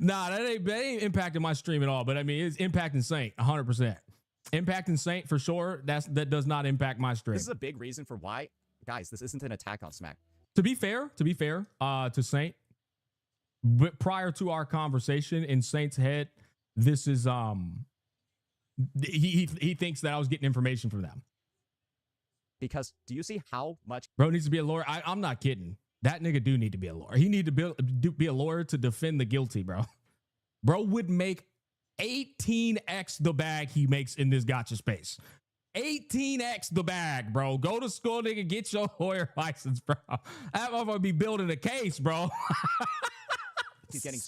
Nah, that ain't impacting my stream at all. But I mean, it's impacting Saint 100%. Impacting Saint for sure. That does not impact my stream. This is a big reason for why, guys, this isn't an attack on Smack. To be fair, to Saint, but prior to our conversation in Saint's head, this is he thinks that I was getting information from them. Because do you see how much bro needs to be a lawyer? I'm not kidding. That nigga do need to be a lawyer. He need to be a lawyer to defend the guilty, bro. Bro would make 18x the bag he makes in this gacha space. 18x the bag, bro. Go to school, nigga. Get your lawyer license, bro. That motherfucker be building a case, bro. He's getting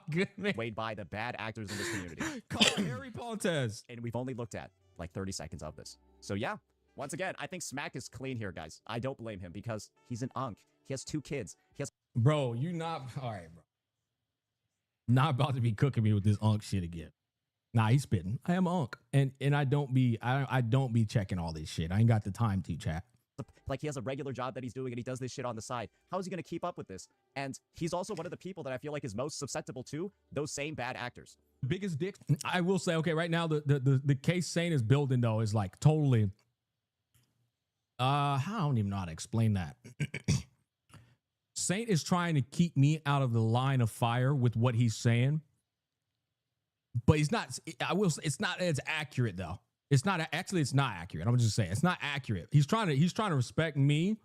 good, weighed by the bad actors in this community. Call Harry Pontes. And we've only looked at like 30 seconds of this. So yeah, once again, I think Smack is clean here, guys. I don't blame him because he's an unk. He has 2 kids. He has... Bro, you not... All right, bro. Not about to be cooking me with this unk shit again. Nah, he's spitting. I am unk. And I don't be checking all this shit. I ain't got the time to, chat. Like, he has a regular job that he's doing and he does this shit on the side. How is he going to keep up with this? And he's also one of the people that I feel like is most susceptible to those same bad actors. Biggest dick. I will say, okay, right now, the case Saint is building, though, is like totally... I don't even know how to explain that. Saint is trying to keep me out of the line of fire with what he's saying. But he's not... I will say, it's not as accurate, though. It's not actually. It's not accurate. I'm just saying it's not accurate. He's trying to respect me,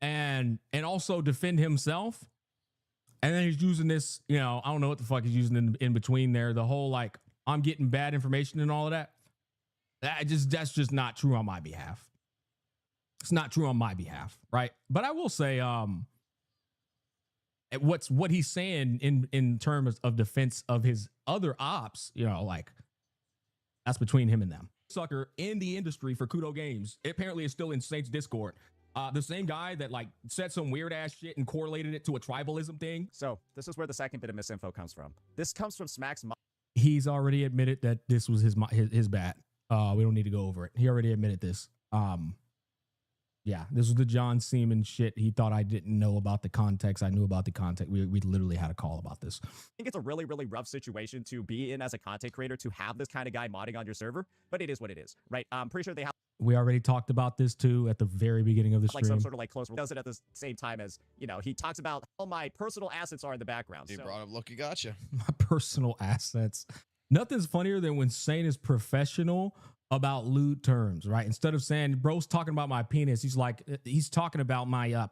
and also defend himself. And then he's using this. You know, I don't know what the fuck he's using in between there. The whole like I'm getting bad information and all of that. That's just not true on my behalf. It's not true on my behalf, right? But I will say, what he's saying in terms of defense of his other ops, you know, like that's between him and them. Sucker in the industry for Kudo Games apparently is still in Saint's Discord. The same guy that like said some weird ass shit and correlated it to a tribalism thing. So this is where the second bit of misinfo comes from. This comes from Smack's mom. He's already admitted that this was his bad. We don't need to go over it. He already admitted this. Yeah, this was the John Seaman shit. He thought I didn't know about the context. I knew about the context. We literally had a call about this. I think it's a really, really rough situation to be in as a content creator to have this kind of guy modding on your server, but it is what it is, right? I'm pretty sure they have. We already talked about this too at the very beginning of the stream. Like some sort of like close. Does it at the same time as, you know, he talks about all my personal assets are in the background. He brought up Loki Gacha. My personal assets. Nothing's funnier than when Saint is professional about lewd terms, right? Instead of saying, bro's talking about my penis, he's talking about my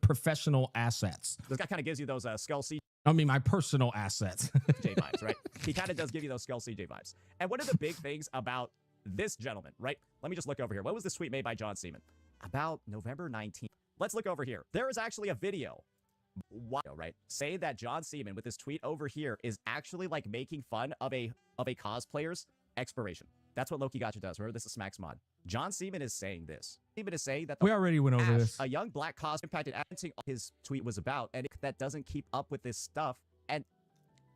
professional assets. This guy kind of gives you those Skull CJ my personal assets. vibes, right? He kind of does give you those Skull CJ vibes. And one of the big things about this gentleman, right? Let me just look over here. What was this tweet made by John Seaman? About November 19th. Let's look over here. There is actually a video. Right? Say that John Seaman with this tweet over here is actually like making fun of a cosplayer's expiration. That's what Loki Gacha does. Remember, this is Smack's mod. John Seaman is saying this. Seaman is saying that we already went over this. A young black cos impacted everything his tweet was about, and that doesn't keep up with this stuff. And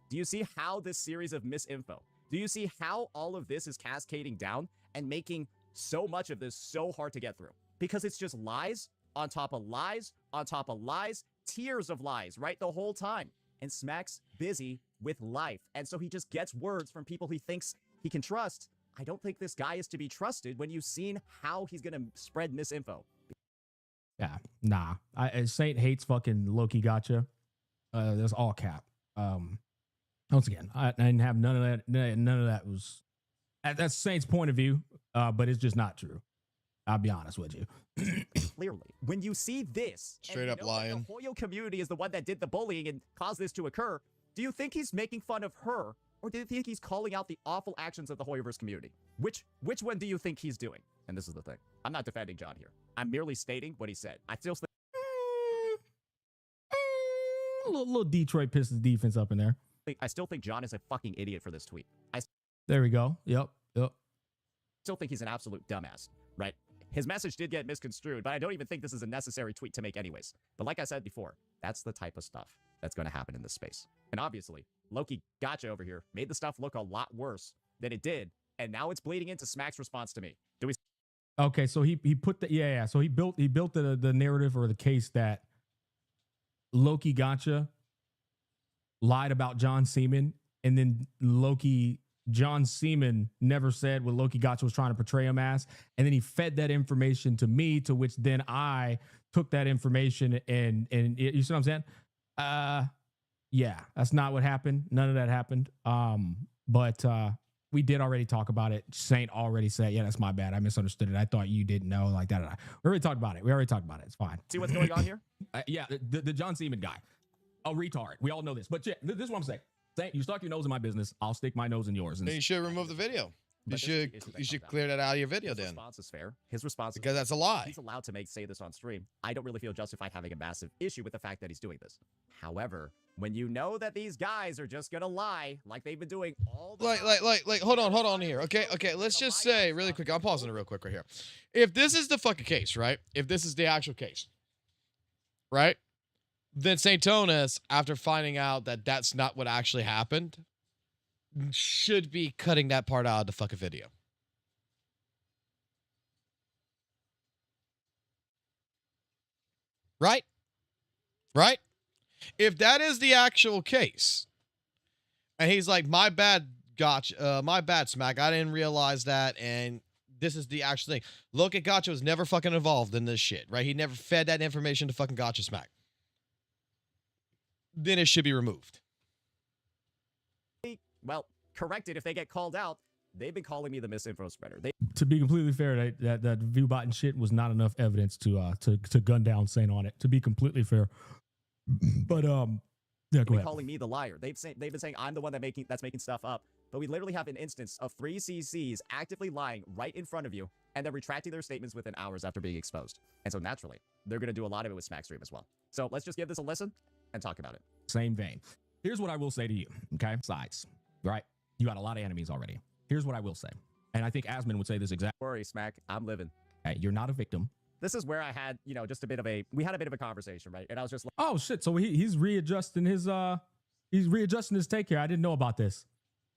do you see how this series of misinfo? Do you see how all of this is cascading down and making so much of this so hard to get through? Because it's just lies on top of lies on top of lies, tiers of lies, right? The whole time. And Smack's busy with life. And so he just gets words from people he thinks he can trust. I don't think this guy is to be trusted when you've seen how he's going to spread misinfo. Yeah, nah. Saint hates fucking Loki Gacha. That's all cap. Once again, I didn't have none of that. None of that was. That's Saint's point of view, but it's just not true. I'll be honest with you. Clearly, when you see this, straight up lying, the Hoyo community is the one that did the bullying and caused this to occur. Do you think he's making fun of her? Or do you think he's calling out the awful actions of the Hoyoverse community? Which one do you think he's doing? And this is the thing. I'm not defending John here. I'm merely stating what he said. I still think little Detroit Pistons defense up in there. I still think John is a fucking idiot for this tweet. There we go. Yep. Still think he's an absolute dumbass, right? His message did get misconstrued, but I don't even think this is a necessary tweet to make anyways. But like I said before, that's the type of stuff that's going to happen in this space. And obviously, Loki Gacha over here made the stuff look a lot worse than it did, and now it's bleeding into Smack's response to me. Do we? Okay, so he put the So he built the narrative or the case that Loki Gacha lied about John Seaman, and then John Seaman never said what Loki Gacha was trying to portray him as, and then he fed that information to me, to which then I took that information and you see what I'm saying? Yeah, that's not what happened. None of that happened. But we did already talk about it. Saint already said, yeah, that's my bad. I misunderstood it. I thought you didn't know, like that. We already talked about it. It's fine. See what's going on here? Yeah, the John Seaman guy. A retard. We all know this. But yeah, this is what I'm saying. Saint, you stuck your nose in my business. I'll stick my nose in yours. And you should remove the video. You should clear that out of your video then. His response is fair. His response because that's a lie. He's allowed to say this on stream. I don't really feel justified having a massive issue with the fact that he's doing this. However, when you know that these guys are just gonna lie like they've been doing all the like hold on here. Okay, let's just say really quick. I'm pausing it real quick right here. If this is the fucking case, right? If this is the actual case, right? Then Saint Tonas, after finding out that that's not what actually happened, should be cutting that part out of the fucking video. Right? If that is the actual case, and he's like, my bad, Gacha, my bad, Smack, I didn't realize that, and this is the actual thing. Look at Gacha was never fucking involved in this shit, right? He never fed that information to fucking Gacha Smack. Then it should be removed. Well, corrected if they get called out. They've been calling me the misinfo spreader. To be completely fair, that viewbot and shit was not enough evidence to gun down Saint on it. To be completely fair, but yeah, go ahead. Calling me the liar. They've been saying I'm the one that's making stuff up. But we literally have an instance of 3 CCs actively lying right in front of you, and they're retracting their statements within hours after being exposed. And so naturally, they're gonna do a lot of it with Smack Stream as well. So let's just give this a listen and talk about it. Same vein. Here's what I will say to you. Okay, sides. Right? You got a lot of enemies already. Here's what I will say, and I think Asmon would say this exact. Worry, Smack. I'm living. Hey, you're not a victim. This is where I had, you know, just a bit of a, we had a bit of a conversation, right? And I was just like, oh shit. So he's readjusting his take here. I didn't know about this.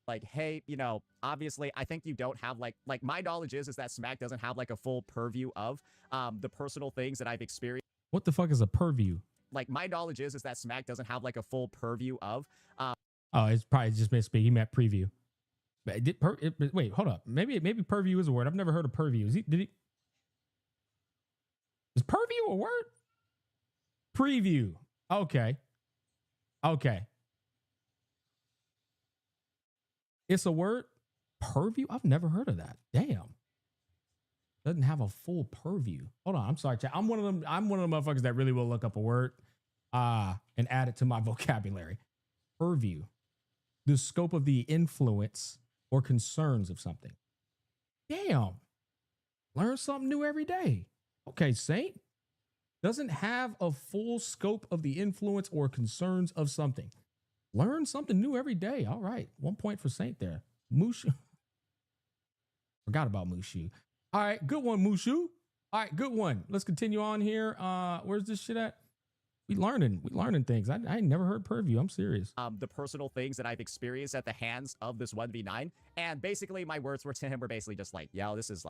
Like, hey, you know, obviously, I think you don't have like my knowledge is that Smack doesn't have like a full purview of the personal things that I've experienced. What the fuck is a purview? Like, my knowledge is that Smack doesn't have like a full purview of. Oh, it's probably just misspeak. He meant preview. Wait, hold up. Maybe purview is a word. I've never heard of purview. Is purview a word? Preview. Okay. It's a word? Purview? I've never heard of that. Damn. Doesn't have a full purview. Hold on. I'm sorry, chat. I'm one of them motherfuckers that really will look up a word and add it to my vocabulary. Purview. The scope of the influence or concerns of something. Damn. Learn something new every day. Okay, Saint. Doesn't have a full scope of the influence or concerns of something. Learn something new every day. All right. 1 point for Saint there. Mushu. Forgot about Mushu. All right. Good one, Mushu. All right. Good one. Let's continue on here. Where's this shit at? We learning things. I ain't never heard purview. I'm serious. The personal things that I've experienced at the hands of this 1v9. And basically my words were to him were basically just like, yo, this is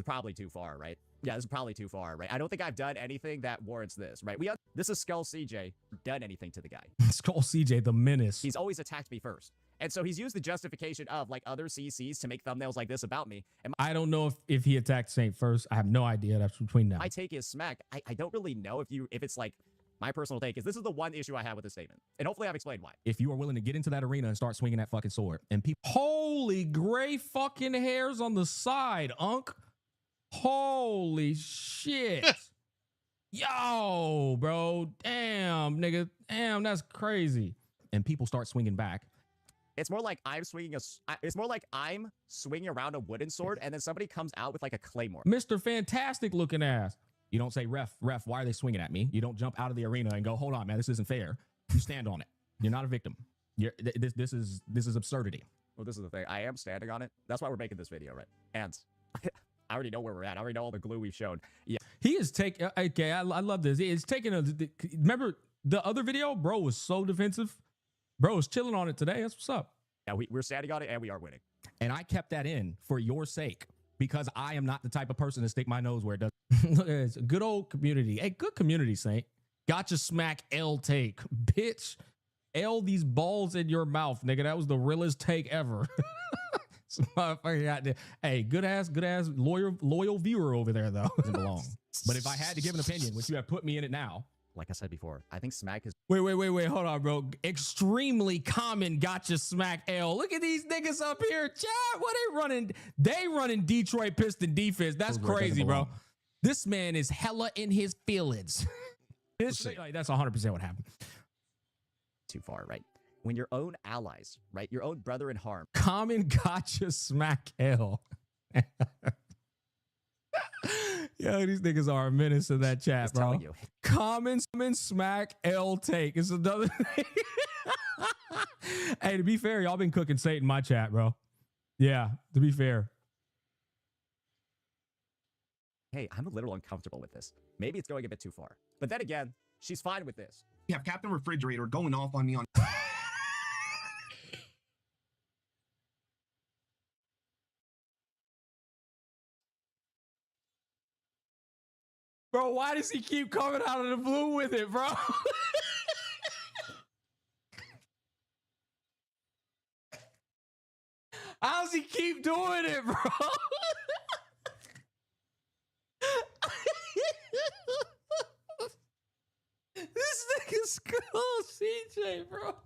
probably too far, right? Yeah, this is probably too far, right? I don't think I've done anything that warrants this, right? This is Skull CJ, done anything to the guy. Skull CJ, the menace. He's always attacked me first. And so he's used the justification of like other CCs to make thumbnails like this about me. And I don't know if he attacked Saint first. I have no idea. That's between them. My take is Smack. I don't really know if it's like my personal take is this is the one issue I have with this statement. And hopefully I've explained why. If you are willing to get into that arena and start swinging that fucking sword and people, holy gray fucking hairs on the side, Unk. Holy shit. Yo, bro. Damn, nigga. Damn, that's crazy. And people start swinging back. It's more like I'm swinging around a wooden sword and then somebody comes out with like a claymore. Mr. Fantastic looking ass. You don't say, ref, why are they swinging at me? You don't jump out of the arena and go, hold on, man, this isn't fair. You stand on it. You're not a victim. This is absurdity. Well, this is the thing. I am standing on it. That's why we're making this video, right? And I already know where we're at. I already know all the glue we've shown. Yeah. He is taking, okay, I love this. It's taking remember the other video? Bro was so defensive. Bro was chilling on it today. That's what's up. Yeah, we're standing on it and we are winning. And I kept that in for your sake because I am not the type of person to stick my nose where it doesn't. It's a good old community. Hey, good community, Saint. Gotcha smack L take. Bitch. L these balls in your mouth, nigga. That was the realest take ever. Hey, good ass, loyal viewer over there, though. Doesn't belong. But if I had to give an opinion, which you have put me in it now. Like I said before, I think Smack is. Wait. Hold on, bro. Extremely common gotcha smack L. Look at these niggas up here. Chat, what they running? They running Detroit Piston defense. That's crazy, bro. This man is hella in his feelings. That's 100% what happened. Too far, right? When your own allies, right? Your own brother in harm. Common gotcha smack L. Yo, these niggas are a menace in that chat, bro. You. Common smack L take. It's another thing. Hey, to be fair, y'all been cooking Satan in my chat, bro. Yeah, to be fair. Hey, I'm a little uncomfortable with this. Maybe it's going a bit too far. But then again, she's fine with this. You have Captain Refrigerator going off on me on... Bro, why does he keep coming out of the blue with it, bro? How does he keep doing it, bro? This nigga's cool, CJ, bro.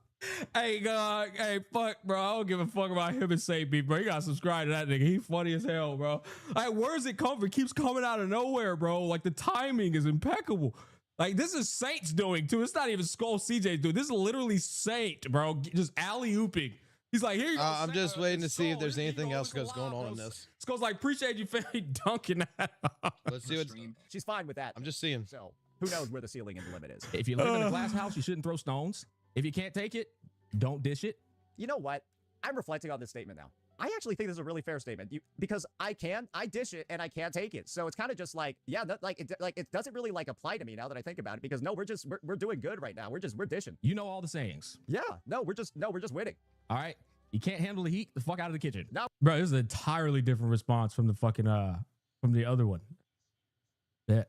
Hey, hey, fuck, bro. I don't give a fuck about him and Saint B, bro. You gotta subscribe to that nigga. He funny as hell, bro. Like, where's it come from? It keeps coming out of nowhere, bro. Like, the timing is impeccable. Like, this is Saint's doing, too. It's not even Skull CJ's doing. This is literally Saint, bro. Just alley-ooping. He's like, here you go. I'm just waiting to see if there's anything else that's going on in this. Skull's like, appreciate you, family, dunking that. Let's see what. She's fine with that. I'm just seeing. So, who knows where the ceiling and the limit is? If you live in a glass house, you shouldn't throw stones. If you can't take it, don't dish it. You know what? I'm reflecting on this statement now. I actually think this is a really fair statement because I dish it and I can't take it. So it's kind of just like, yeah, it doesn't really like apply to me now that I think about it because no, we're doing good right now. We're dishing. You know all the sayings. Yeah, we're just winning. All right. You can't handle the heat, the fuck out of the kitchen. No. Bro, this is an entirely different response from the fucking from the other one. Yeah.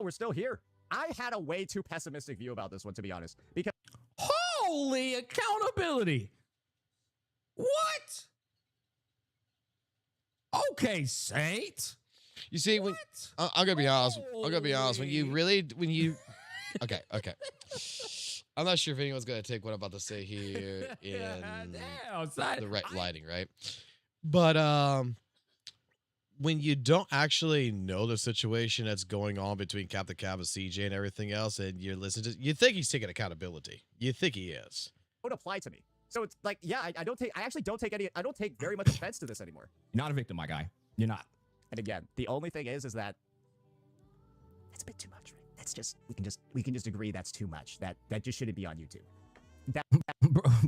We're still here. I had a way too pessimistic view about this one, to be honest, because holy accountability. What? Okay, Saint. You see, when I'm gonna be honest. I'm gonna be honest. When you okay. I'm not sure if anyone's gonna take what I'm about to say here in the right lighting, right? But when you don't actually know the situation that's going on between Captain Cab and CJ and everything else, and you're listening to, you think he's taking accountability. You think he is. It would apply to me. So it's like, yeah, I actually don't take very much offense to this anymore. You're not a victim, my guy. You're not. And again, the only thing is that that's a bit too much, right? That's just, we can just agree that's too much. That just shouldn't be on YouTube.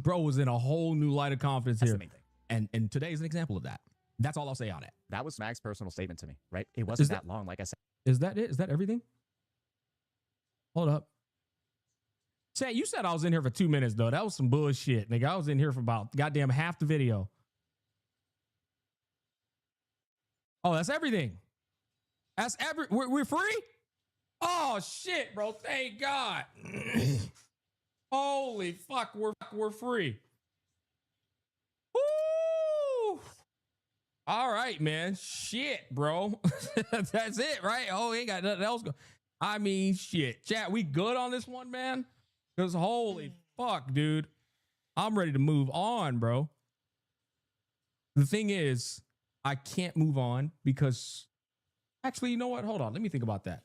Bro was in a whole new light of confidence That's here. the main thing. And today is an example of that. That's all I'll say on it. That was Mac's personal statement to me, right? It wasn't that long, like I said. Is that it? Is that everything? Hold up. Say, you said I was in here for 2 minutes, though. That was some bullshit, nigga. I was in here for about goddamn half the video. Oh, that's everything. That's we're free? Oh, shit, bro. Thank God. Holy fuck, we're free. Woo! All right, man. Shit, bro. That's it, right? Oh, ain't got nothing else. I mean, shit. Chat, we good on this one, man? Because holy fuck, dude. I'm ready to move on, bro. The thing is, I can't move on because... Actually, you know what? Hold on. Let me think about that.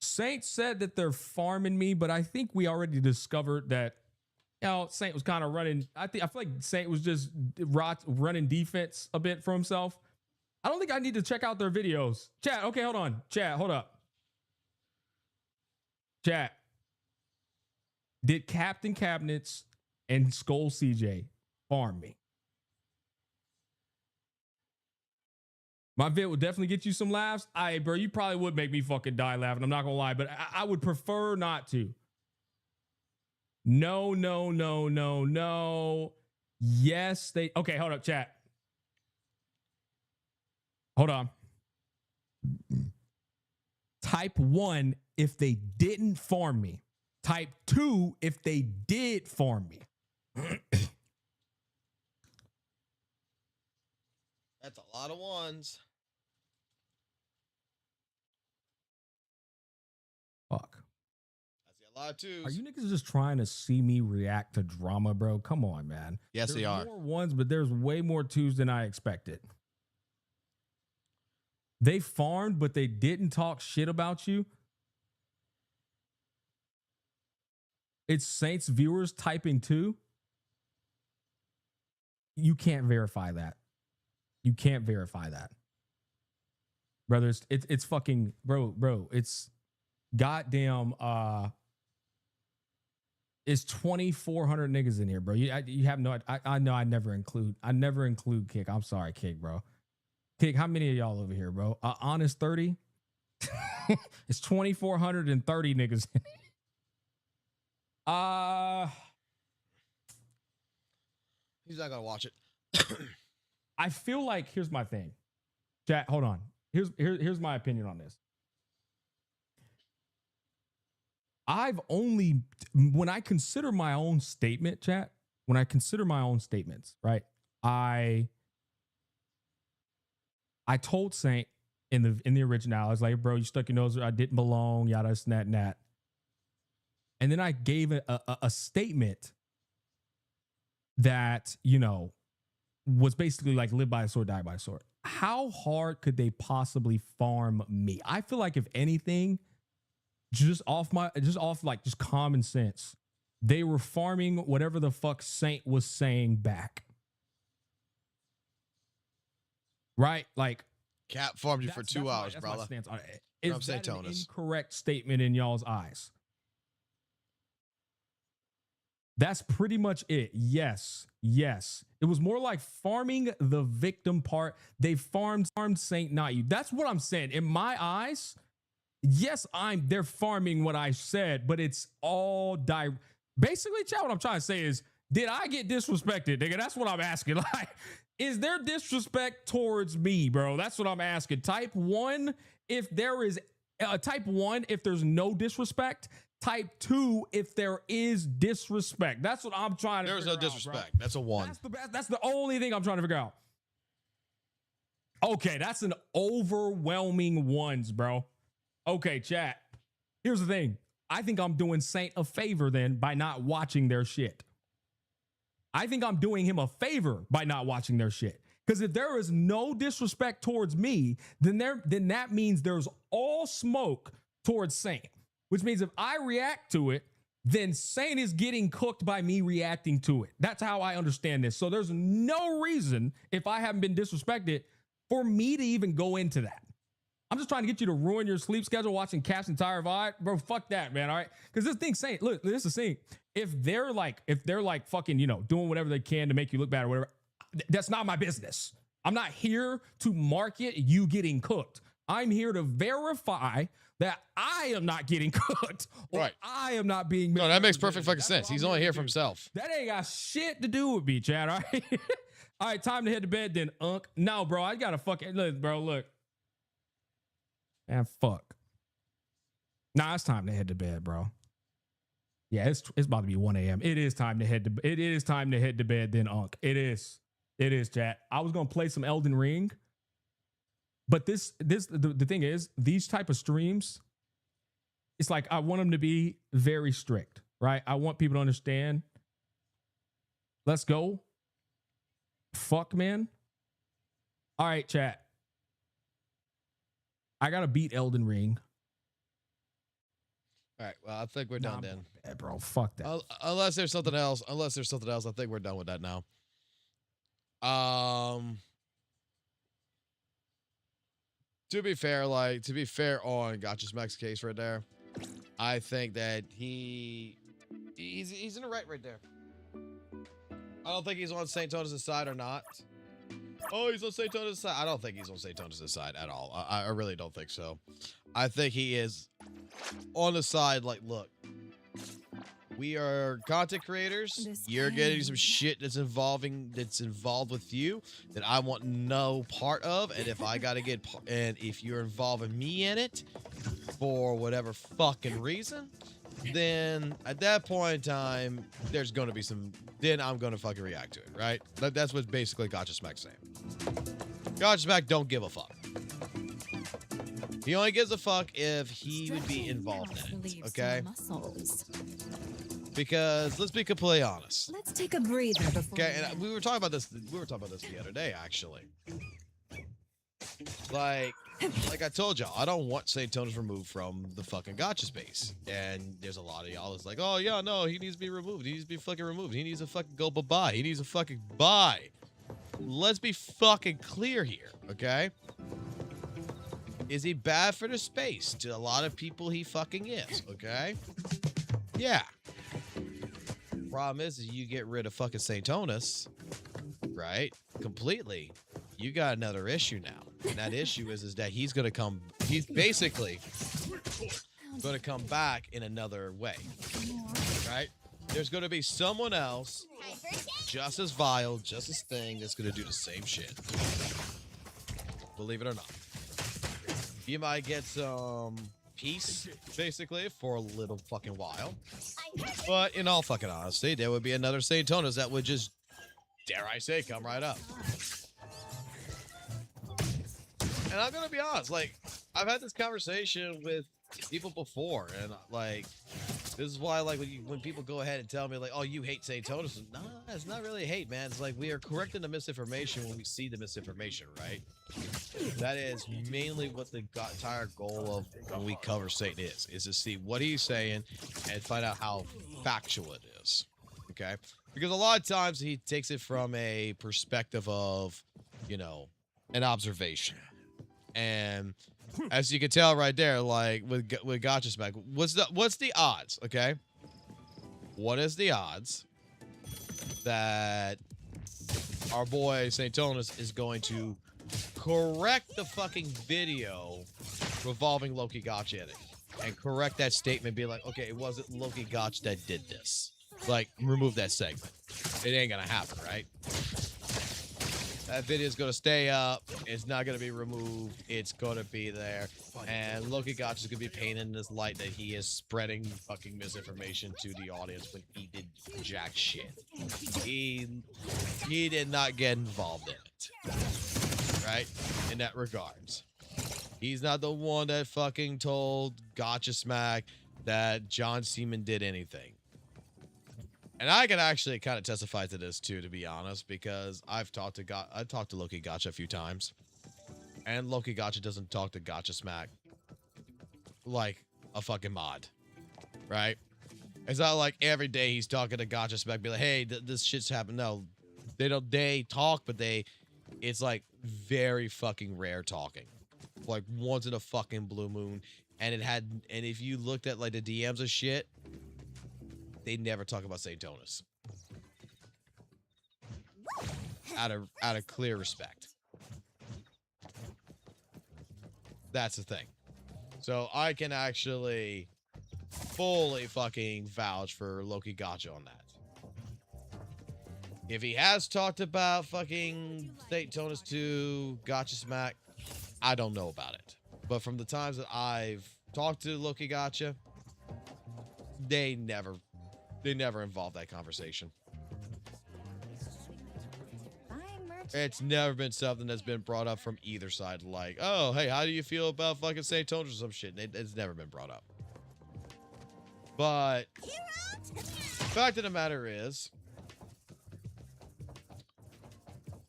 Saint said that they're farming me, but I think we already discovered that, you know, Saint was kind of running. I feel like Saint was just running defense a bit for himself. I don't think I need to check out their videos. Chat, okay, hold on. Chat, hold up. Chat. Did Captain Cabinets and Skull CJ farm me? My vid would definitely get you some laughs. Bro, you probably would make me fucking die laughing. I'm not gonna lie, but I would prefer not to. No. Yes, they... Okay, hold up, chat. Hold on. Type 1 if they didn't farm me. Type 2 if they did farm me. That's a lot of ones. Fuck. I see a lot of twos. Are you niggas just trying to see me react to drama, bro? Come on, man. Yes, they are. More ones, but there's way more twos than I expected. They farmed, but they didn't talk shit about you. It's Saints viewers typing 2. You can't verify that. You can't verify that. Brother, it's fucking, bro, it's goddamn, it's 2,400 niggas in here, bro. You have no, I know I never include Kick. I'm sorry, Kick, bro. Kick, how many of y'all over here, bro? Honest 30? It's 2,430 niggas in here. He's not gonna watch it. I feel like, here's my thing. Chat, hold on. Here's my opinion on this. When I consider my own statement, chat, when I consider my own statements, right? I told Saint in the original, I was like, bro, you stuck your nose, I didn't belong, yada, snat, nat. And then I gave a statement that, you know, was basically like live by a sword, die by a sword. How hard could they possibly farm me? I feel like if anything, just off common sense, they were farming whatever the fuck Saint was saying back. Right? Like, Cap farmed you for 2 hours, that's brother. my stance on it. Is From that an Saint-Tonus. incorrect statement in y'all's eyes? That's pretty much it. Yes. Yes. It was more like farming the victim part. They farmed Saint, not you. That's what I'm saying. In my eyes, yes, they're farming what I said, but it's all basically, chat, what I'm trying to say is, did I get disrespected, nigga? That's what I'm asking. Like, is there disrespect towards me, bro? That's what I'm asking. Type 1, if there is type 1, if there's no disrespect. Type 2, if there is disrespect. That's what I'm trying to figure out. There's no disrespect. That's a 1. That's the only thing I'm trying to figure out. Okay, that's an overwhelming 1s, bro. Okay, chat. Here's the thing. I think I'm doing Saint a favor then by not watching their shit. I think I'm doing him a favor by not watching their shit. Because if there is no disrespect towards me, then that means there's all smoke towards Saint. Which means if I react to it, then Saint is getting cooked by me reacting to it. That's how I understand this. So there's no reason, if I haven't been disrespected, for me to even go into that. I'm just trying to get you to ruin your sleep schedule watching Cap's entire vibe. Bro, fuck that, man, all right? Because this thing, Saint, look, this is the thing. If they're like fucking, you know, doing whatever they can to make you look bad or whatever, that's not my business. I'm not here to market you getting cooked. I'm here to verify that I am not getting cooked. Or I am not being. No, that makes perfect fucking sense. He's only here for himself. That ain't got shit to do with me, Chad. All right. All right, time to head to bed then, Unk. No, bro, I gotta fucking look, bro. Look. Man, fuck. Nah, it's time to head to bed, bro. Yeah, it's about to be 1 a.m. It is time to head to bed then, Unk. It is, chat. I was gonna play some Elden Ring. But the thing is, these type of streams, it's like I want them to be very strict, right? I want people to understand. Let's go. Fuck, man. All right, chat. I gotta beat Elden Ring. All right. Well, I think we're done then, bro. Fuck that. Unless there's something else. I think we're done with that now. To be fair on Gacha's Max case right there, I think that he's in the right there. I don't think he's on Saint-Tonus' side or not. Oh, he's on Saint-Tonus' side. I don't think he's on Saint-Tonus' side at all. I really don't think so. I think he is on the side like, look, we are content creators. You're getting some shit that's involved with you that I want no part of. And if I gotta if you're involving me in it for whatever fucking reason, then at that point in time, there's gonna be then I'm gonna fucking react to it, right? That's what basically Gacha Smack's saying. Gacha Smack don't give a fuck. He only gives a fuck if he would be involved in it, okay? Because let's be completely honest. Let's take a breather before. Okay, and we were talking about this. We were talking about this the other day, actually. Like I told y'all, I don't want Saint-Tonus removed from the fucking Gacha space. And there's a lot of y'all that's like, oh yeah, no, he needs to be removed. He needs to be fucking removed. He needs to fucking go bye-bye. He needs to fucking bye. Let's be fucking clear here, okay? Is he bad for the space? To a lot of people, he fucking is, okay? Yeah. Problem is you get rid of fucking Saint-Tonus, right? Completely. You got another issue now. And that issue is that he's basically going to come back in another way, right? There's going to be someone else just as vile, just as thing that's going to do the same shit. Believe it or not. You might get some peace, basically, for a little fucking while. But in all fucking honesty, there would be another Saint-Tonus that would just, dare I say, come right up. And I'm gonna be honest, like, I've had this conversation with people before, and like, This is why, like, when people go ahead and tell me, like, oh, you hate St. Tonus, nah, it's not really hate, man. It's like we are correcting the misinformation when we see the misinformation, right? That is mainly what the entire goal of when we cover Satan is to see what he's saying and find out how factual it is, okay? Because a lot of times he takes it from a perspective of, you know, an observation. And as you can tell right there, like with Gacha Smack, what's the odds? Okay, what is the odds that our boy St. Tonus is going to correct the fucking video revolving Loki Gacha in it and correct that statement, be like, okay, it wasn't Loki Gacha that did this. Like, remove that segment. It ain't gonna happen, right? That video is going to stay up. It's not going to be removed. It's going to be there. And Loki Gacha is going to be painted in this light that he is spreading fucking misinformation to the audience when he did jack shit. He did not get involved in it. Right? In that regards. He's not the one that fucking told Gacha Smack that John Seaman did anything. And I can actually kind of testify to this too, to be honest, because I've talked to Loki Gacha a few times, and Loki Gacha doesn't talk to Gacha Smack like a fucking mod, right? It's not like every day he's talking to Gacha Smack, be like, "Hey, this shit's happened." No, they don't. They talk, but it's like very fucking rare talking, like once in a fucking blue moon. And if you looked at like the DMs of shit. They never talk about St. Tonus. Out of clear respect. That's the thing. So I can actually fully fucking vouch for Loki Gacha on that. If he has talked about fucking St. Tonus to Gacha Smack, I don't know about it. But from the times that I've talked to Loki Gacha, they never involved that conversation. It's never been something that's been brought up from either side. Like, oh, hey, how do you feel about fucking St. Tonus or some shit? It's never been brought up. But the fact of the matter is,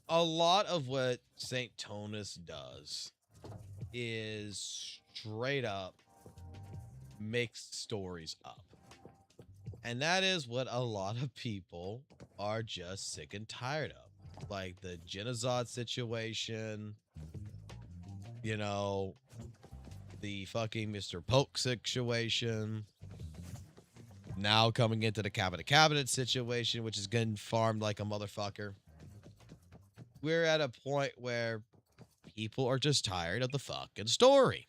a lot of what St. Tonus does is straight up makes stories up. And that is what a lot of people are just sick and tired of. Like the Genozod situation, you know, the fucking Mr. Poke situation, now coming into the cabinet situation, which is getting farmed like a motherfucker. We're at a point where people are just tired of the fucking story.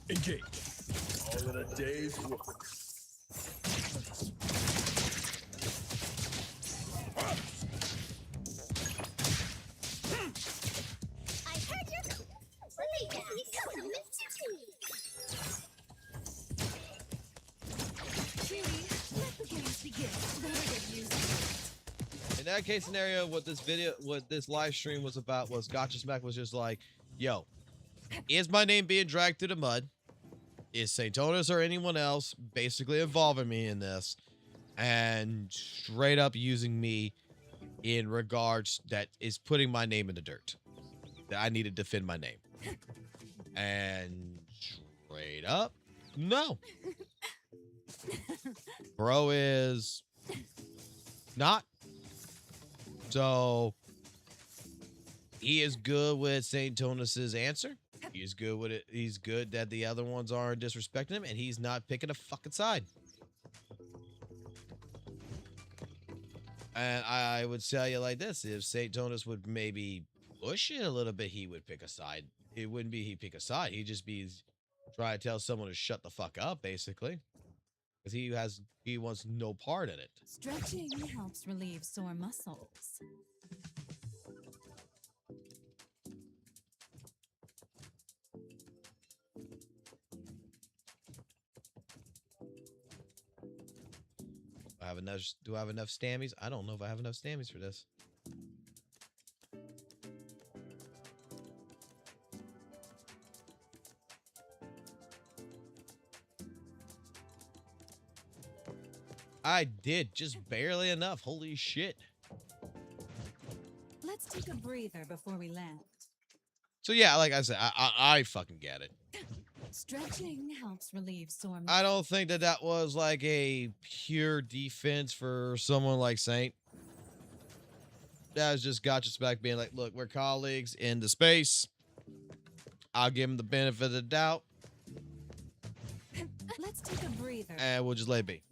Engage. All in a day's work. I heard your In that case scenario, what this live stream was about was Gacha Smack was just like, yo, is my name being dragged through the mud? Is St. Tonus or anyone else basically involving me in this? And straight up using me in regards that is putting my name in the dirt. That I need to defend my name. And straight up, no. Bro is not. So he is good with St. Tonus's answer. He's good with it. He's good that the other ones aren't disrespecting him, and he's not picking a fucking side. And I would tell you like this: if St. Tonus would maybe push it a little bit, he would pick a side. It wouldn't be he pick a side. He'd just be trying to tell someone to shut the fuck up, basically, because he wants no part in it. Stretching helps relieve sore muscles. Do I have enough stammies? I don't know if I have enough stammies for this. I did, just barely enough. Holy shit. Let's take a breather before we land. So yeah, like I said, I fucking get it. Stretching helps relieve sore I don't think that that was like a pure defense for someone like Saint. That was just Gacha's back being like, look, we're colleagues in the space. I'll give him the benefit of the doubt. Let's take a breather. And we'll just let it be.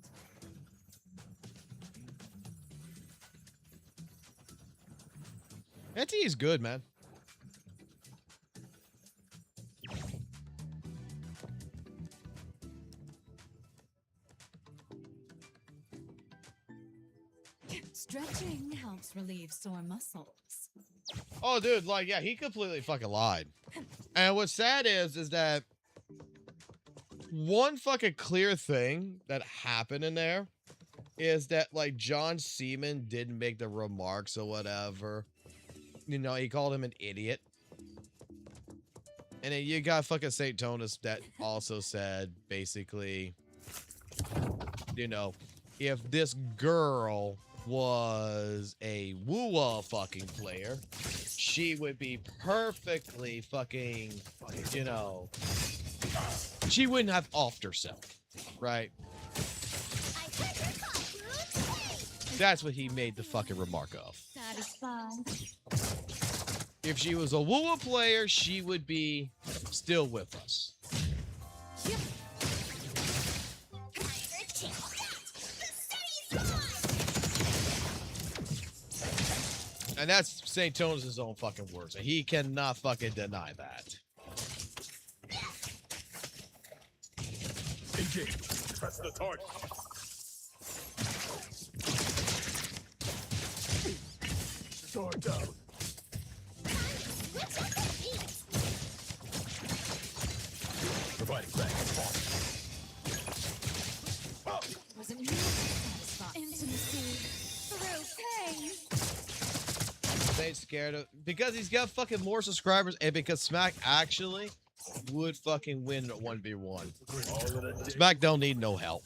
NTE is good, man. Stretching helps relieve sore muscles. Oh, dude, like, yeah, he completely fucking lied. And what's sad is that one fucking clear thing that happened in there is that, like, John Seaman didn't make the remarks or whatever. You know, he called him an idiot. And then you got fucking St. Tonus that also said, basically, you know, if this girl was a WUWA fucking player, she would be perfectly fucking, you know, she wouldn't have offed herself, right? That's what he made the fucking remark of. Satisfied. If she was a WUWA player, she would be still with us. And that's St. Tonus' own fucking words. And he cannot fucking deny that. Engage. Press the target. Sword down. Providing back. Wasn't you satisfied? Intimacy through pain. Ain't scared of, because he's got fucking more subscribers, and because Smack actually would fucking win at 1v1. Smack don't need no help.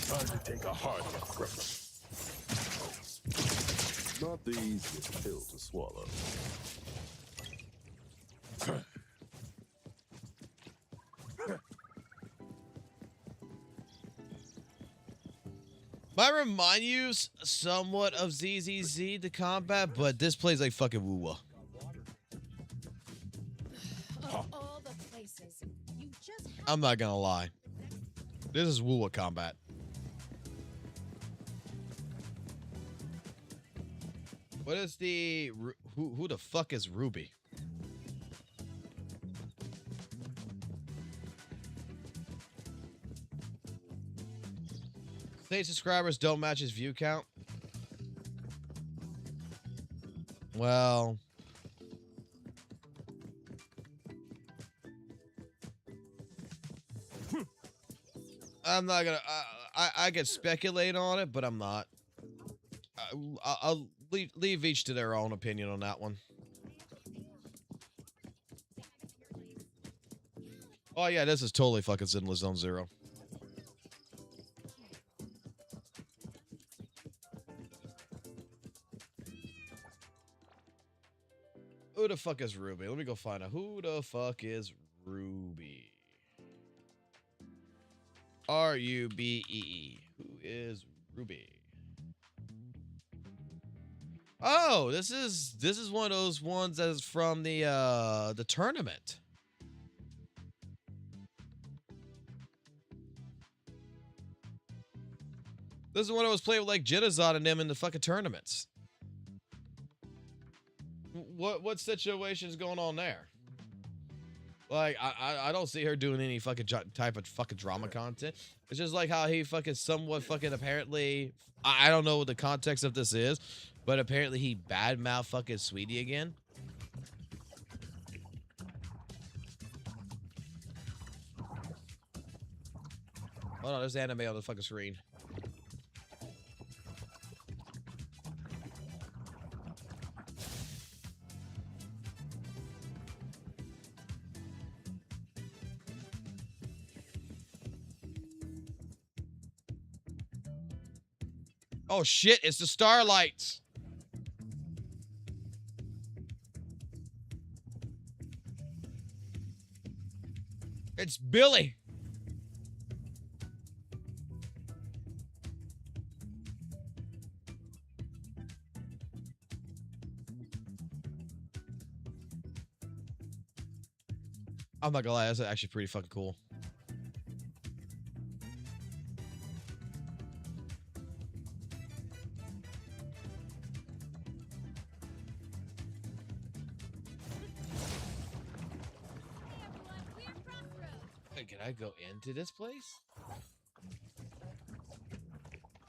Time to take a hard grip. Not the easiest pill to swallow. Might remind you somewhat of ZZZ, the combat, but this plays like fucking WUWA. All the places you just I'm not gonna lie. This is WUWA combat. What is the... Who the fuck is Ruby? Say subscribers don't match his view count. Well... I'm not gonna... I could speculate on it, but I'm not. I'll leave each to their own opinion on that one. Oh yeah, this is totally fucking Zenless Zone Zero. Who the fuck is Ruby? Let me go find out. Who the fuck is Ruby? R-U-B-E-E. Who is Ruby? Oh, this is one of those ones that is from the tournament. This is one I was playing with like Jittazon and them in the fucking tournaments. What situation is going on there? Like, I don't see her doing any fucking type of fucking drama content. It's just like how he fucking somewhat fucking apparently, I don't know what the context of this is, but apparently he badmouthed fucking Sweetie again. Hold on, there's anime on the fucking screen. Oh shit, it's the Starlights. It's Billy. I'm not gonna lie, that's actually pretty fucking cool. Wait, can I go into this place?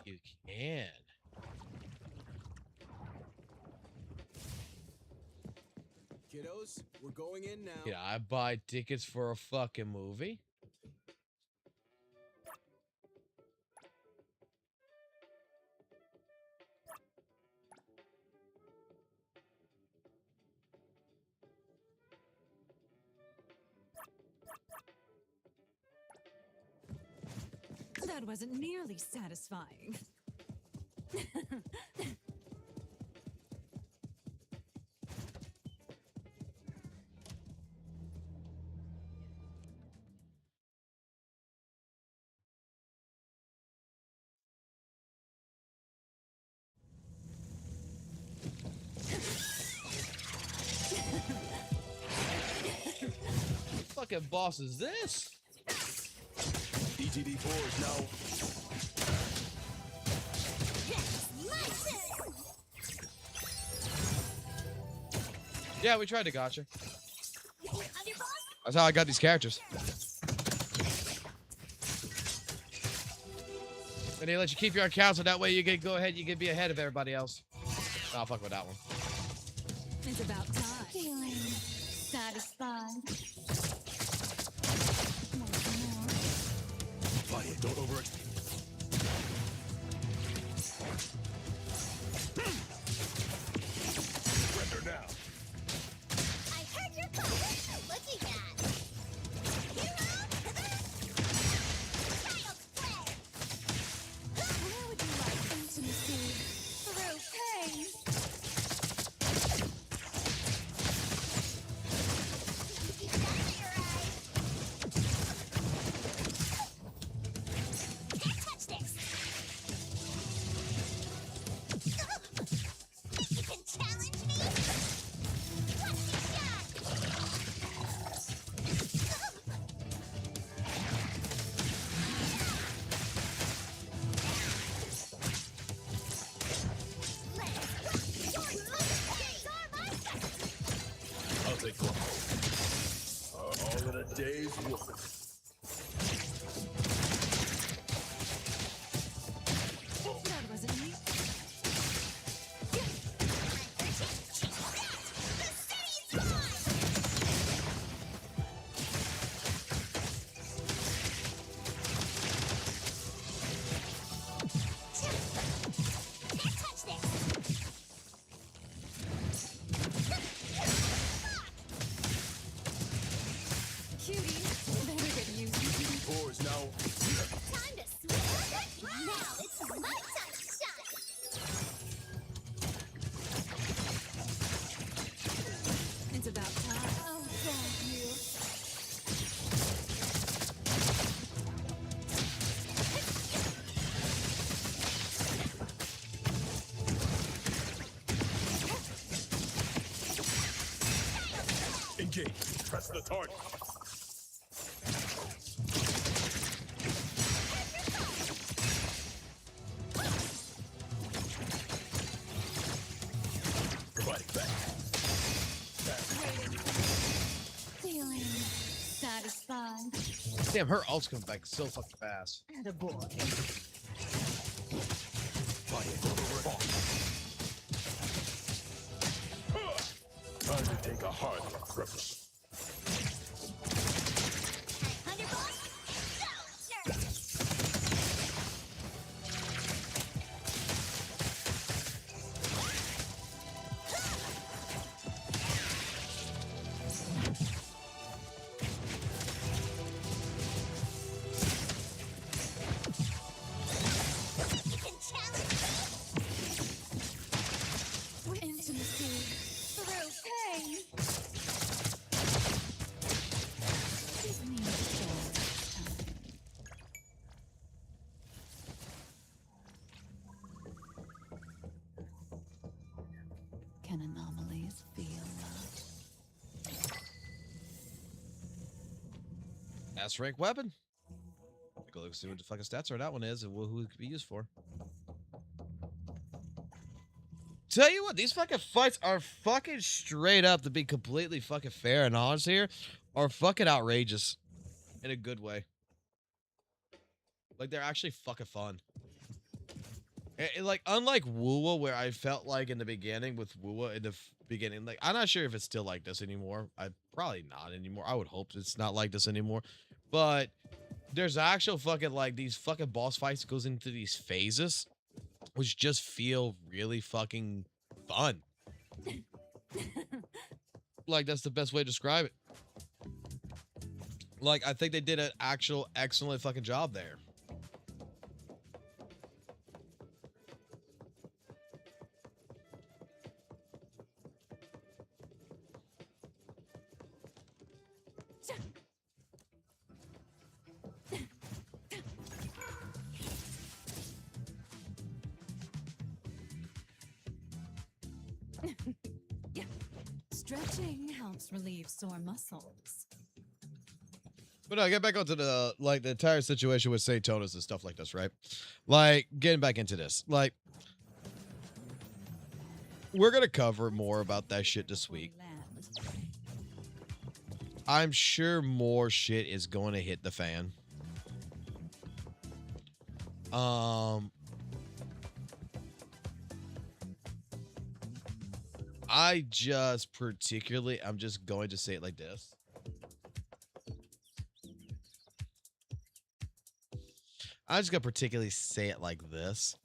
You can. Kiddos, we're going in now. Can I buy tickets for a fucking movie? That wasn't nearly satisfying. What fucking boss is this? DTD4 is now. Yeah, we tried to Gacha. That's how I got these characters. And they let you keep your account so that way you can go ahead, you can be ahead of everybody else. Oh, I'll fuck with that one. It's about time. Feeling satisfied. Fire, don't overextend. Surrender now. I heard your phone. Looking at. Child's play. Where would you like intimacy? Through pain. Can't touch this. You can challenge me. What's the shot? I'll take one. All in a day's work. That wasn't me. Can't touch this. Cutie, better get used to it. DTD4 is now. Time to switch. Now it's my time to shine. It's about time. Oh, thank you. Engage. Press the target. Providing back. Feeling Damn, her ult's coming back so fucking fast. Time to take a hard look, crevice. Intimacy through pain. Give me a chance. Can anomalies feel love? S rank weapon. Take a look, see what the fucking stats are that one is and who it could be used for. Tell you what, these fucking fights are fucking straight up, to be completely fucking fair and honest here, are fucking outrageous in a good way. Like, they're actually fucking fun. Like, unlike WUWA, where I felt like in the beginning with WUWA in the beginning, like, I'm not sure if it's still like this anymore. Probably not anymore. I would hope it's not like this anymore. But there's actual fucking, like, these fucking boss fights goes into these phases, which just feel really fucking fun. Like, that's the best way to describe it. Like, I think they did an actual excellent fucking job there. Stretching helps relieve sore muscles. But no, get back onto the, like, the entire situation with Saint-Tonas and stuff like this, right? Like, getting back into this. Like, we're going to cover more about that shit this week. I'm sure more shit is going to hit the fan. I just particularly, I'm just going to say it like this. I'm just going to particularly say it like this.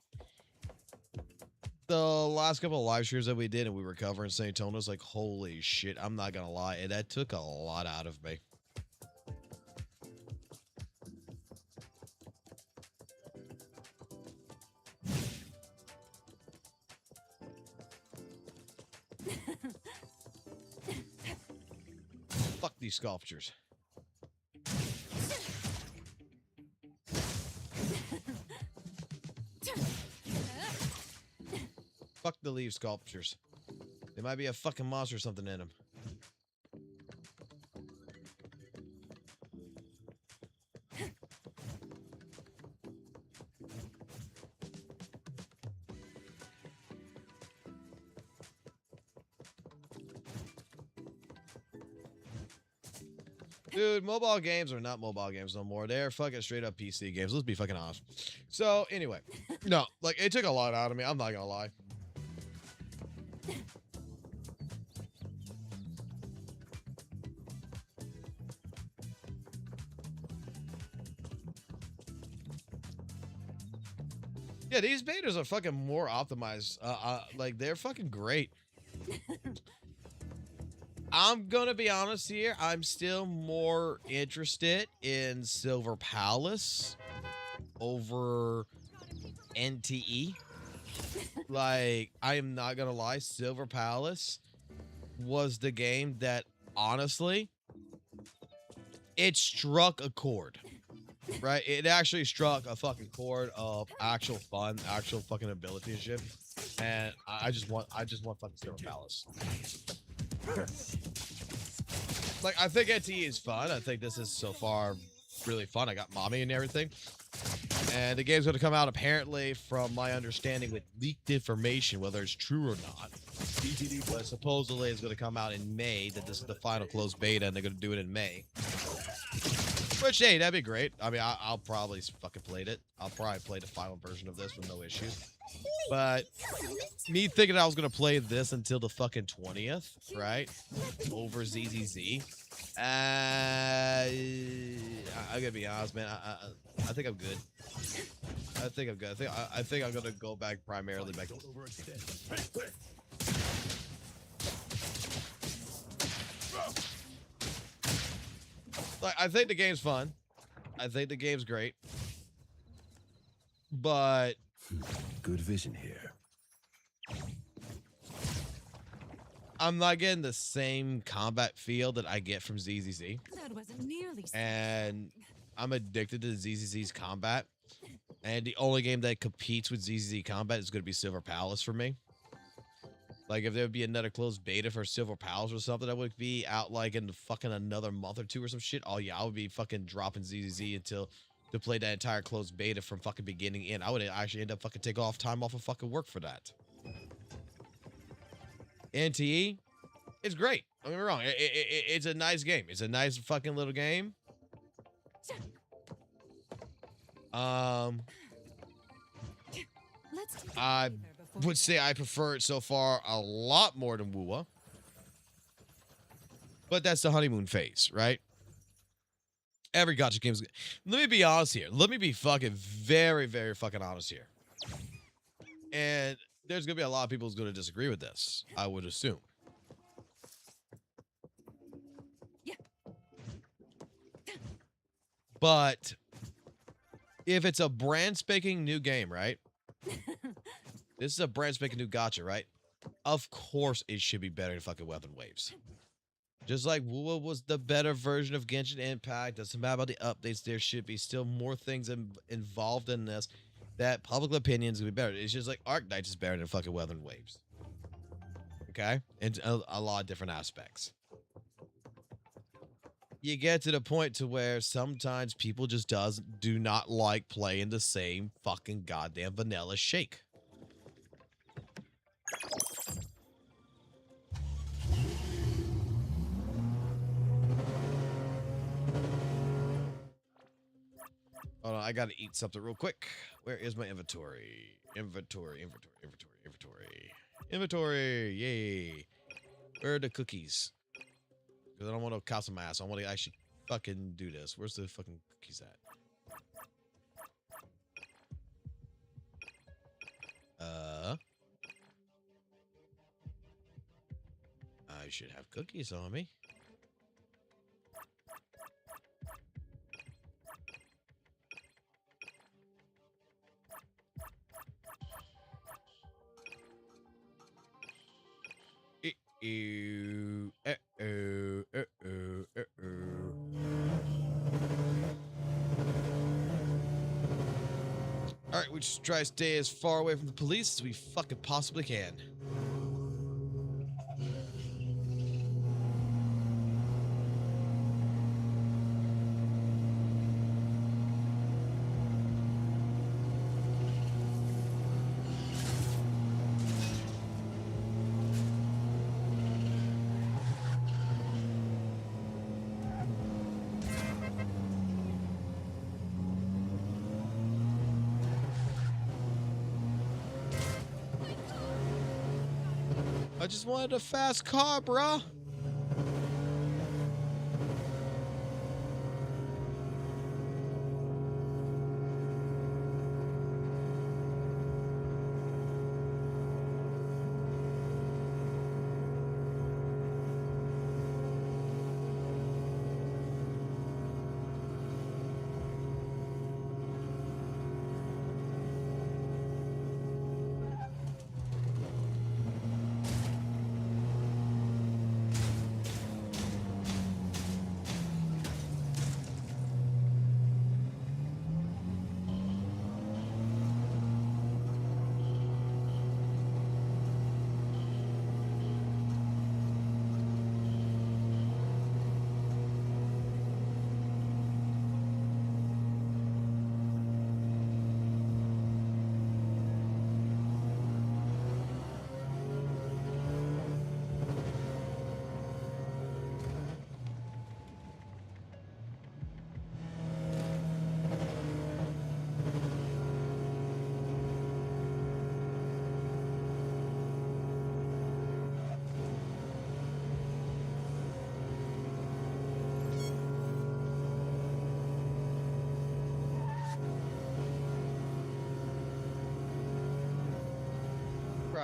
The last couple of live streams that we did and we were covering Saint-Tonas, like, holy shit, I'm not going to lie. And that took a lot out of me. Fuck these sculptures. Fuck the leaf sculptures. There might be a fucking monster or something in them. Dude, mobile games are not mobile games no more. They're fucking straight up PC games. Let's be fucking honest. So, anyway. No, like, it took a lot out of me. I'm not gonna lie. Yeah, these betas are fucking more optimized. Like, they're fucking great. I'm gonna be honest here. I'm still more interested in Silver Palace over NTE. Like, I am not gonna lie. Silver Palace was the game that, honestly, it struck a chord. Right? It actually struck a fucking chord of actual fun, actual fucking ability and shit. And I just want fucking Silver Palace. Like, I think NTE is fun. I think this is so far really fun. I got mommy and everything. And the game's going to come out, apparently, from my understanding, with leaked information, whether it's true or not. But supposedly it's going to come out in May, that this is the final closed beta, and they're going to do it in May. Which, hey, that'd be great. I mean, I'll probably fucking play it. I'll probably play the final version of this with no issues. But me thinking I was going to play this until the fucking 20th, right? Over ZZZ. I gotta be honest, man. I think I'm good. I think I'm good. I think I'm gonna go back primarily back. Like, I think the game's fun. I think the game's great. But good vision here. I'm not getting the same combat feel that I get from ZZZ. That wasn't nearly. And I'm addicted to ZZZ's combat. And the only game that competes with ZZZ combat is going to be Silver Palace for me. Like, if there would be another closed beta for Silver Palace or something that would be out, like, in fucking another month or two or some shit, oh, yeah, I would be fucking dropping ZZZ to play that entire closed beta from fucking beginning in. I would actually end up fucking take off time off of fucking work for that. NTE, it's great. Don't get me wrong. It's a nice game. It's a nice fucking little game. I would say I prefer it so far a lot more than WUWA. But that's the honeymoon phase, right? Every gacha game is... Let me be honest here. Let me be fucking very, very fucking honest here. And there's going to be a lot of people who's going to disagree with this, I would assume. Yeah. But if it's a brand spanking new game, right? This is a brand spanking new gacha, right? Of course it should be better than fucking Weapon Waves. Just like WUWA was the better version of Genshin Impact. Doesn't matter about the updates. There should be still more things involved in this that public opinion is going to be better. It's just like Arknights is better than fucking Weapon Waves. Okay? And a lot of different aspects. You get to the point to where sometimes people just do not like playing the same fucking goddamn vanilla shake. Hold on, I gotta eat something real quick. Where is my inventory? Inventory. Yay. Where are the cookies? Because I don't want to cost my ass. I want to actually fucking do this. Where's the fucking cookies at? I should have cookies on me. Alright, we just try to stay as far away from the police as we fucking possibly can. I just wanted a fast car, bruh.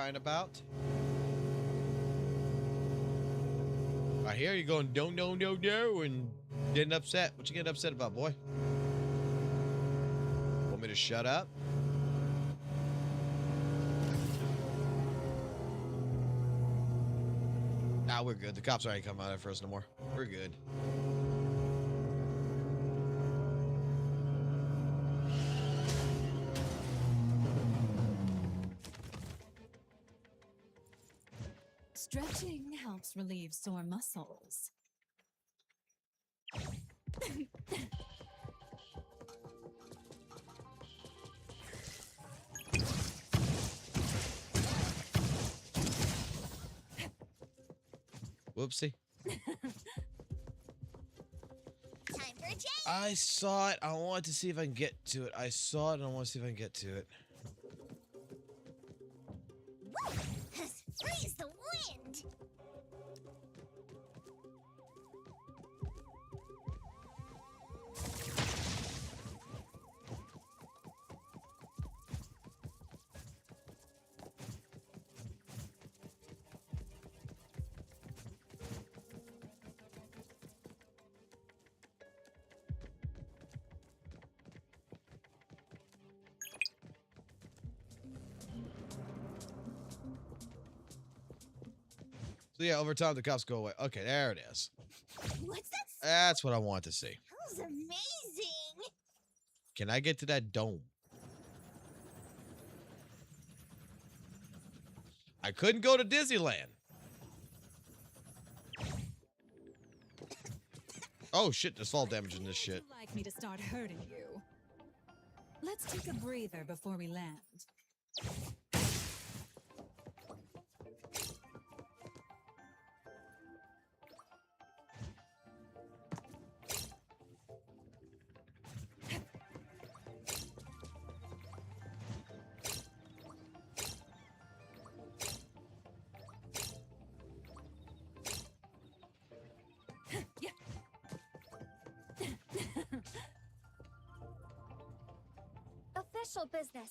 crying about? I hear you going, don't, and getting upset. What you getting upset about, boy? Want me to shut up? Nah, we're good. The cops already come out after us no more. We're good. Stretching helps relieve sore muscles. Whoopsie. Time for a change. I saw it. I wanted to see if I can get to it. I saw it and I want to see if I can get to it. Woo! Freeze the wind. So yeah, over time the cops go away. Okay, there it is. What's that? That's what I want to see. That was amazing. Can I get to that dome? I couldn't go to Disneyland. Oh shit, there's fall damage in this shit. Would you like me to start hurting you? Let's take a breather before we land. Official business.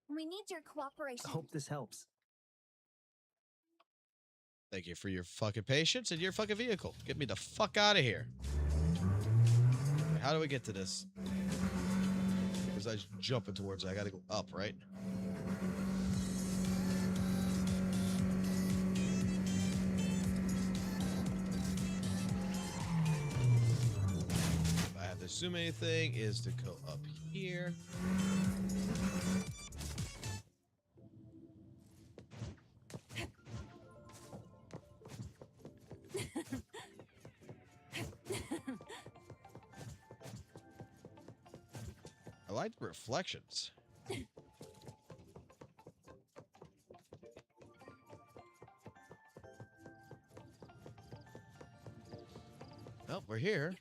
We need your cooperation. I hope this helps. Thank you for your fucking patience and your fucking vehicle. Get me the fuck out of here. How do we get to this? Because I was jumping towards it. I gotta go up, right? If I have to assume anything is to go up here. I like the reflections. Well, we're here.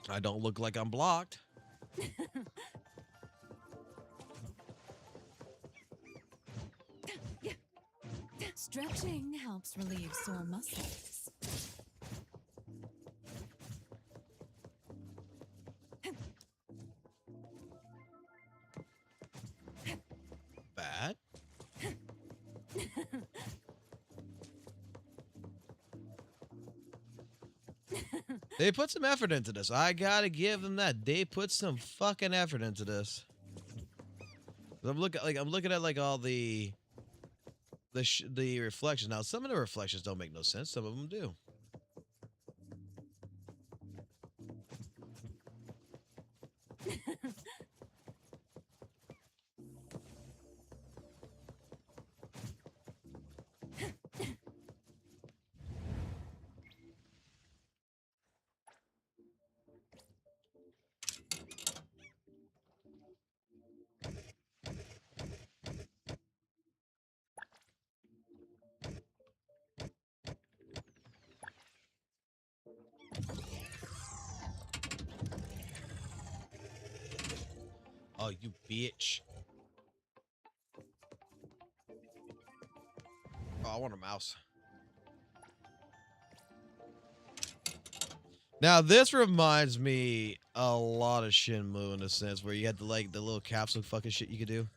I don't look like I'm blocked. Stretching helps relieve sore muscles. Bad. They put some effort into this. I gotta give them that. They put some fucking effort into this. I'm looking at like all the reflections. Now, some of the reflections don't make no sense. Some of them do. Oh, you bitch. Oh, I want a mouse. Now this reminds me a lot of Shenmue in a sense, where you had the little capsule fucking shit you could do.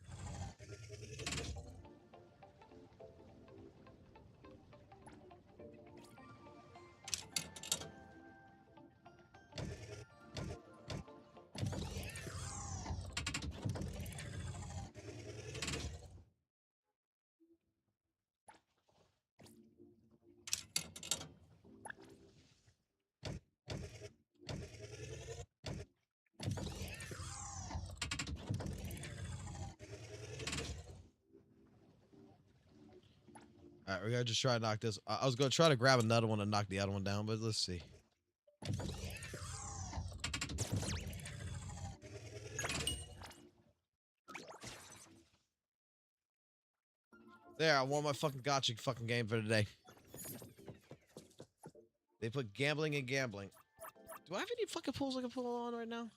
All right, we're gonna just try to knock this. I was gonna try to grab another one and knock the other one down, but let's see. There, I won my fucking gotcha fucking game for today. They put gambling and gambling. Do I have any fucking pulls I can pull on right now?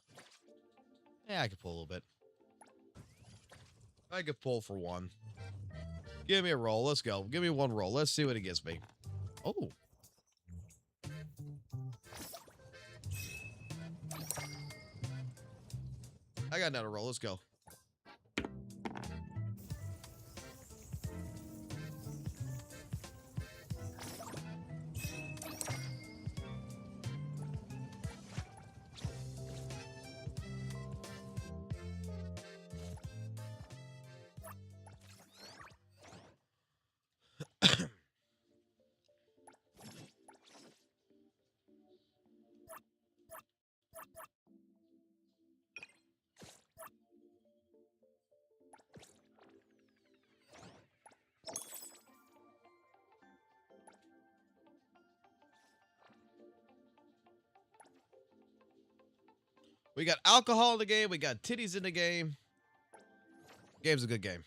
Yeah, I can pull a little bit. I could pull for one. Give me a roll. Let's go. Give me one roll. Let's see what it gives me. Oh. I got another roll. Let's go. We got alcohol in the game. We got titties in the game. Game's a good game.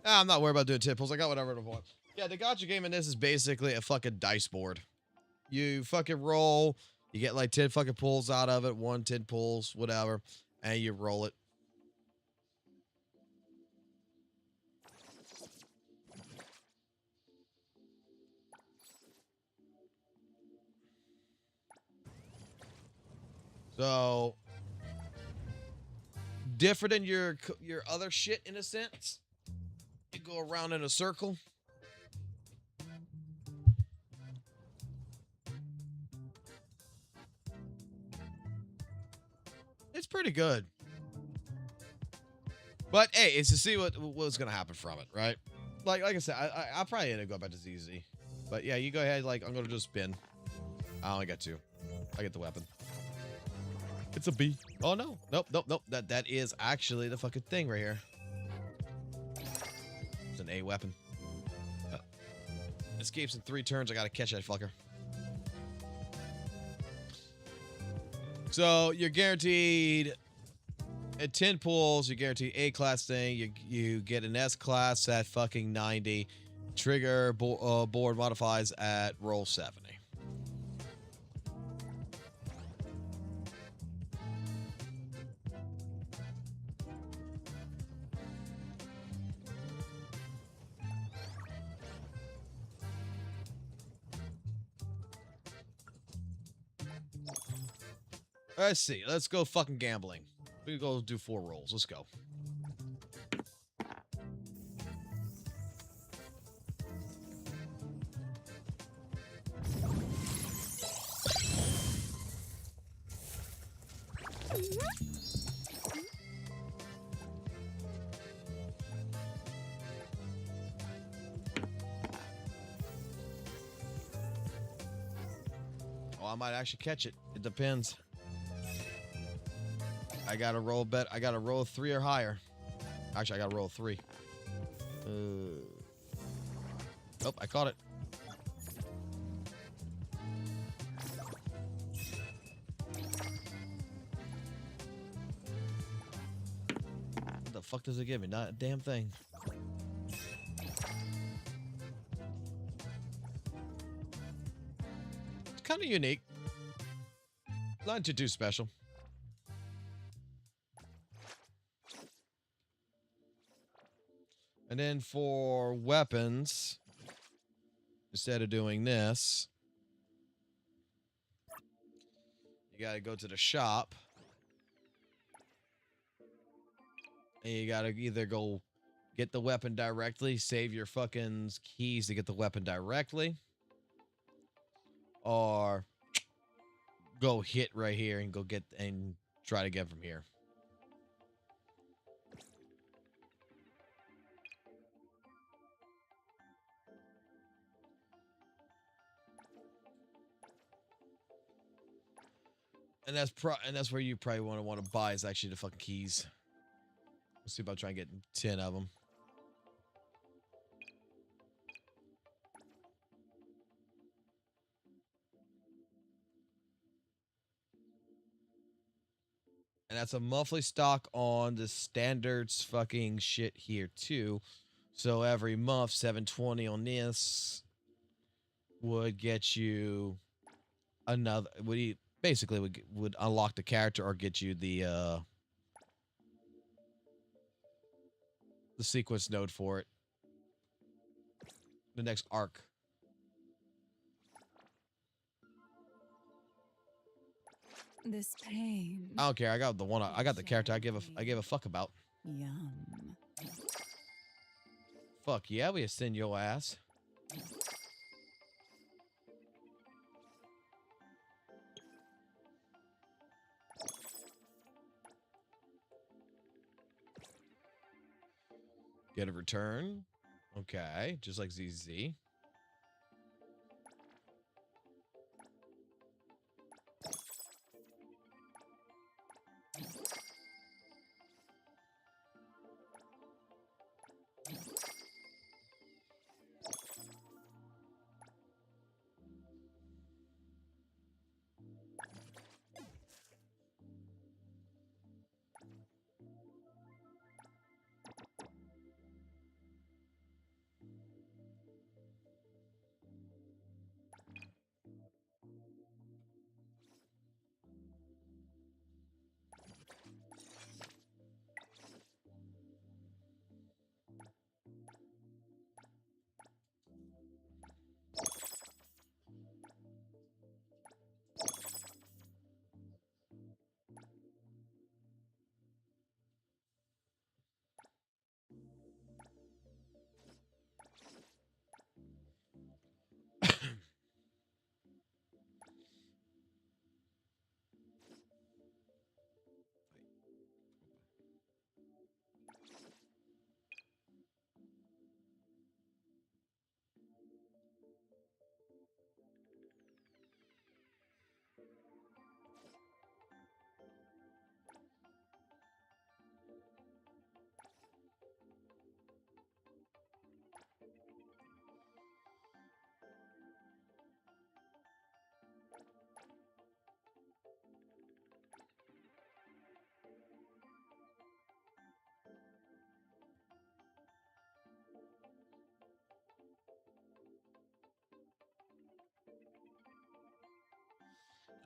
I'm not worried about doing tit pulls. I got whatever I want. Yeah, the gotcha game in this is basically a fucking dice board. You fucking roll. You get like 10 fucking pulls out of it. 10 pulls, whatever. And you roll it. So, different than your other shit in a sense. You go around in a circle. It's pretty good. But hey, it's to see what's gonna happen from it, right? Like I said, I probably end up going back to ZZ. But yeah, you go ahead. Like I'm gonna just spin. I only got 2. I get the weapon. It's a B. Oh no. Nope. That is actually the fucking thing right here. It's an A weapon. Escapes in 3 turns. I gotta catch that fucker. So you're guaranteed at 10 pulls. You're guaranteed A class thing. You get an S class at fucking 90. Trigger board modifies at roll 70. Let's see. Let's go fucking gambling. We can go do 4 rolls. Let's go. Oh, I might actually catch it. It depends. I gotta roll bet. I gotta roll 3 or higher. Actually, I gotta roll 3. Nope, I caught it. What the fuck does it give me? Not a damn thing. It's kind of unique. Not too special. And then for weapons, instead of doing this, you got to go to the shop. And you got to either go get the weapon directly, save your fucking keys to get the weapon directly, or go hit right here and go get and try to get from here. And that's where you probably want to buy is actually the fucking keys. Let's see about trying to get 10 of them. And that's a monthly stock on the standards fucking shit here too. So every month, 720 on this would get you another. Basically would unlock the character or get you the sequence node for it. The next arc. This pain. I don't care. I got the one. I got the character. I give a fuck about. Yum. Fuck yeah, we ascend your ass. Get a return. Okay, just like ZZ.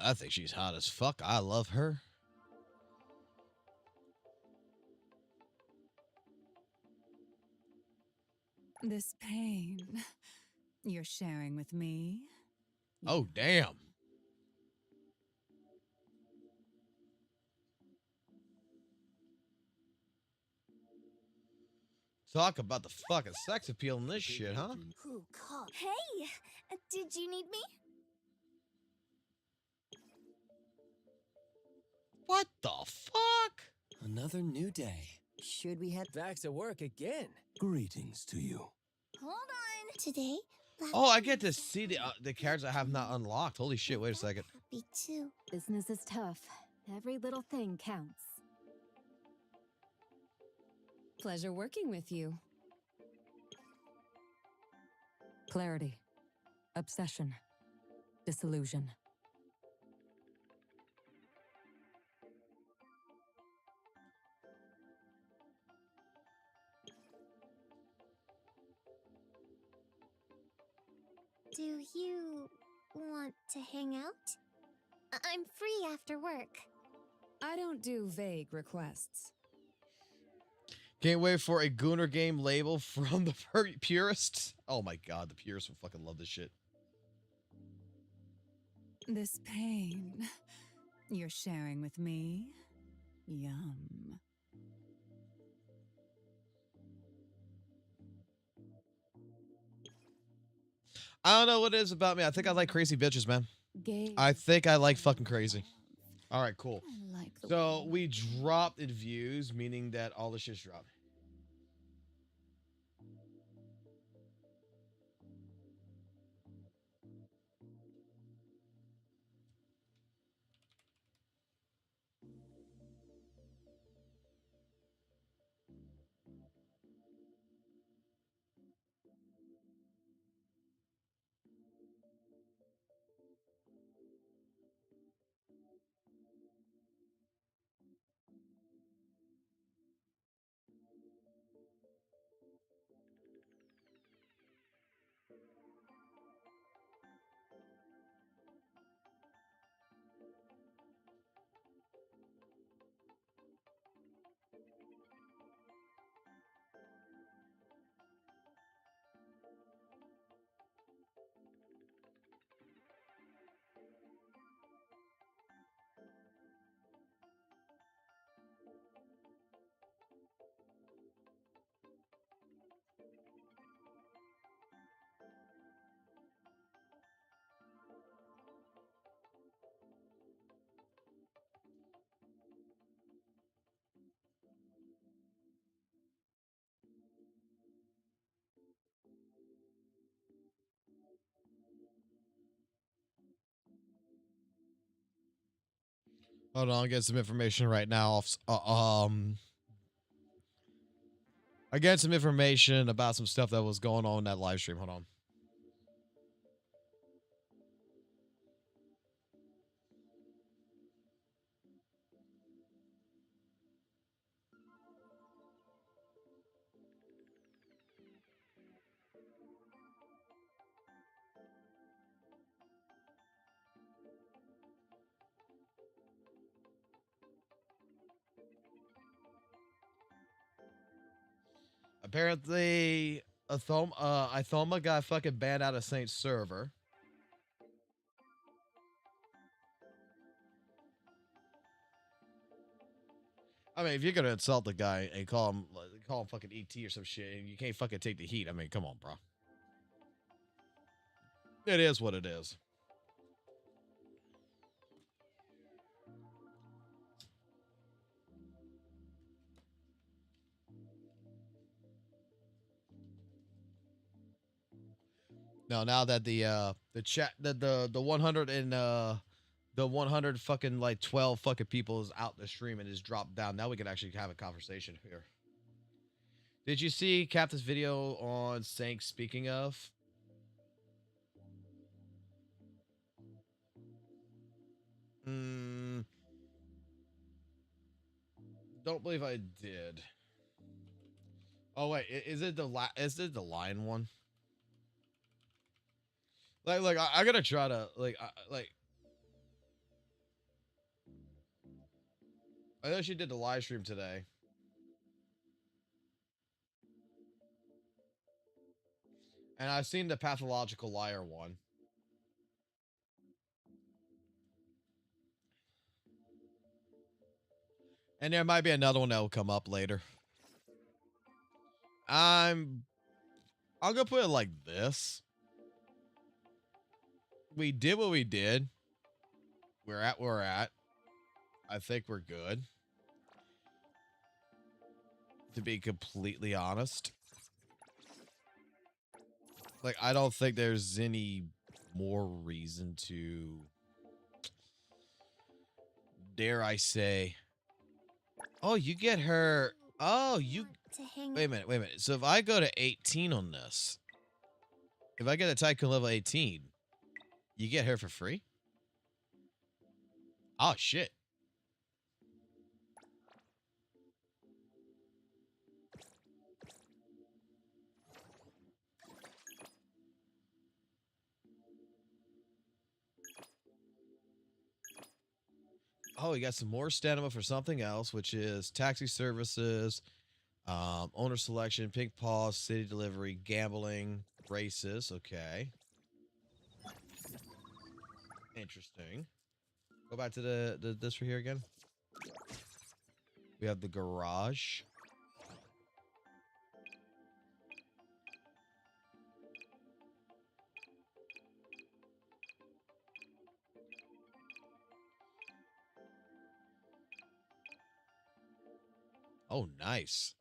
I think she's hot as fuck. I love her. This pain you're sharing with me. Oh, damn. Talk about the fucking sex appeal in this shit, huh? Who called? Hey, did you need me? What the fuck? Another new day. Should we head back to work again? Greetings to you. Hold on. Today. Oh, I get to see the characters I have not unlocked. Holy shit! Wait a second. Me too. Business is tough. Every little thing counts. Pleasure working with you. Clarity. Obsession. Disillusion. Do you want to hang out? I'm free after work. I don't do vague requests. Can't wait for a Gooner game label from the purists. Oh my god, the purists will fucking love this shit. This pain you're sharing with me? Yum. I don't know what it is about me. I think I like crazy bitches, man. I think I like fucking crazy. All right, cool. So we dropped in views, meaning that all the shit's dropped. Hold on, I'll get some information right now. I get some information about some stuff that was going on in that live stream. Hold on. Apparently, Ithoma got fucking banned out of Saint's server. I mean, if you're gonna insult the guy and call him fucking ET or some shit, and you can't fucking take the heat, I mean, come on, bro. It is what it is. No, now that the chat the 100 and the 100 fucking like 12 fucking people is out the stream and is dropped down, now we can actually have a conversation here. Did you see Captain's video on Sank speaking of? Don't believe I did. Oh wait, is it the lion one? Like I gotta try to I know she did the live stream today. And I've seen the pathological liar one. And there might be another one that will come up later. I'm gonna put it like this. We did what we did. We're at where we're at. I think we're good. To be completely honest. Like, I don't think there's any more reason to, dare I say, oh, you get her, oh, you, wait a minute. So if I go to 18 on this, if I get a Tycoon level 18, you get her for free? Oh, shit. Oh, we got some more stamina for something else, which is taxi services, Owner selection, pink paws, city delivery, gambling, races. Okay. Interesting. Go back to the this right here again. We have the garage. Oh, nice.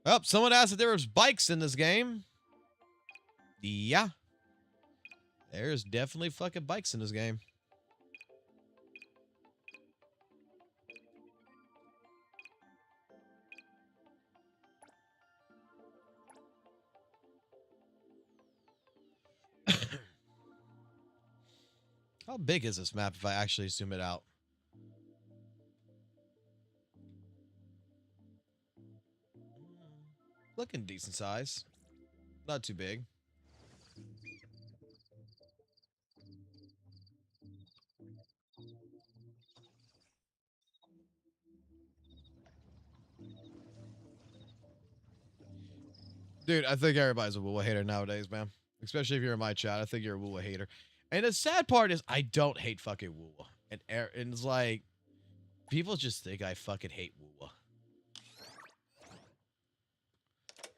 Oh, someone asked if there was bikes in this game. Yeah. There's definitely fucking bikes in this game. How big is this map if I actually zoom it out? Looking decent size. Not too big. Dude, I think everybody's a WUWA hater nowadays, man. Especially if you're in my chat. I think you're a WUWA hater. And the sad part is I don't hate fucking WUWA. And it's like, people just think I fucking hate WUWA.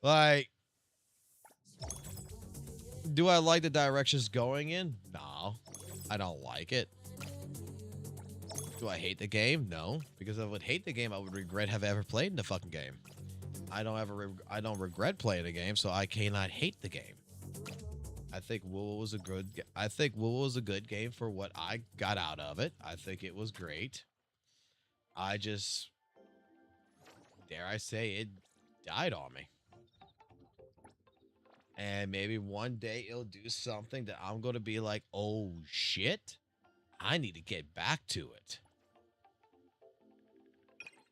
Like, do I like the directions going in? No, I don't like it. Do I hate the game? No, because if I would hate the game, I would regret have ever played in the fucking game. I don't regret playing the game, so I cannot hate the game. I think WUWA was a good game for what I got out of it. I think it was great. I just, dare I say, it died on me. And maybe one day it'll do something that I'm going to be like, oh shit, I need to get back to it.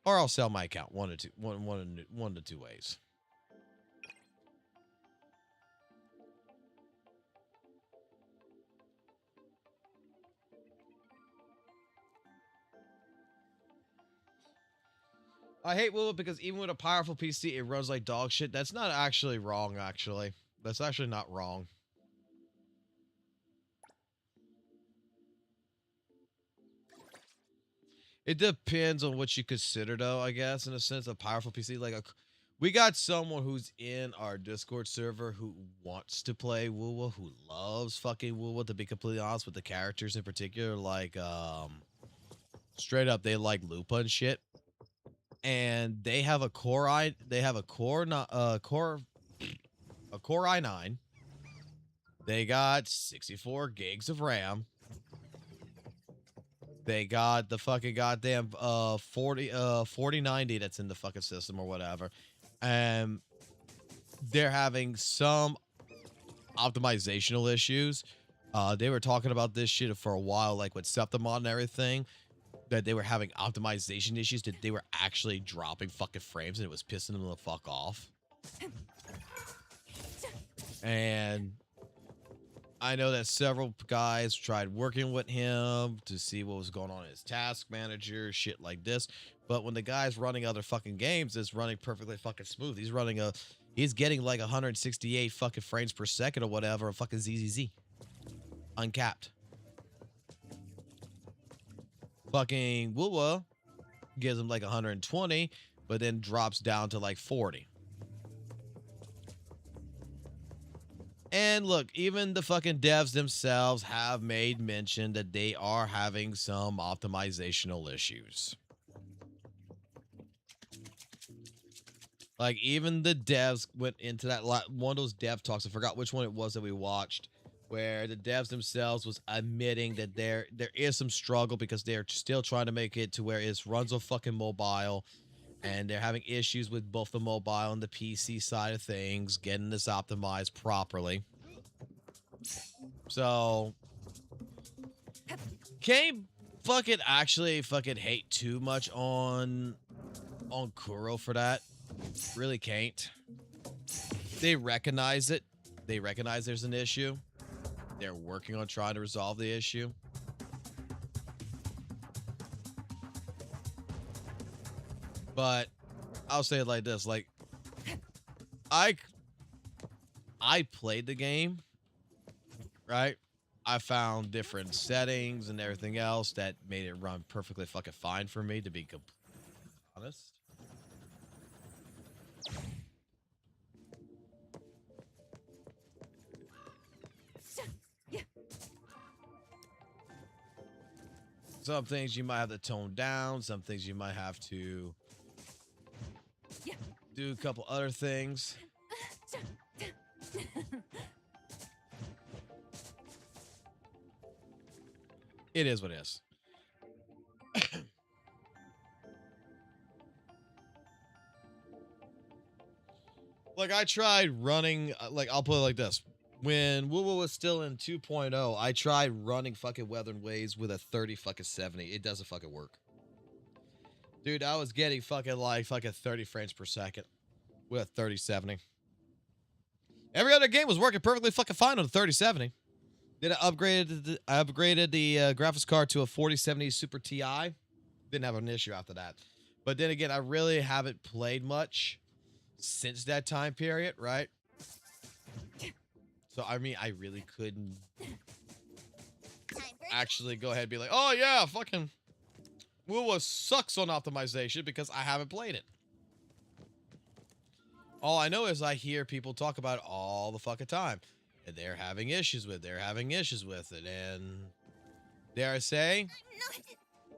Or I'll sell my account one to two ways. I hate WUWA because even with a powerful PC, it runs like dog shit. That's not actually wrong, actually. That's actually not wrong. It depends on what you consider, though, I guess, in a sense, a powerful PC. Like, we got someone who's in our Discord server who wants to play WUWA, who loves fucking WUWA, to be completely honest, with the characters in particular. Like, straight up, they like Lupa and shit. And they have a Core i9. They got 64 gigs of RAM. They got the fucking goddamn 4090 that's in the fucking system or whatever. And they're having some optimizational issues. They were talking about this shit for a while, like with Septimon and everything, that they were having optimization issues, that they were actually dropping fucking frames and it was pissing them the fuck off. And I know that several guys tried working with him to see what was going on in his task manager, shit like this. But when the guy's running other fucking games, it's running perfectly fucking smooth. He's getting like 168 fucking frames per second or whatever, a fucking ZZZ. Uncapped. Fucking WUWA gives him like 120, but then drops down to like 40. And look, even the fucking devs themselves have made mention that they are having some optimizational issues. Like, even the devs went into that, one of those dev talks, I forgot which one it was that we watched, where the devs themselves was admitting that there is some struggle because they're still trying to make it to where it runs on fucking mobile, and they're having issues with both the mobile and the PC side of things, getting this optimized properly. So, can't fucking actually fucking hate too much on Kuro for that. Really can't. They recognize it. They recognize there's an issue. They're working on trying to resolve the issue. But I'll say it like this. Like, I played the game, right? I found different settings and everything else that made it run perfectly fucking fine for me, to be completely honest. Some things you might have to tone down. Some things you might have to do a couple other things. It is what it is. Like, I tried running, like, I'll put it like this. When WUWA was still in 2.0, I tried running fucking Weathering Waves with a 30 fucking 70. It doesn't fucking work. Dude, I was getting fucking 30 frames per second with a 3070. Every other game was working perfectly fucking fine on a 3070. Then I upgraded the graphics card to a 4070 Super Ti. Didn't have an issue after that. But then again, I really haven't played much since that time period, right? So, I mean, I really couldn't actually go ahead and be like, oh, yeah, fucking WUWA sucks on optimization because I haven't played it. All I know is I hear people talk about it all the fucking time. And they're having issues with it. And dare I say,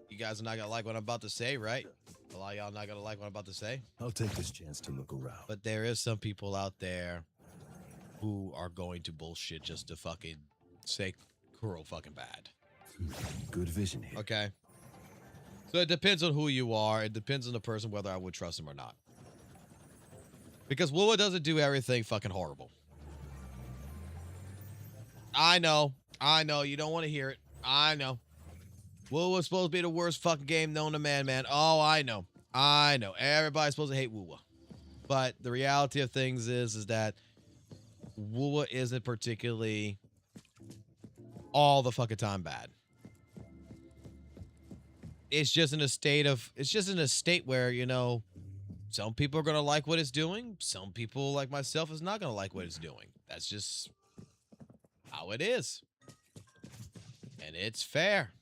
you guys are not going to like what I'm about to say, right? A lot of y'all not going to like what I'm about to say. I'll take this chance to look around. But there is some people out there who are going to bullshit just to fucking say real fucking bad. Good vision here. Okay. So it depends on who you are. It depends on the person whether I would trust him or not. Because WUWA doesn't do everything fucking horrible. I know. You don't want to hear it. I know. WUWA's supposed to be the worst fucking game known to man. Oh, I know. Everybody's supposed to hate WUWA. But the reality of things is that WUWA isn't particularly all the fucking time bad. It's just in a state where, you know, some people are going to like what it's doing. Some people, like myself, is not going to like what it's doing. That's just how it is. And it's fair.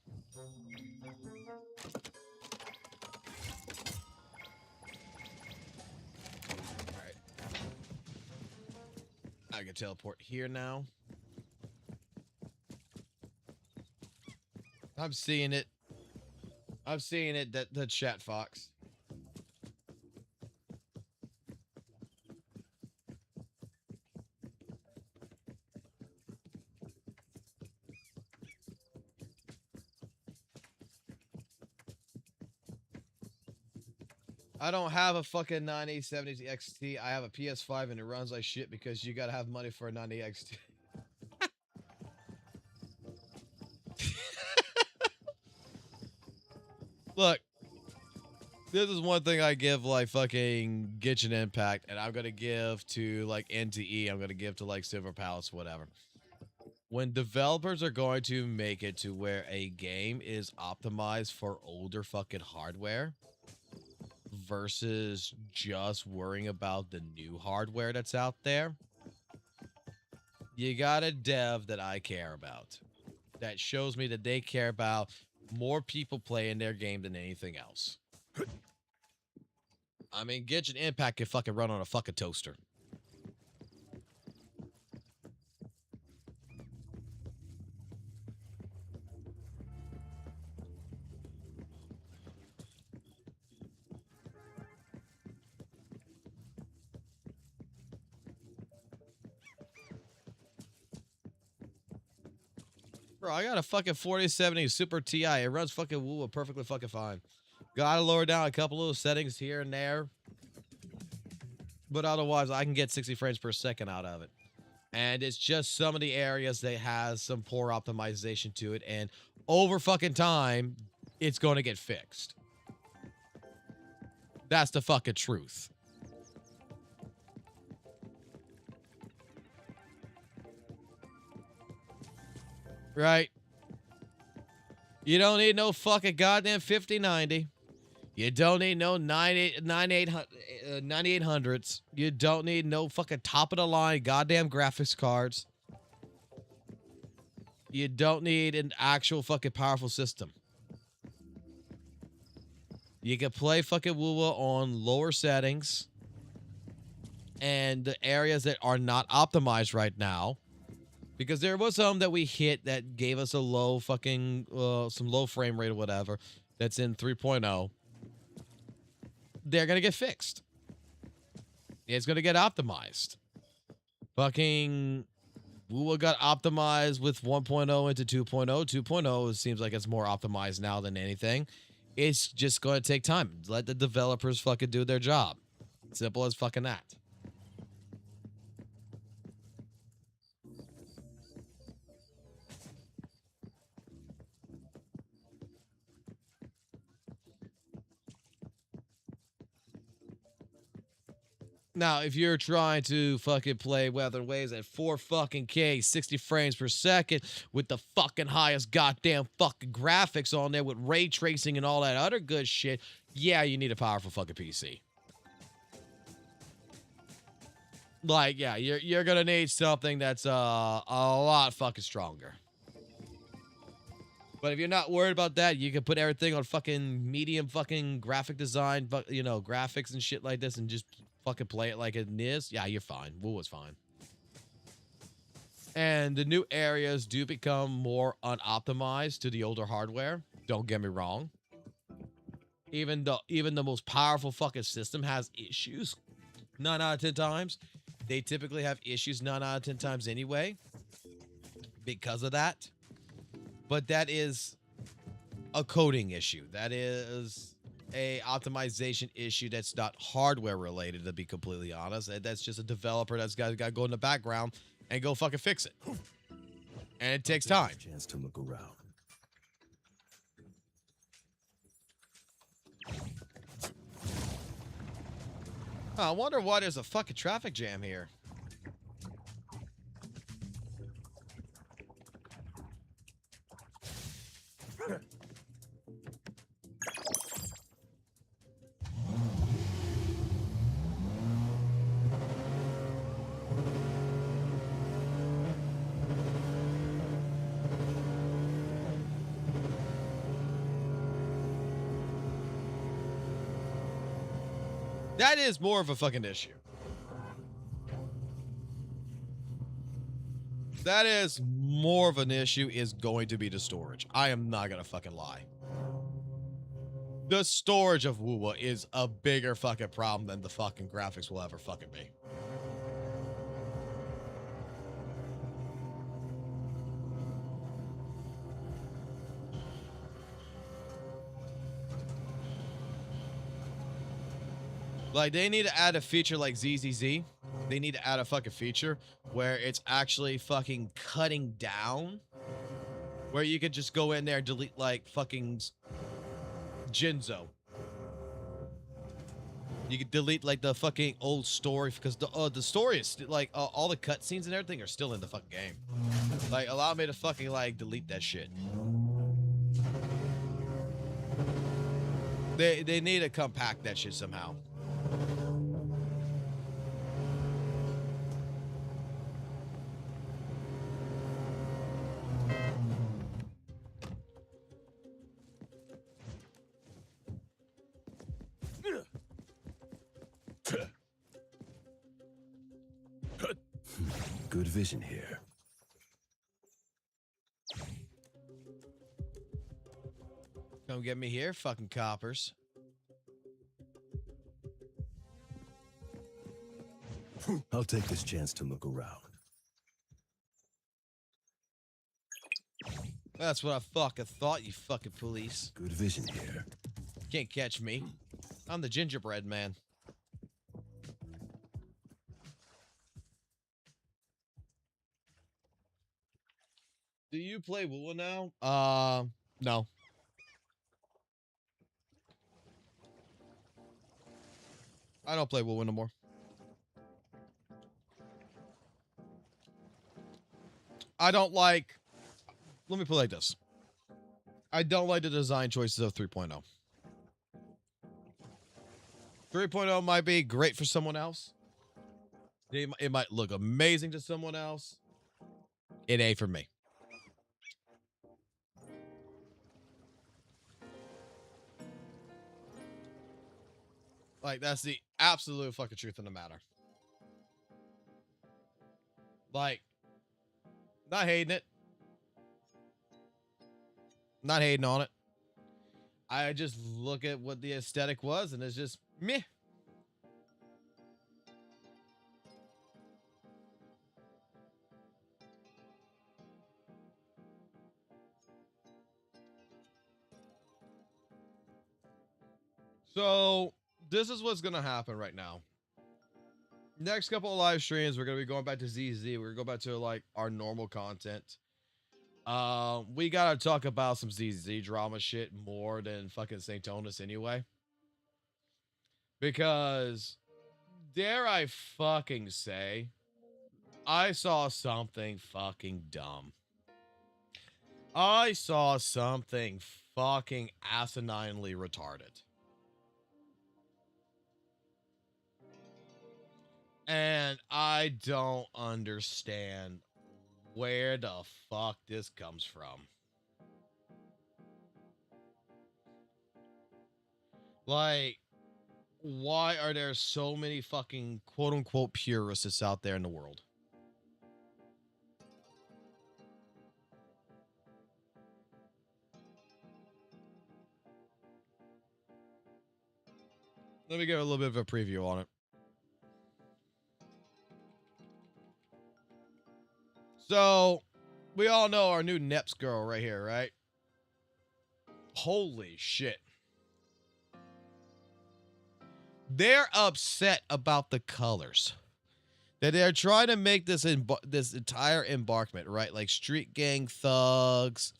Alright. I can teleport here now. I'm seeing it. That chat fox. I don't have a fucking 9070 XT. I have a PS5 and it runs like shit because you gotta have money for a 90 XT. Look, this is one thing I give like fucking Genshin Impact, and I'm gonna give to like NTE. I'm gonna give to like Silver Palace, whatever. When developers are going to make it to where a game is optimized for older fucking hardware versus just worrying about the new hardware that's out there, you got a dev that I care about. That shows me that they care about more people playing their game than anything else. I mean, Genshin Impact can fucking run on a fucking toaster. Bro, I got a fucking 4070 Super Ti. It runs fucking WUWA perfectly fucking fine. Gotta lower down a couple little settings here and there. But otherwise, I can get 60 frames per second out of it. And it's just some of the areas that has some poor optimization to it. And over fucking time, it's going to get fixed. That's the fucking truth. Right? You don't need no fucking goddamn 5090. You don't need no 9800s. You don't need no fucking top of the line goddamn graphics cards. You don't need an actual fucking powerful system. You can play fucking WUWA on lower settings and the areas that are not optimized right now. Because there was some that we hit that gave us a low fucking, some low frame rate or whatever that's in 3.0. They're going to get fixed. It's going to get optimized. Fucking WUWA got optimized with 1.0 into 2.0. 2.0 seems like it's more optimized now than anything. It's just going to take time. Let the developers fucking do their job. Simple as fucking that. Now, if you're trying to fucking play Weather Waves at 4 fucking K, 60 frames per second with the fucking highest goddamn fucking graphics on there with ray tracing and all that other good shit, yeah, you need a powerful fucking PC. Like, yeah, you're gonna need something that's a lot fucking stronger. But if you're not worried about that, you can put everything on fucking medium fucking graphic design, but you know, graphics and shit like this and just fucking play it like it is. Yeah, you're fine. WUWA's fine. And the new areas do become more unoptimized to the older hardware. Don't get me wrong. Even the most powerful fucking system has issues 9 out of 10 times. They typically have issues 9 out of 10 times anyway because of that. But that is a coding issue. That is a optimization issue that's not hardware related, to be completely honest. That's just a developer that's got to go in the background and go fucking fix it. And it takes time. Chance to look around. I wonder why there's a fucking traffic jam here. That is more of a fucking issue. That is more of an issue is going to be the storage. I am not gonna fucking lie. The storage of WUWA is a bigger fucking problem than the fucking graphics will ever fucking be. Like, they need to add a feature like ZZZing. They need to add a fucking feature where it's actually fucking cutting down. Where you could just go in there and delete, like, fucking Jinzo. You could delete, like, the fucking old story, because the story is, like, all the cutscenes and everything are still in the fucking game. Like, allow me to fucking, like, delete that shit. They need to compact that shit somehow. Good vision here. Don't get me here, fucking coppers. I'll take this chance to look around. That's what I fucking thought, you fucking police. Good vision here. Can't catch me. I'm the gingerbread man. Do you play WUWA now? No. I don't play WUWA no more. I don't like... Let me put it like this. I don't like the design choices of 3.0. 3.0 might be great for someone else. It might look amazing to someone else. It ain't for me. Like, that's the absolute fucking truth of the matter. Like, not hating it. Not hating on it. I just look at what the aesthetic was, and it's just meh. So, this is what's going to happen right now. Next couple of live streams, we're going to be going back to ZZ. We're going to go back to, like, our normal content. We got to talk about some ZZ drama shit more than fucking St. Tonus anyway. Because, dare I fucking say, I saw something fucking dumb. I saw something fucking asininely retarded. And I don't understand where the fuck this comes from. Like, why are there so many fucking quote-unquote purists out there in the world? Let me give a little bit of a preview on it. So, we all know our new NEPS girl right here, right? Holy shit. They're upset about the colors. That they're trying to make this entire embarkment, right? Like street gang thugs,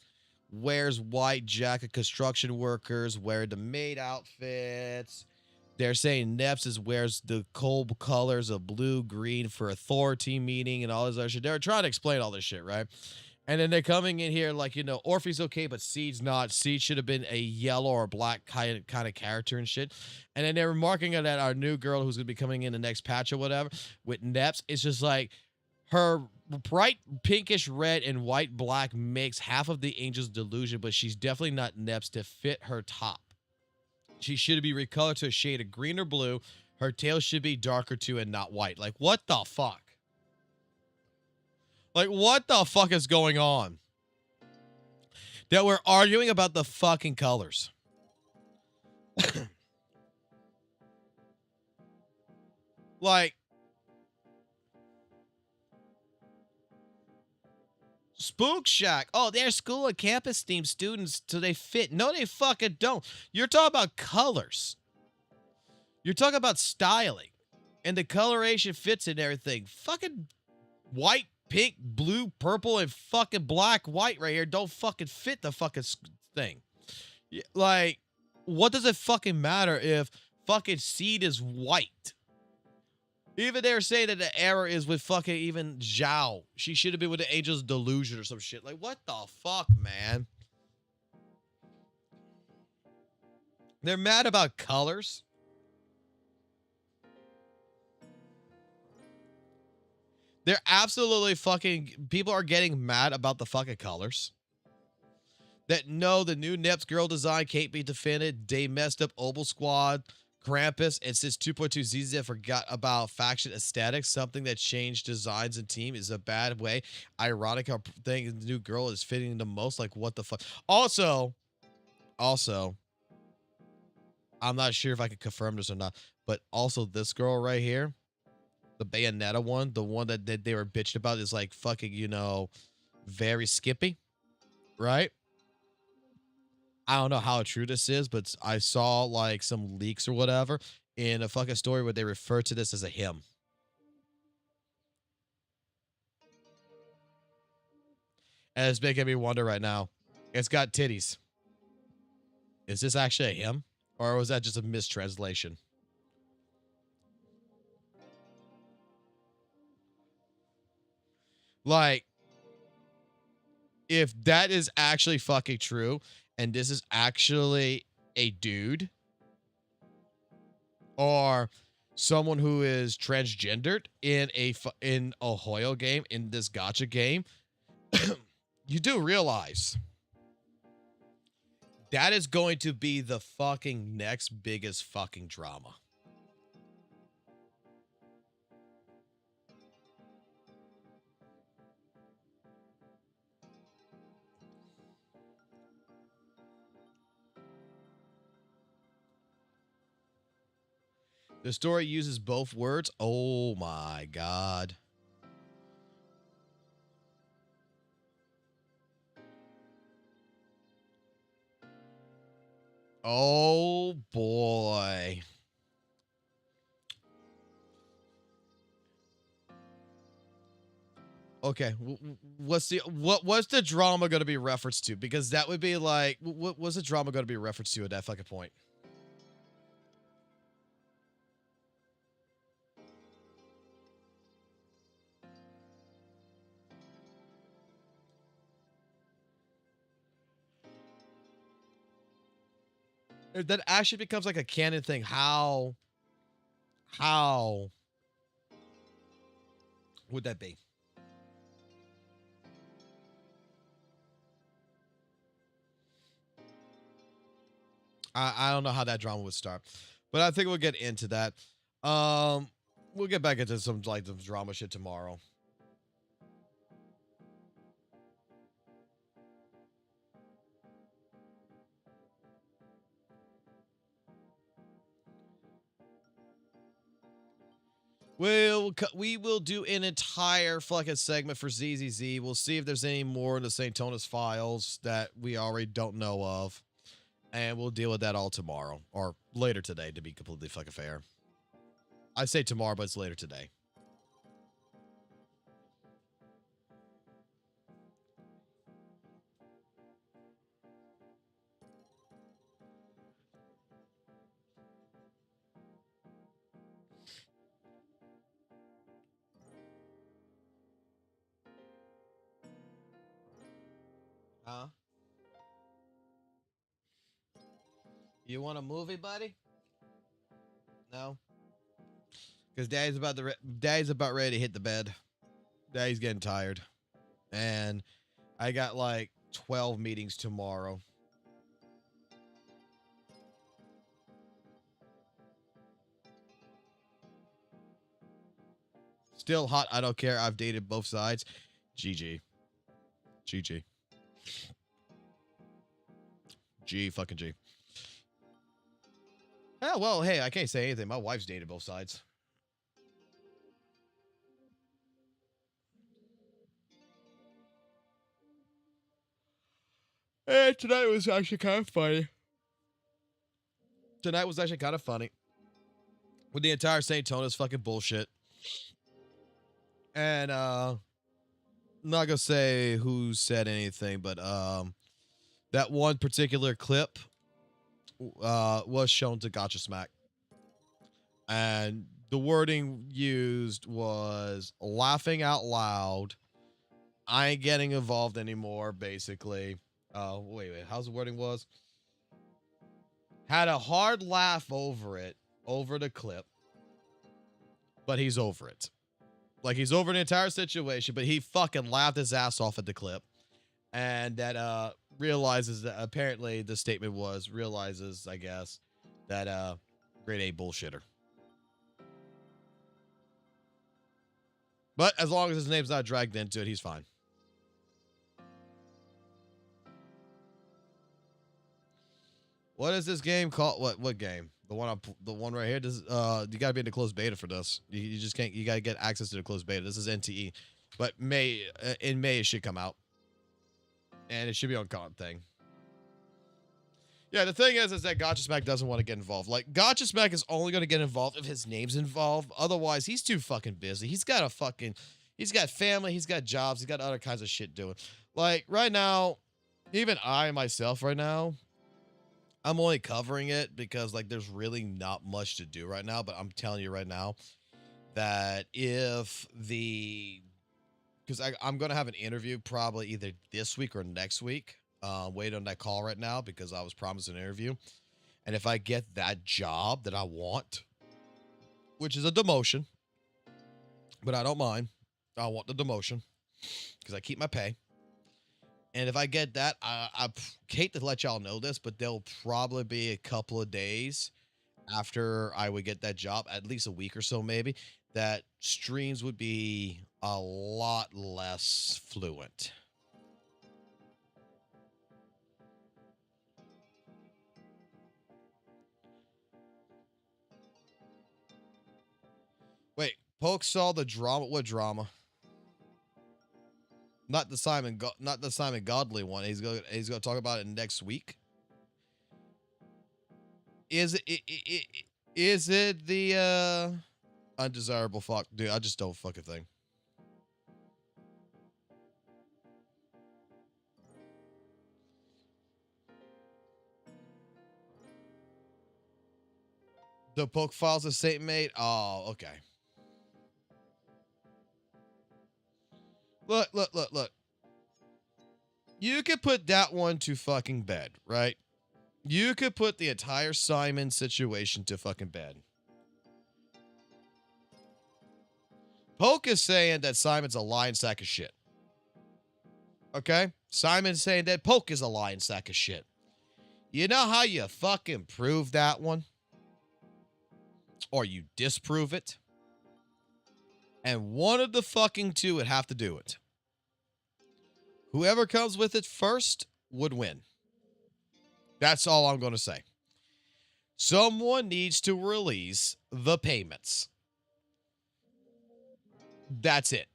wears white jacket construction workers, wear the maid outfits. They're saying Neps wears the cold colors of blue, green for authority meaning and all this other shit. They're trying to explain all this shit, right? And then they're coming in here like, you know, Orphe's okay, but Seed's not. Seed should have been a yellow or black kind of character and shit. And then they're remarking at our new girl who's going to be coming in the next patch or whatever with Neps. It's just like her bright pinkish red and white black makes half of the Angel's delusion, but she's definitely not Neps to fit her top. She should be recolored to a shade of green or blue. Her tail should be darker too and not white. Like, what the fuck? Like, what the fuck is going on? That we're arguing about the fucking colors. Like, Spook Shack. Oh, they're school and campus themed students so they fit. No, they fucking don't. You're talking about colors. You're talking about styling. And the coloration fits and everything. Fucking white, pink, blue, purple, and fucking black, white right here don't fucking fit the fucking thing. Like, what does it fucking matter if fucking Seed is white? Even they're saying that the error is with fucking even Zhao. She should have been with the Angel's Delusion or some shit. Like, what the fuck, man? They're mad about colors. They're absolutely fucking... People are getting mad about the fucking colors. That no, the new Neps girl design can't be defended. They messed up Obel Squad, Krampus, and since 2.2 ZZ forgot about faction aesthetics, something that changed designs and team is a bad way. Ironic how the new girl is fitting the most. Like, what the fuck? Also, I'm not sure if I can confirm this or not, but also this girl right here, the Bayonetta one, the one that they were bitching about is like fucking, you know, very skippy, right? I don't know how true this is, but I saw like some leaks or whatever in a fucking story where they refer to this as a him. And it's making me wonder right now. It's got titties. Is this actually a him? Or was that just a mistranslation? Like, if that is actually fucking true, and this is actually a dude, or someone who is transgendered in a Hoyo game, in this Gacha game, you do realize that is going to be the fucking next biggest fucking drama. The story uses both words. Oh my god. Oh boy. Okay, what's the drama going to be referenced to? Because that would be like, what's the drama going to be referenced to at that fucking point? If that actually becomes like a canon thing, how would that be? I don't know how that drama would start, but I think we'll get into that. We'll get back into some like the drama shit tomorrow. We will do an entire fucking segment for ZZZ. We'll see if there's any more in the St. Tonus files that we already don't know of. And we'll deal with that all tomorrow. Or later today, to be completely fucking fair. I say tomorrow, but it's later today. Huh? You want a movie, buddy? No? Because Daddy's about ready to hit the bed. Daddy's getting tired. And I got like 12 meetings tomorrow. Still hot. I don't care. I've dated both sides. GG. GG. G fucking G. Oh, well, hey, I can't say anything. My wife's dated both sides. And tonight was actually kind of funny. Tonight was actually kind of funny. With the entire St. Tonus fucking bullshit. And, I'm not gonna say who said anything, but, that one particular clip, was shown to Gacha Smack. And the wording used was laughing out loud. I ain't getting involved anymore, basically. Wait, how's the wording was? Had a hard laugh over it, over the clip. But he's over it. Like, he's over the entire situation, but he fucking laughed his ass off at the clip. And that, realizes that apparently the statement was, realizes, I guess, that, grade A bullshitter. But as long as his name's not dragged into it, he's fine. What is this game called? What game? The one right here. This you gotta be in the closed beta for this. You just can't. You gotta get access to the closed beta. This is NTE, but in May it should come out, and it should be on Con thing. Yeah, the thing is that Gacha Smack doesn't want to get involved. Like, Gacha Smack is only going to get involved if his name's involved. Otherwise, he's too fucking busy. He's got family, he's got jobs, he's got other kinds of shit doing. Like, right now, even I, myself, right now, I'm only covering it because, like, there's really not much to do right now. But I'm telling you right now that because I'm going to have an interview probably either this week or next week. Wait on that call right now because I was promised an interview. And if I get that job that I want, which is a demotion, but I don't mind. I want the demotion because I keep my pay. And if I get that, I hate to let y'all know this, but there'll probably be a couple of days after I would get that job, at least a week or so maybe, that streams would be a lot less fluent. Wait, Poke saw the drama. What drama? Not the Simon Godley one. He's going to talk about it next week. Is it the undesirable fuck? Dude, I just don't fucking think. The Poke files of Satan made? Oh, okay. Look. You could put that one to fucking bed, right? You could put the entire Simon situation to fucking bed. Poke is saying that Simon's a lying sack of shit. Okay? Simon's saying that Poke is a lying sack of shit. You know how you fucking prove that one? Or you disprove it? And one of the fucking two would have to do it. Whoever comes with it first would win. That's all I'm going to say. Someone needs to release the payments. That's it.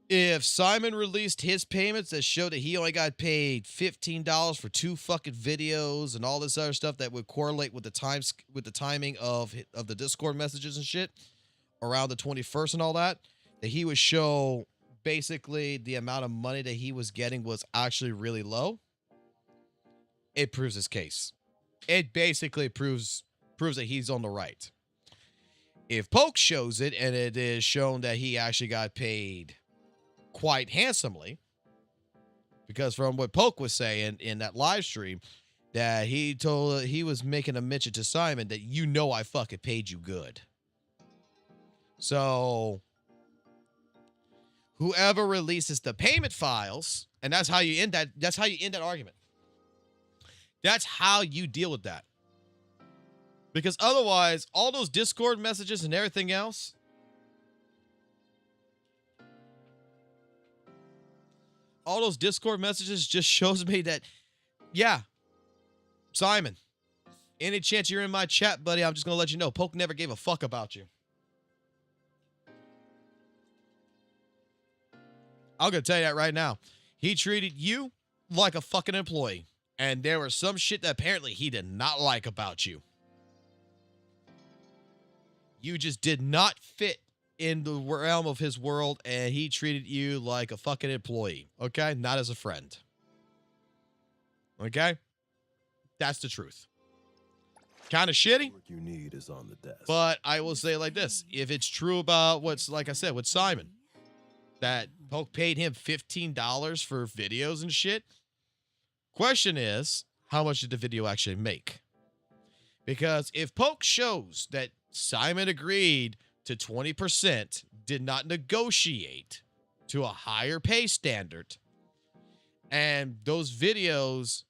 If Simon released his payments that showed that he only got paid $15 for 2 fucking videos and all this other stuff that would correlate with the timing of the Discord messages and shit around the 21st and all that he would show basically the amount of money that he was getting was actually really low, it proves his case. It basically proves that he's on the right. If Poke shows it and it is shown that he actually got paid quite handsomely, because from what Poke was saying in that live stream, that he was making a mention to Simon that I fucking paid you good. So whoever releases the payment files, and that's how you end that argument. That's how you deal with that. Because otherwise, all those Discord messages and everything else, all those Discord messages just shows me that, yeah, Simon, any chance you're in my chat, buddy, I'm just going to let you know, Poke never gave a fuck about you. I'm going to tell you that right now. He treated you like a fucking employee. And there was some shit that apparently he did not like about you. You just did not fit in the realm of his world, and he treated you like a fucking employee. Okay? Not as a friend. Okay? That's the truth. Kind of shitty. What you need is on the desk. But I will say it like this. If it's true about like I said, with Simon, that Poke paid him $15 for videos and shit. Question is, how much did the video actually make? Because if Poke shows that Simon agreed to 20%, did not negotiate to a higher pay standard, and those videos,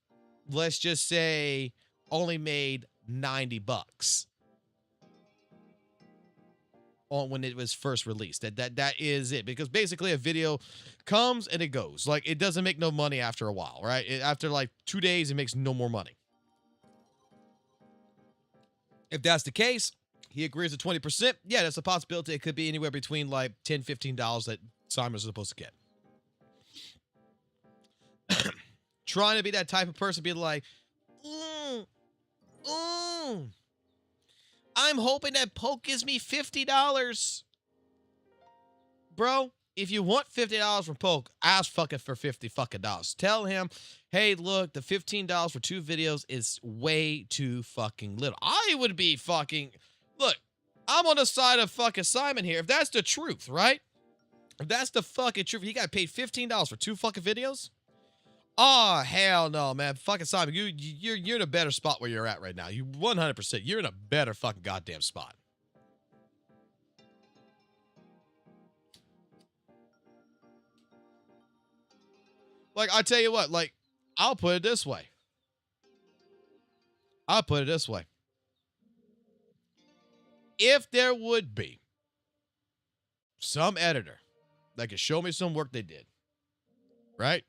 let's just say, only made $90 on when it was first released. That is it. Because basically a video comes and it goes. Like, it doesn't make no money after a while, right? After like 2 days, it makes no more money. If that's the case, he agrees to 20%. Yeah, that's a possibility. It could be anywhere between like $10, $15 that Simon's supposed to get. Trying to be that type of person, be like, I'm hoping that Poke gives me $50. Bro, if you want $50 from Poke, ask fucking for $50 fucking dollars. Tell him, hey, look, the $15 for 2 videos is way too fucking little. I would be fucking, look, I'm on the side of fucking Simon here. If that's the truth, right? If that's the fucking truth, he got paid $15 for 2 fucking videos? Oh, hell no, man. Fucking Simon, you're in a better spot where you're at right now. You 100%. You're in a better fucking goddamn spot. Like, I tell you what, like, I'll put it this way. If there would be some editor that could show me some work they did, right?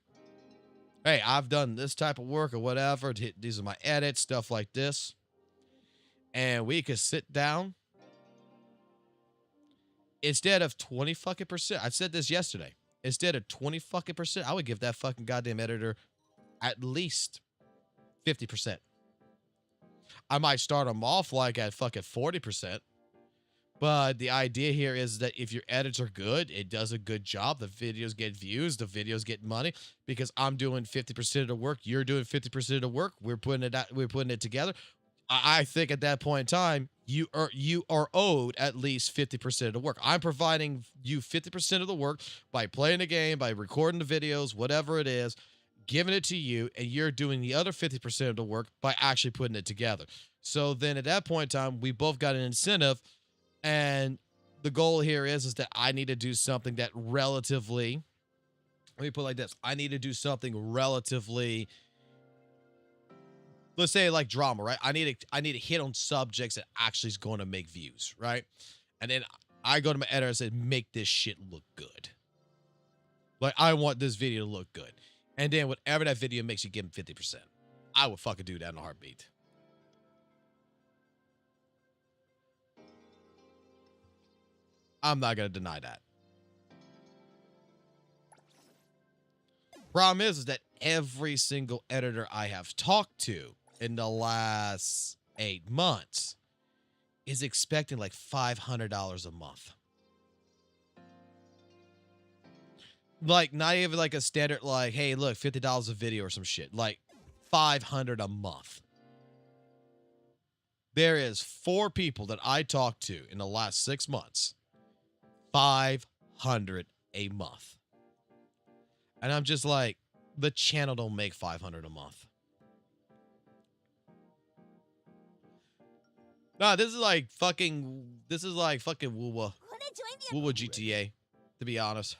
Hey, I've done this type of work or whatever. These are my edits, stuff like this. And we could sit down. Instead of 20 fucking percent, I said this yesterday. Instead of 20 fucking percent, I would give that fucking goddamn editor at least 50%. I might start them off like at fucking 40%. But the idea here is that if your edits are good, it does a good job. The videos get views, the videos get money because I'm doing 50% of the work. You're doing 50% of the work. We're putting it out, we're putting it together. I think at that point in time, you are owed at least 50% of the work. I'm providing you 50% of the work by playing the game, by recording the videos, whatever it is, giving it to you, and you're doing the other 50% of the work by actually putting it together. So then at that point in time, we both got an incentive, and the goal here is that I need to do something that relatively, let me put it like this. I need to do something relatively, let's say like drama, right? I need to hit on subjects that actually is going to make views, right? And then I go to my editor and say, make this shit look good. Like, I want this video to look good. And then whatever that video makes, you give him 50%. I would fucking do that in a heartbeat. I'm not going to deny that. Problem is that every single editor I have talked to in the last 8 months is expecting like $500 a month. Like, not even like a standard, like, hey, look, $50 a video or some shit. Like, $500 a month. There is 4 people that I talked to in the last 6 months. $500 a month. And I'm just like, the channel don't make $500 a month. Nah, this is like fucking WUWA. WUWA GTA, to be honest.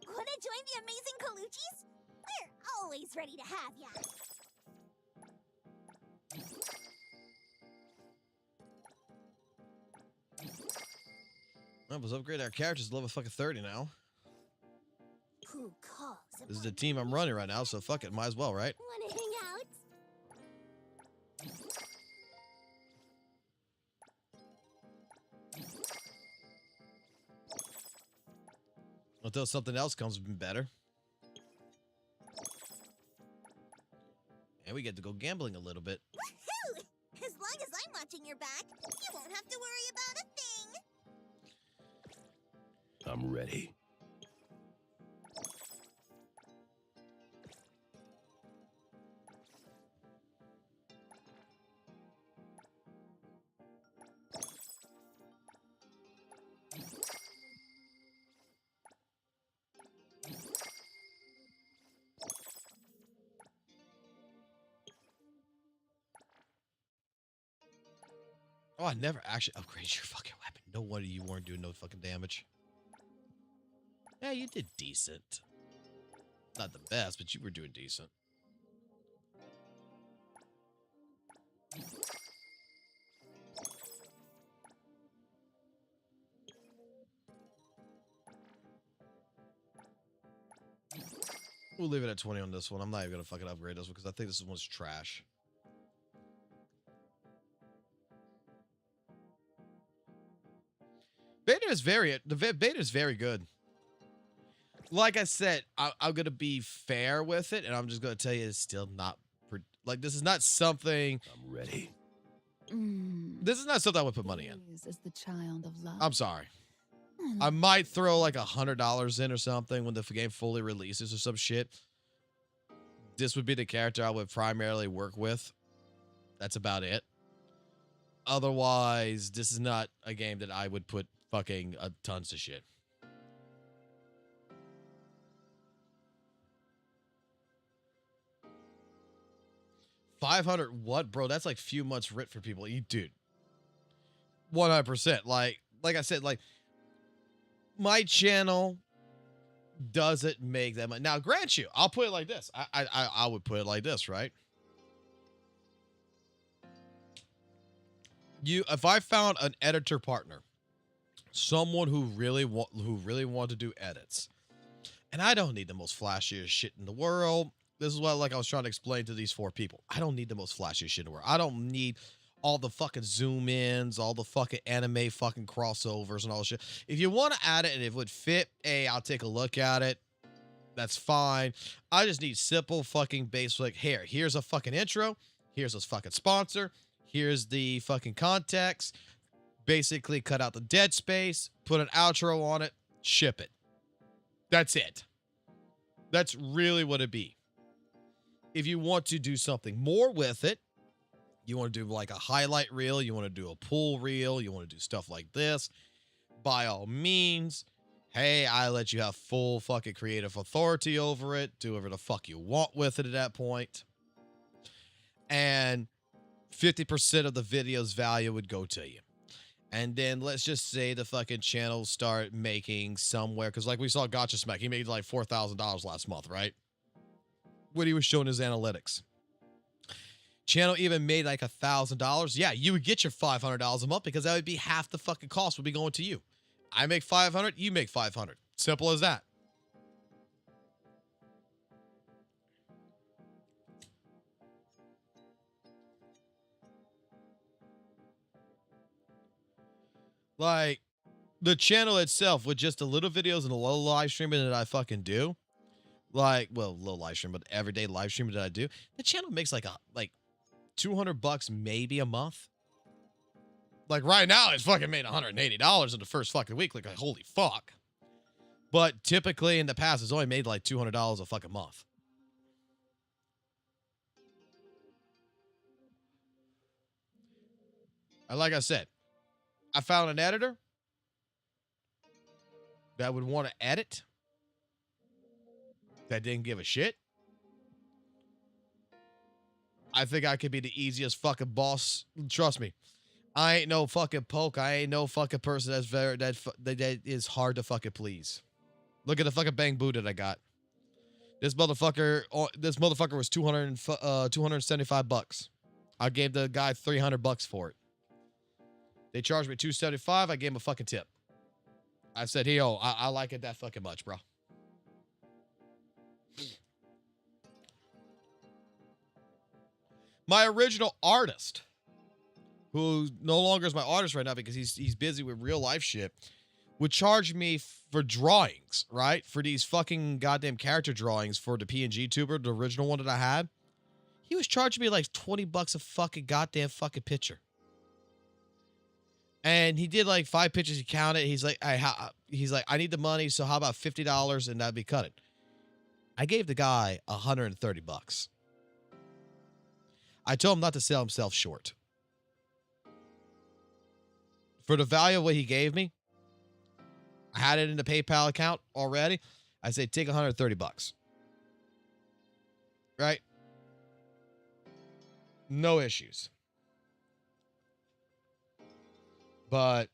Wanna join the amazing Colucci's? We're always ready to have ya. Let's upgrade our characters to level fucking 30 now. Who calls? This is the team I'm running right now, so fuck it, might as well, right? Wanna hang out? Until something else comes better. And we get to go gambling a little bit. Woohoo! As long as I'm watching your back, you won't have to worry about a thing. I'm ready. Oh, I never actually upgraded your fucking weapon. No wonder you weren't doing no fucking damage. Yeah, you did decent. Not the best, but you were doing decent. We'll leave it at 20 on this one. I'm not even gonna fucking upgrade this one because I think this one's trash. Beta is very good. Like I said, I'm gonna be fair with it, and I'm just gonna tell you it's still not like this is not something. I'm ready. This is not something I would put money in. Is the child of love. I'm sorry. I might throw like $100 in or something when the game fully releases or some shit. This would be the character I would primarily work with. That's about it. Otherwise, this is not a game that I would put fucking tons of shit. 500 what, bro? That's like few months rent for people. You dude. 100%. Like I said, like my channel doesn't make that much. Now, grant you, I'll put it like this. I would put it like this, right? If I found an editor partner, someone who really wanted to do edits, and I don't need the most flashiest shit in the world. This is what like I was trying to explain to these 4 people. I don't need the most flashiest shit in the world. I don't need all the fucking zoom ins, all the fucking anime fucking crossovers and all that shit. If you want to add it and it would fit, hey, I'll take a look at it. That's fine. I just need simple fucking basic. Here's a fucking intro. Here's a fucking sponsor. Here's the fucking context. Basically cut out the dead space, put an outro on it, ship it. That's it. That's really what it'd be. If you want to do something more with it, you want to do like a highlight reel, you want to do a pull reel, you want to do stuff like this, by all means, hey, I let you have full fucking creative authority over it. Do whatever the fuck you want with it at that point. And 50% of the video's value would go to you. And then let's just say the fucking channel start making somewhere, because like we saw Gacha Smack, he made like $4,000 last month, right? When he was showing his analytics. Channel even made like $1,000. Yeah, you would get your $500 a month because that would be half the fucking cost would be going to you. I make 500, you make 500. Simple as that. Like, the channel itself with just the little videos and the little live streaming that I fucking do, like, well, little live stream, but everyday live streaming that I do, the channel makes like $200 maybe a month. Like right now, it's fucking made $180 in the first fucking week. Like, holy fuck. But typically in the past, it's only made like $200 a fucking month. And like I said, I found an editor that would want to edit, that didn't give a shit. I think I could be the easiest fucking boss. Trust me. I ain't no fucking poke. I ain't no fucking person that is hard to fucking please. Look at the fucking bang boo that I got. This motherfucker was $275. I gave the guy $300 for it. They charged me $275. I gave him a fucking tip. I said, hey, yo, I like it that fucking much, bro. My original artist, who no longer is my artist right now because he's busy with real life shit, would charge me for drawings, right? For these fucking goddamn character drawings for the PNG tuber, the original one that I had. He was charging me like $20 a fucking goddamn fucking picture. And he did like 5 pictures. He counted. He's like, I need the money. So how about $50 and that'd be cut it. I gave the guy $130. I told him not to sell himself short. For the value of what he gave me, I had it in the PayPal account already. I said, take $130. Right? No issues. But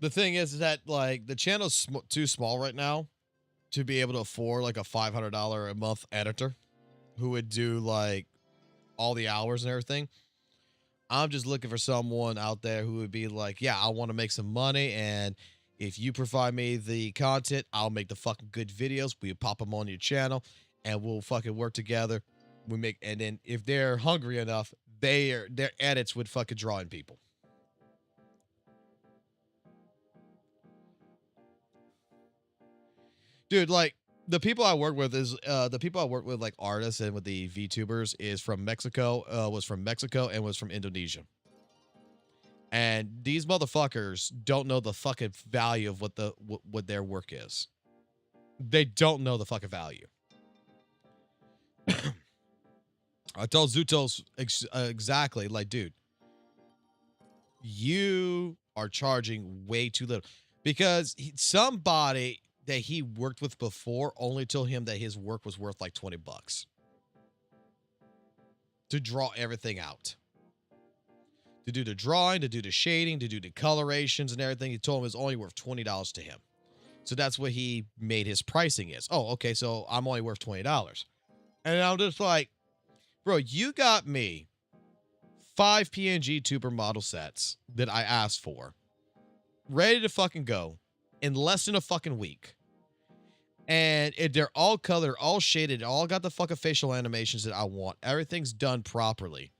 the thing is that, like, the channel's too small right now to be able to afford, like, a $500 a month editor who would do, like, all the hours and everything. I'm just looking for someone out there who would be like, yeah, I want to make some money, and if you provide me the content, I'll make the fucking good videos. We'll pop them on your channel, and we'll fucking work together. And then if they're hungry enough, their edits would fucking draw in people. Dude, like, the people I work with like artists and with the VTubers is from Mexico, was from Mexico and was from Indonesia. And these motherfuckers don't know the fucking value of what their work is. They don't know the fucking value. I told Zutos exactly, like, dude, you are charging way too little. Because somebody that he worked with before only told him that his work was worth like $20. to draw everything out. To do the drawing, to do the shading, to do the colorations and everything. He told him it was only worth $20 to him. So that's what he made his pricing is. Oh, okay, so I'm only worth $20. And I'm just like, bro, you got me 5 PNG tuber model sets that I asked for, ready to fucking go in less than a fucking week. And they're all colored, all shaded, all got the fucking facial animations that I want. Everything's done properly.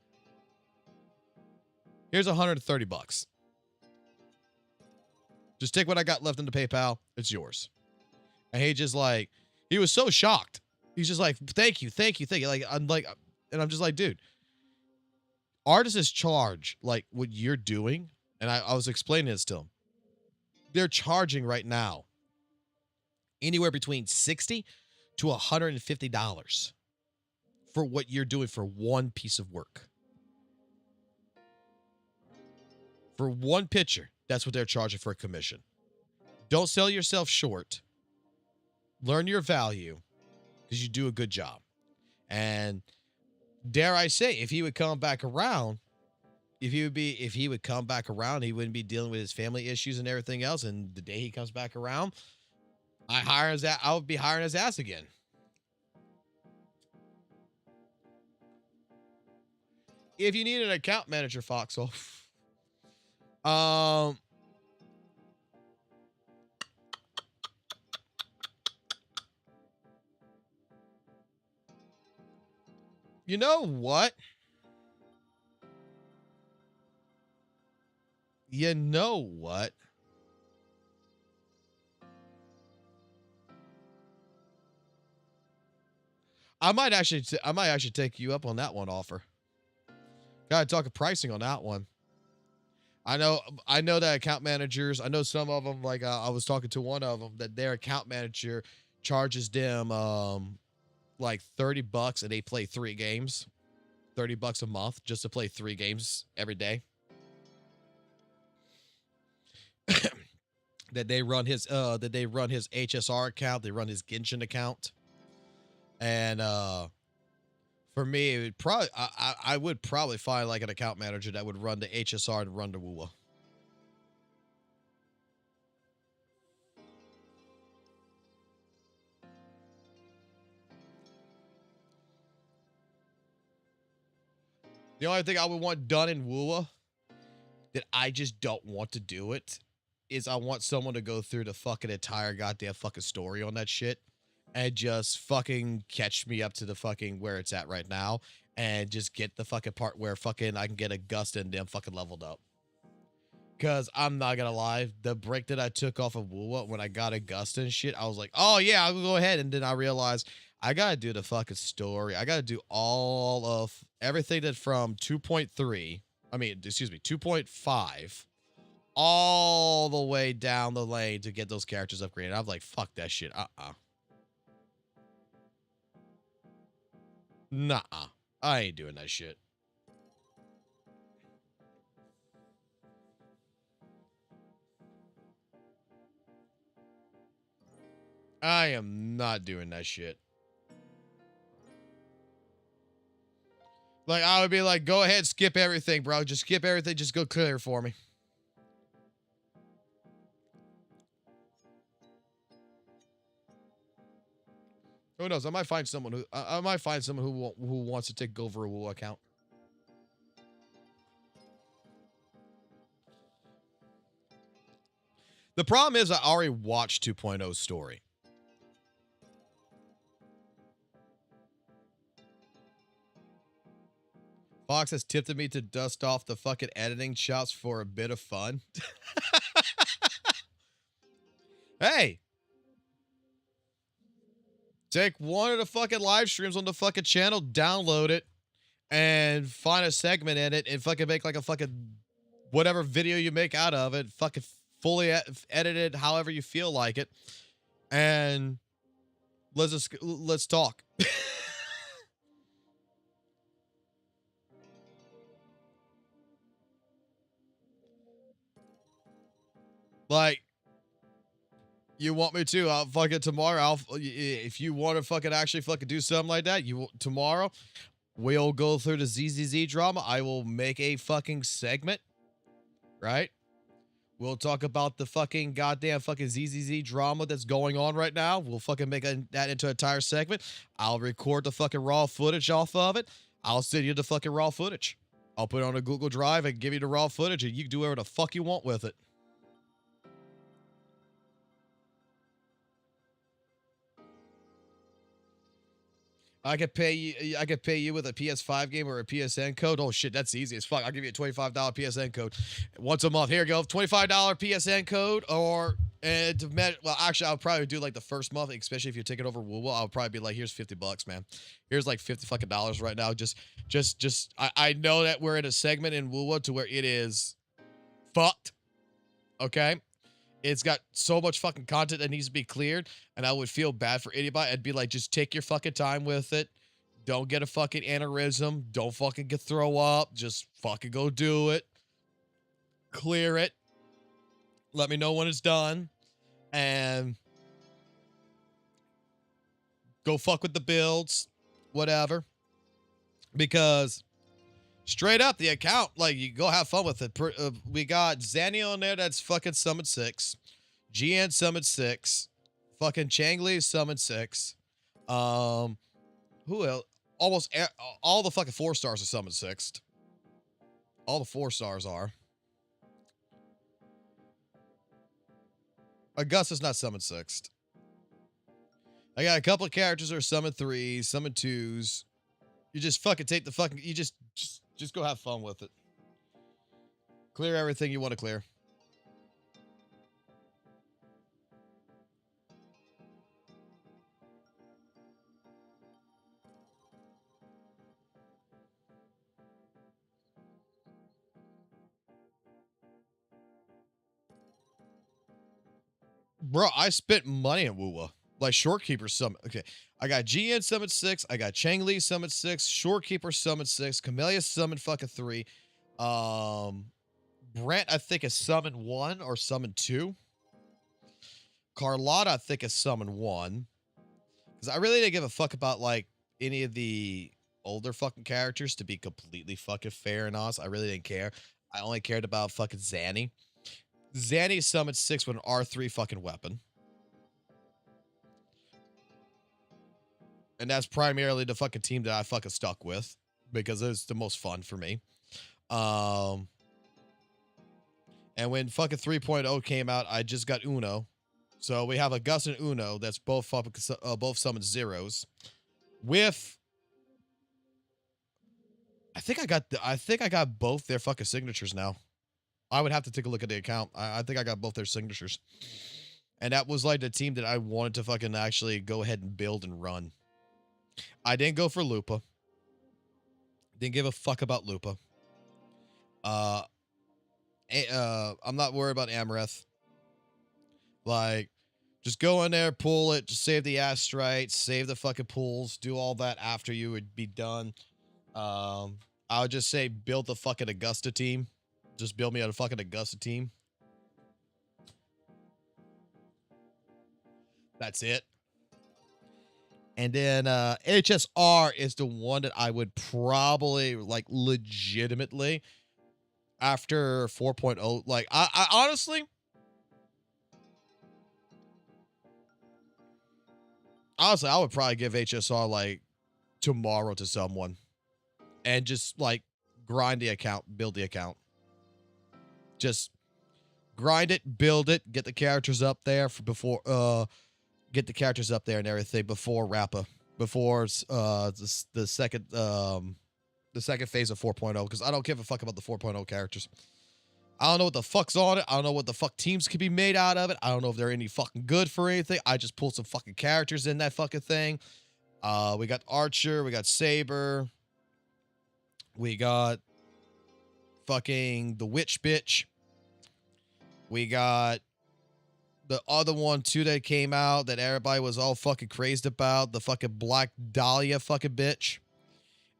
Here's $130. Just take what I got left in the PayPal. It's yours. And he was so shocked. He's just like, thank you. Like, and I'm just like, dude, artists charge like what you're doing. And I was explaining this to him. They're charging right now anywhere between $60 to $150 for what you're doing for one piece of work. For one picture, that's what they're charging for a commission. Don't sell yourself short. Learn your value because you do a good job. And dare I say, if he would come back around, if he would come back around, he wouldn't be dealing with his family issues and everything else. And the day he comes back around, I would be hiring his ass again. If you need an account manager, Foxhole, you know what? You know what? I might actually take you up on that one offer. Gotta talk of pricing on that one. I know that account managers, I know some of them, like I was talking to one of them, that their account manager charges them like $30 and they play 3 games. $30 a month just to play 3 games every day. that they run his HSR account, they run his Genshin account. And for me, it would probably I would probably find like an account manager that would run the HSR and run the WUWA. The only thing I would want done in WUWA that I just don't want to do it is I want someone to go through the fucking entire goddamn fucking story on that shit and just fucking catch me up to the fucking where it's at right now and just get the fucking part where fucking I can get Augusta and them fucking leveled up. Because I'm not gonna lie, the break that I took off of WUWA when I got Augusta and shit, I was like, oh yeah, I'll go ahead. And then I realized I gotta do the fucking story. I gotta do all of everything that from 2.5 all the way down the lane to get those characters upgraded. I'm like, fuck that shit. Nuh-uh. I ain't doing that shit. I am not doing that shit. Like, I would be like, go ahead, skip everything, bro. Just skip everything. Just go clear for me. Who knows? I might find someone who wants to take over a WUWA account. The problem is I already watched 2.0's story. Fox has tipped me to dust off the fucking editing chops for a bit of fun. Hey. Take one of the fucking live streams on the fucking channel, download it, and find a segment in it, and fucking make like a fucking whatever video you make out of it, fucking fully edit it however you feel like it, and let's talk. Like, you want me to? I'll fucking tomorrow. If you want to fucking actually fucking do something like that, tomorrow, We'll go through the ZZZ drama. I will make a fucking segment, right? We'll talk about the fucking goddamn fucking ZZZ drama that's going on right now. We'll fucking make that into an entire segment. I'll record the fucking raw footage off of it. I'll send you the fucking raw footage. I'll put it on a Google Drive and give you the raw footage, and you can do whatever the fuck you want with it. I could pay you with a PS5 game or a PSN code. Oh shit, that's easy as fuck. I'll give you a $25 PSN code once a month. Here you go, $25 PSN code. Or well, actually, I'll probably do like the first month, especially if you're taking over WUWA. I'll probably be like, here's $50, man. Here's like $50 fucking dollars right now. I know that we're in a segment in WUWA to where it is fucked. Okay. It's got so much fucking content that needs to be cleared, and I would feel bad for anybody. I'd be like, just take your fucking time with it. Don't get a fucking aneurysm. Don't fucking throw up. Just fucking go do it. Clear it. Let me know when it's done. And go fuck with the builds. Whatever. Because straight up, the account, like, you go have fun with it. We got Zanny on there that's fucking summoned 6. GN summoned 6. Fucking Changli summoned 6. Who else? Almost all the fucking 4 stars are summoned 6th. All the 4 stars are. Augusta's not summoned 6th. I got a couple of characters that are summoned 3s, summoned 2s. You just fucking take the fucking, you just go have fun with it. Clear everything you want to clear. Bro, I spent money on WUWA. Like Shorekeeper Summit. Okay. I got GN Summit 6. I got Changli Summit 6. Shorekeeper Summit 6. Camellia Summit fucking 3. Brent, I think, is Summon 1 or Summon 2. Carlotta, I think, is Summon 1. Because I really didn't give a fuck about, like, any of the older fucking characters, to be completely fucking fair and honest. I really didn't care. I only cared about fucking Zanny. Zanny Summon 6 with an R3 fucking weapon. And that's primarily the fucking team that I fucking stuck with because it's the most fun for me. And when fucking 3.0 came out, I just got Uno. So we have Augusta and Uno. That's both summoned 0s. With, I think I got both their fucking signatures now. I would have to take a look at the account. I think I got both their signatures. And that was like the team that I wanted to fucking actually go ahead and build and run. I didn't go for Lupa. Didn't give a fuck about Lupa. I'm not worried about Amareth. Like, just go in there, pull it, just save the Astrite, save the fucking pools, do all that after you would be done. I would just say build the fucking Augusta team. Just build me a fucking Augusta team. That's it. And then HSR is the one that I would probably, like, legitimately, after 4.0, like, I honestly, I would probably give HSR, like, tomorrow to someone. And just, like, grind the account, build the account. Just grind it, build it, get the characters up there for before, get the characters up there and everything before Rappa, before the second phase of 4.0, because I don't give a fuck about the 4.0 characters. I don't know what the fuck's on it. I don't know what the fuck teams could be made out of it. I don't know if they're any fucking good for anything. I just pulled some fucking characters in that fucking thing. We got Archer, we got Saber, we got fucking the Witch Bitch. We got the other one too that came out that everybody was all fucking crazed about, the fucking Black Dahlia fucking bitch.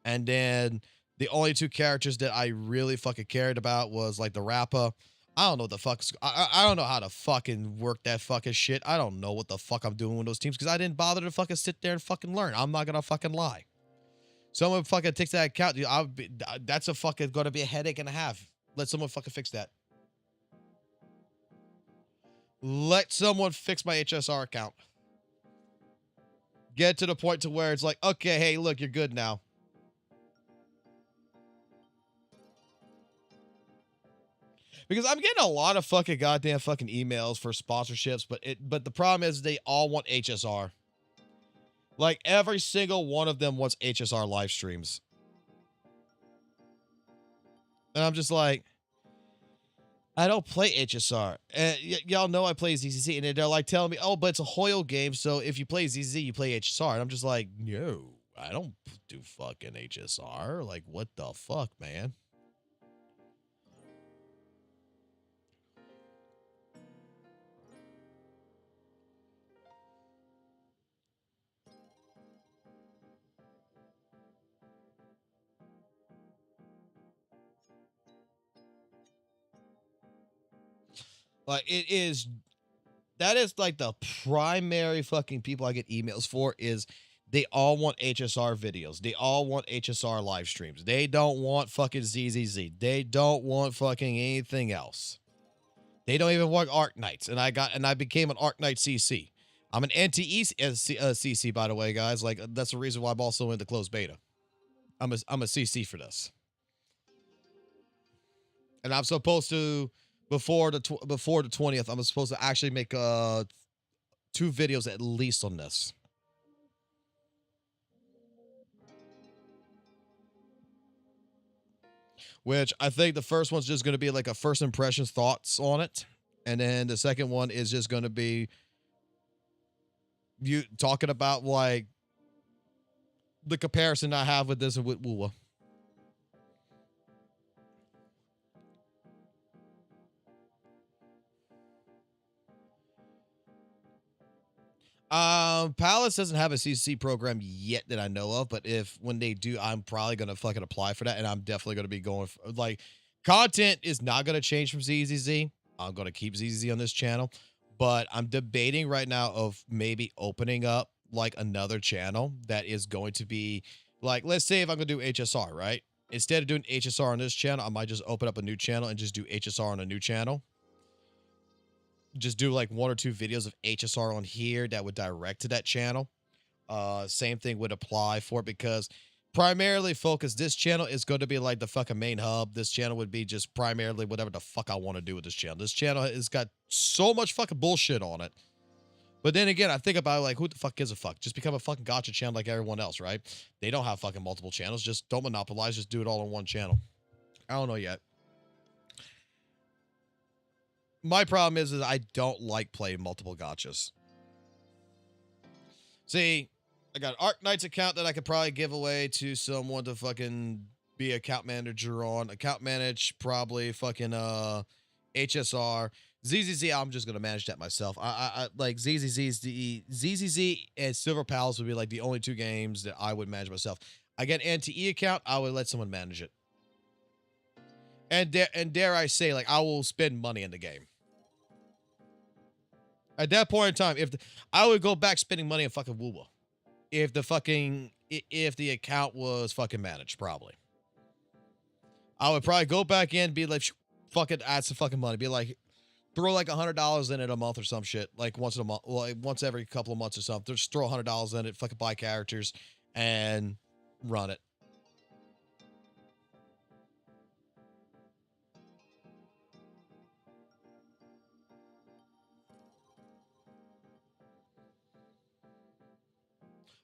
And then the only 2 characters that I really fucking cared about was like the Rappa. I don't know what the fuck. I don't know how to fucking work that fucking shit. I don't know what the fuck I'm doing with those teams because I didn't bother to fucking sit there and fucking learn. I'm not gonna fucking lie. Someone fucking takes that account, dude, that's a fucking gonna be a headache and a half. Let someone fucking fix that. Let someone fix my HSR account. Get to the point to where it's like, okay, hey, look, you're good now. Because I'm getting a lot of fucking goddamn fucking emails for sponsorships, but the problem is they all want HSR. Like every single one of them wants HSR live streams. And I'm just like, I don't play HSR. And y'all know I play ZZZ, and they're like telling me, oh, but it's a Hoyle game, so if you play ZZZ, you play HSR. And I'm just like, no, I don't do fucking HSR. Like, what the fuck, man? Like, that is like the primary fucking people I get emails for is they all want HSR videos. They all want HSR live streams. They don't want fucking ZZZ. They don't want fucking anything else. They don't even want Arc Knights. And I became an Arc Knight CC. I'm an NTE CC, by the way, guys. Like, that's the reason why I'm also in the closed beta. I'm a CC for this. And I'm supposed to, before the 20th, I'm supposed to actually make 2 videos at least on this. Which I think the first one's just going to be like a first impressions thoughts on it. And then the second one is just going to be you talking about like the comparison I have with this and with WUWA. Palace doesn't have a CC program yet that I know of, but when they do, I'm probably going to fucking apply for that. And I'm definitely going to be going for, like, content is not going to change from ZZZ. I'm going to keep ZZZ on this channel, but I'm debating right now of maybe opening up like another channel that is going to be like, let's say if I'm going to do HSR, right? Instead of doing HSR on this channel, I might just open up a new channel and just do HSR on a new channel. Just do like 1 or 2 videos of HSR on here that would direct to that channel. Same thing would apply for it because primarily focus, this channel is going to be like the fucking main hub. This channel would be just primarily whatever the fuck I want to do with this channel. This channel has got so much fucking bullshit on it. But then again, I think about it like, who the fuck gives a fuck? Just become a fucking Gacha channel like everyone else, right? They don't have fucking multiple channels. Just don't monopolize. Just do it all on one channel. I don't know yet. My problem is I don't like playing multiple gachas. See, I got an Arc Knights account that I could probably give away to someone to fucking be account manager on. Account manage, probably fucking HSR. ZZZ, I'm just going to manage that myself. I like ZZZ and Silver Palace would be like the only 2 games that I would manage myself. I get an NTE account, I would let someone manage it. And dare I say, like, I will spend money in the game. At that point in time, I would go back spending money on fucking WUWA. If the account was fucking managed, probably. I would probably go back in and be like, fucking add some fucking money. Be like, throw like $100 in it a month or some shit. Like once a month, like once every couple of months or something. Just throw $100 in it, fucking buy characters, and run it.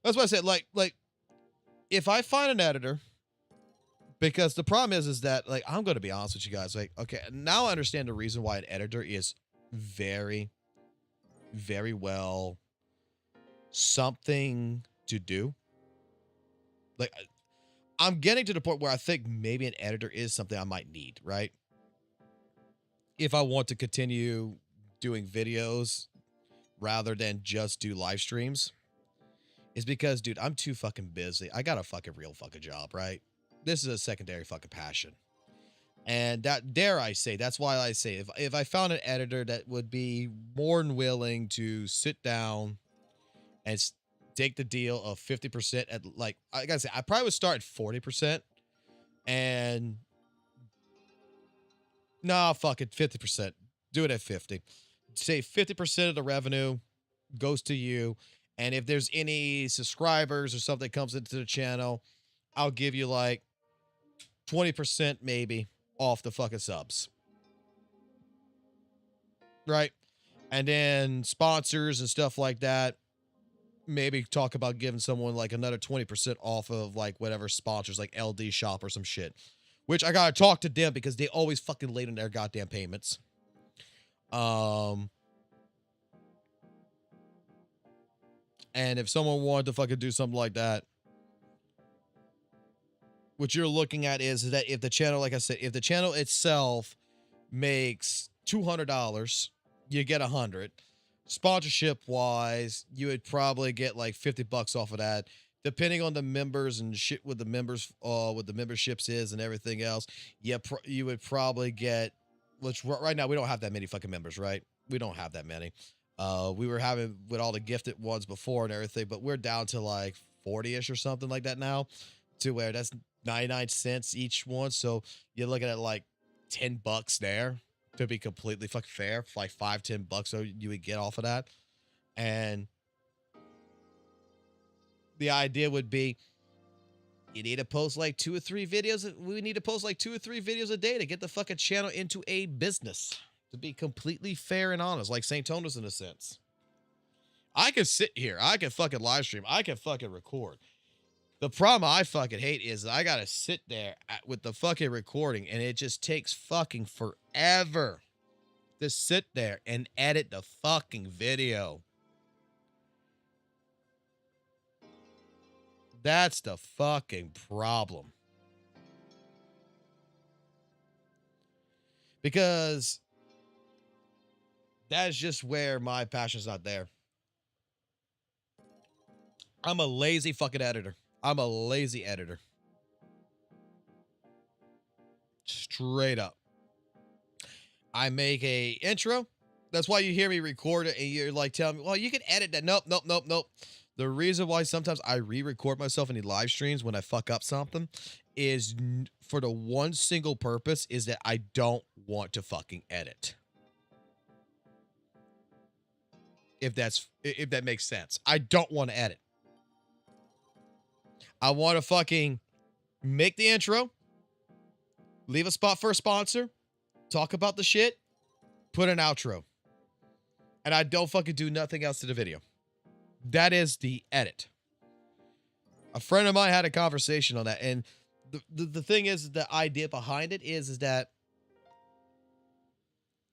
That's why I said, like, if I find an editor, because the problem is that, like, I'm going to be honest with you guys. Like, okay, now I understand the reason why an editor is very, very well something to do. Like, I'm getting to the point where I think maybe an editor is something I might need, right? If I want to continue doing videos rather than just do live streams. Is because, dude, I'm too fucking busy. I got a fucking real fucking job, right? This is a secondary fucking passion. And that, dare I say, that's why I say, if I found an editor that would be more than willing to sit down and take the deal of 50% at like I gotta say, I probably would start at 40% and nah, fuck it, 50%. Do it at 50. Say 50% of the revenue goes to you. And if there's any subscribers or something that comes into the channel, I'll give you like 20% maybe off the fucking subs. Right? And then sponsors and stuff like that, maybe talk about giving someone like another 20% off of like whatever sponsors, like LDSHOP or some shit. Which I gotta talk to them because they always fucking late on their goddamn payments. And if someone wanted to fucking do something like that, what you're looking at is that if the channel, like I said, if the channel itself makes $200, you get 100. Sponsorship wise, you would probably get like $50 off of that, depending on the members and shit with the members, what the memberships is and everything else. Yeah, you would probably get, which right now we don't have that many fucking members, right? We don't have that many. We were having with all the gifted ones before and everything, but we're down to like 40-ish or something like that now, to where that's 99 cents each one. So you're looking at like $10 there, to be completely fucking fair, like $5-10 so you would get off of that. And the idea would be you need to post like 2 or 3 videos. We need to post like 2 or 3 videos a day to get the fucking channel into a business, to be completely fair and honest, like St. Tonus in a sense. I can sit here, I can fucking live stream, I can fucking record. The problem I fucking hate is I gotta sit there with the fucking recording and it just takes fucking forever to sit there and edit the fucking video. That's the fucking problem. Because that's just where my passion's not there. I'm a lazy fucking editor. I'm a lazy editor. Straight up. I make a intro. That's why you hear me record it and you're like telling me, well, you can edit that. Nope, nope, nope, nope. The reason why sometimes I re-record myself in the live streams when I fuck up something is for the one single purpose is that I don't want to fucking edit. If that makes sense. I don't want to edit. I want to fucking make the intro, leave a spot for a sponsor, talk about the shit, put an outro. And I don't fucking do nothing else to the video. That is the edit. A friend of mine had a conversation on that. And the thing is, the idea behind it is that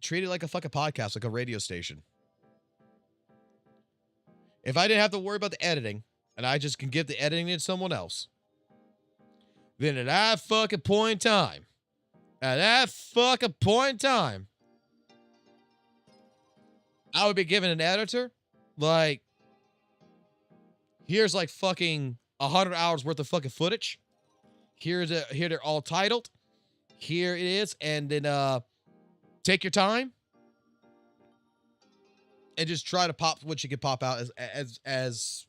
treat it like a fucking podcast, like a radio station. If I didn't have to worry about the editing, and I just can give the editing to someone else, then at that fucking point in time, I would be giving an editor, like, here's like fucking 100 hours worth of fucking footage. Here they're all titled. Here it is. And then take your time and just try to pop what you can pop out as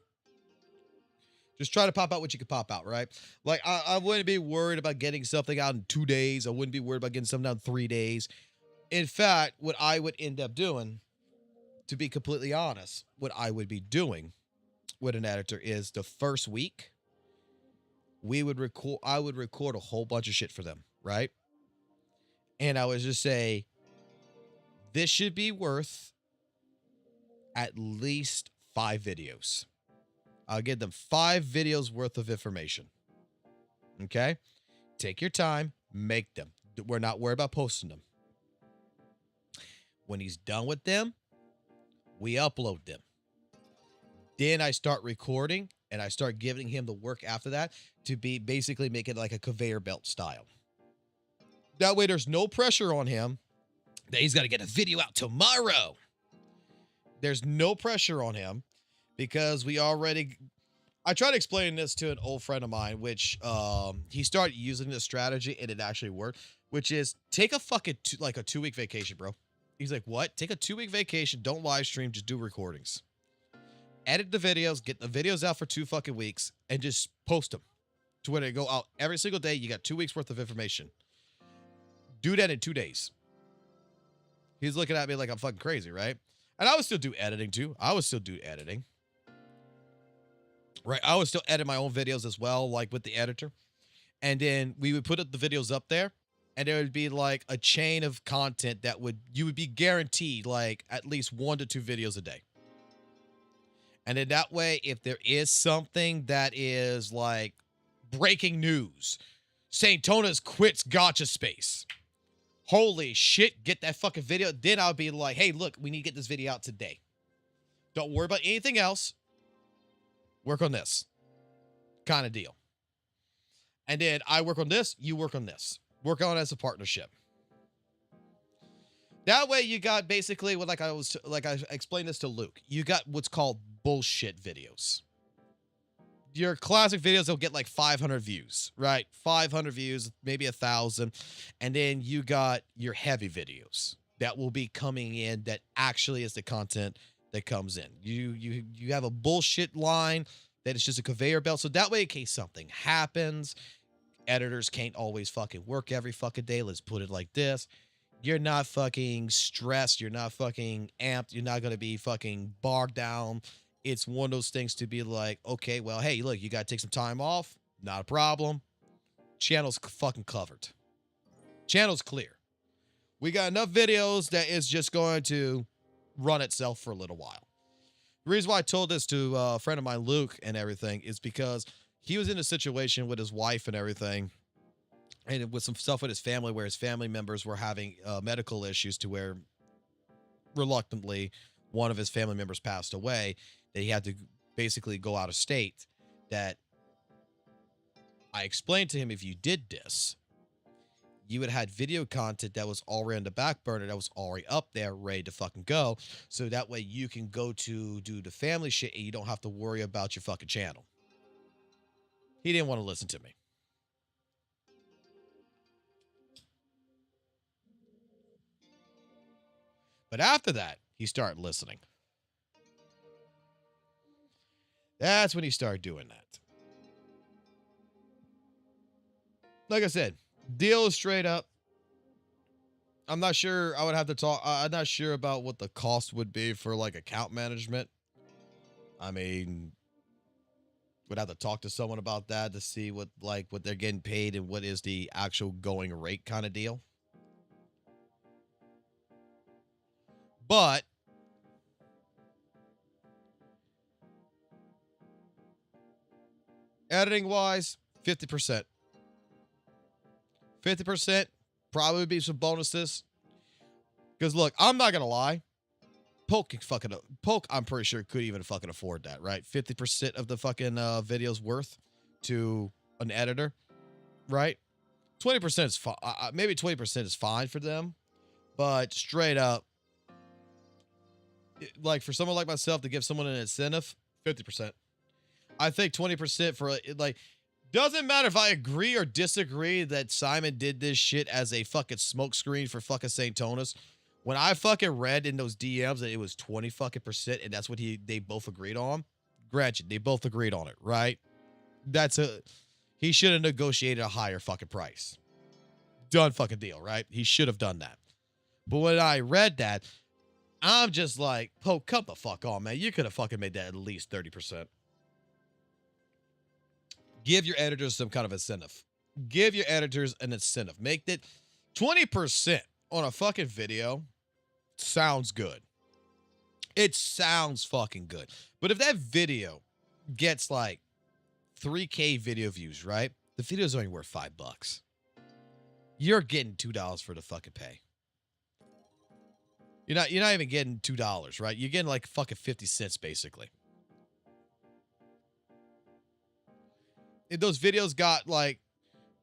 just try to pop out what you can pop out, right? Like, I wouldn't be worried about getting something out in 2 days. I wouldn't be worried about getting something out in 3 days. In fact, what I would end up doing, to be completely honest, what I would be doing with an editor is the first week, I would record a whole bunch of shit for them, right? And I would just say, this should be worth at least 5 videos. I'll give them 5 videos worth of information. Okay? Take your time, make them. We're not worried about posting them. When he's done with them, we upload them. Then I start recording and I start giving him the work after that to be basically make it like a conveyor belt style. That way there's no pressure on him that he's got to get a video out tomorrow. There's no pressure on him because I tried to explain this to an old friend of mine, which he started using this strategy and it actually worked, which is take a fucking like a 2-week vacation, bro. He's like, what? Take a 2-week vacation. Don't live stream. Just do recordings. edit the videos, get the videos out for 2 fucking weeks, and just post them to where they go out every single day. You got 2 weeks worth of information. Do that in 2 days. He's looking at me like I'm fucking crazy, right? And I would still do editing too. I would still do editing. Right? I would still edit my own videos as well, like with the editor. And then we would put up the videos up there, and there would be like a chain of content that you would be guaranteed like at least 1 to 2 videos a day. And then that way, if there is something that is like breaking news, St. Tona's quits Gacha space. Holy shit, get that fucking video. Then I would be like, hey, look, we need to get this video out today. Don't worry about anything else. Work on this kind of deal. And then I work on this, you work on this. Work on it as a partnership. That way you got basically what I explained this to Luke. You got what's called bullshit videos. Your classic videos will get like 500 views, right? 500 views, maybe 1,000. And then you got your heavy videos that will be coming in that actually is the content that comes in. You have a bullshit line that is just a conveyor belt. So that way, in case something happens, editors can't always fucking work every fucking day. Let's put it like this. You're not fucking stressed. You're not fucking amped. You're not going to be fucking bogged down. It's one of those things to be like, okay, well, hey, look, you got to take some time off. Not a problem. Channel's fucking covered. Channel's clear. We got enough videos that is just going to run itself for a little while. The reason why I told this to a friend of mine, Luke, and everything is because he was in a situation with his wife and everything, and with some stuff with his family where his family members were having medical issues to where reluctantly one of his family members passed away, that he had to basically go out of state. That I explained to him, if you did this, you would have had video content that was already on the back burner, that was already up there, ready to fucking go. So that way you can go to do the family shit and you don't have to worry about your fucking channel. He didn't want to listen to me. But after that, he started listening. That's when he started doing that. Like I said, deal is straight up. I'm not sure. I would have to talk. I'm not sure about what the cost would be for like account management. I mean, would have to talk to someone about that to see what they're getting paid and what is the actual going rate kind of deal. But editing wise, 50%. 50%, probably be some bonuses. Because look, I'm not gonna lie. Poke, I'm pretty sure could even fucking afford that, right? 50% of the fucking video's worth to an editor, right? 20% is fine. Maybe 20% is fine for them, but straight up, like for someone like myself to give someone an incentive, 50%. I think 20% for like, doesn't matter if I agree or disagree that Simon did this shit as a fucking smokescreen for fucking St. Tona's. When I fucking read in those DMs that it was 20 fucking percent and that's what they both agreed on. Granted, they both agreed on it, right? He should have negotiated a higher fucking price. Done fucking deal, right? He should have done that. But when I read that, I'm just like, Poke, come the fuck on, man. You could have fucking made that at least 30%. Give your editors some kind of incentive. Give your editors an incentive. Make that 20% on a fucking video sounds good. It sounds fucking good. But if that video gets like 3K video views, right? The video's only worth $5. You're getting $2 for the fucking pay. You're not even getting $2, right? You're getting like fucking 50 cents basically. If those videos got like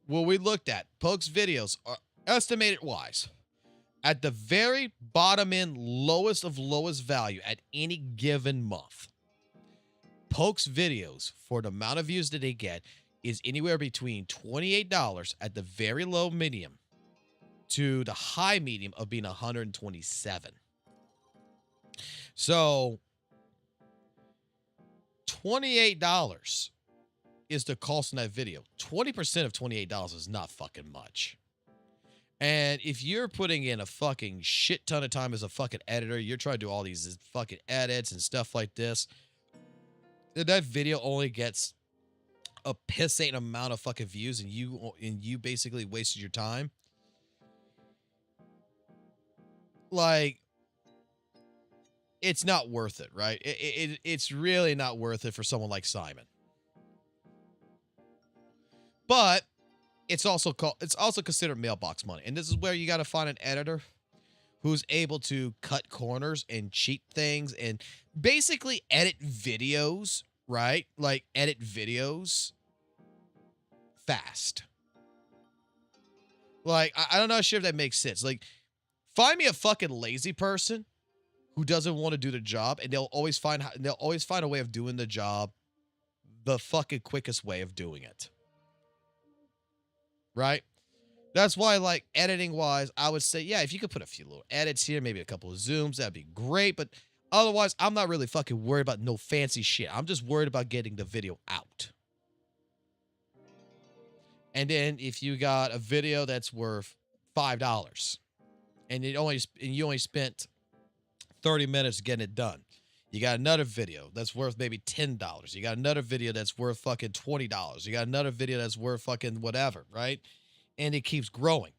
what we looked at, Poke's videos are estimated wise at the very bottom end, lowest of lowest value at any given month. Poke's videos, for the amount of views that they get, is anywhere between $28 at the very low medium to the high medium of being $127. So $28 is the cost in that video. 20% of $28 is not fucking much. And if you're putting in a fucking shit ton of time as a fucking editor, you're trying to do all these fucking edits and stuff like this, that video only gets a pissant amount of fucking views, and you basically wasted your time. Like, it's not worth it, right? It's really not worth it for someone like Simon. But it's also considered mailbox money. And this is where you got to find an editor who's able to cut corners and cheat things and basically edit videos, right? Like, edit videos fast. Like, I don't know if that makes sense. Like, find me a fucking lazy person who doesn't want to do the job, and they'll always find a way of doing the job the fucking quickest way of doing it. Right? That's why, like, editing-wise, I would say, yeah, if you could put a few little edits here, maybe a couple of zooms, that'd be great. But otherwise, I'm not really fucking worried about no fancy shit. I'm just worried about getting the video out. And then if you got a video that's worth $5 and you only spent 30 minutes getting it done, you got another video that's worth maybe $10. You got another video that's worth fucking $20. You got another video that's worth fucking whatever, right? And it keeps growing.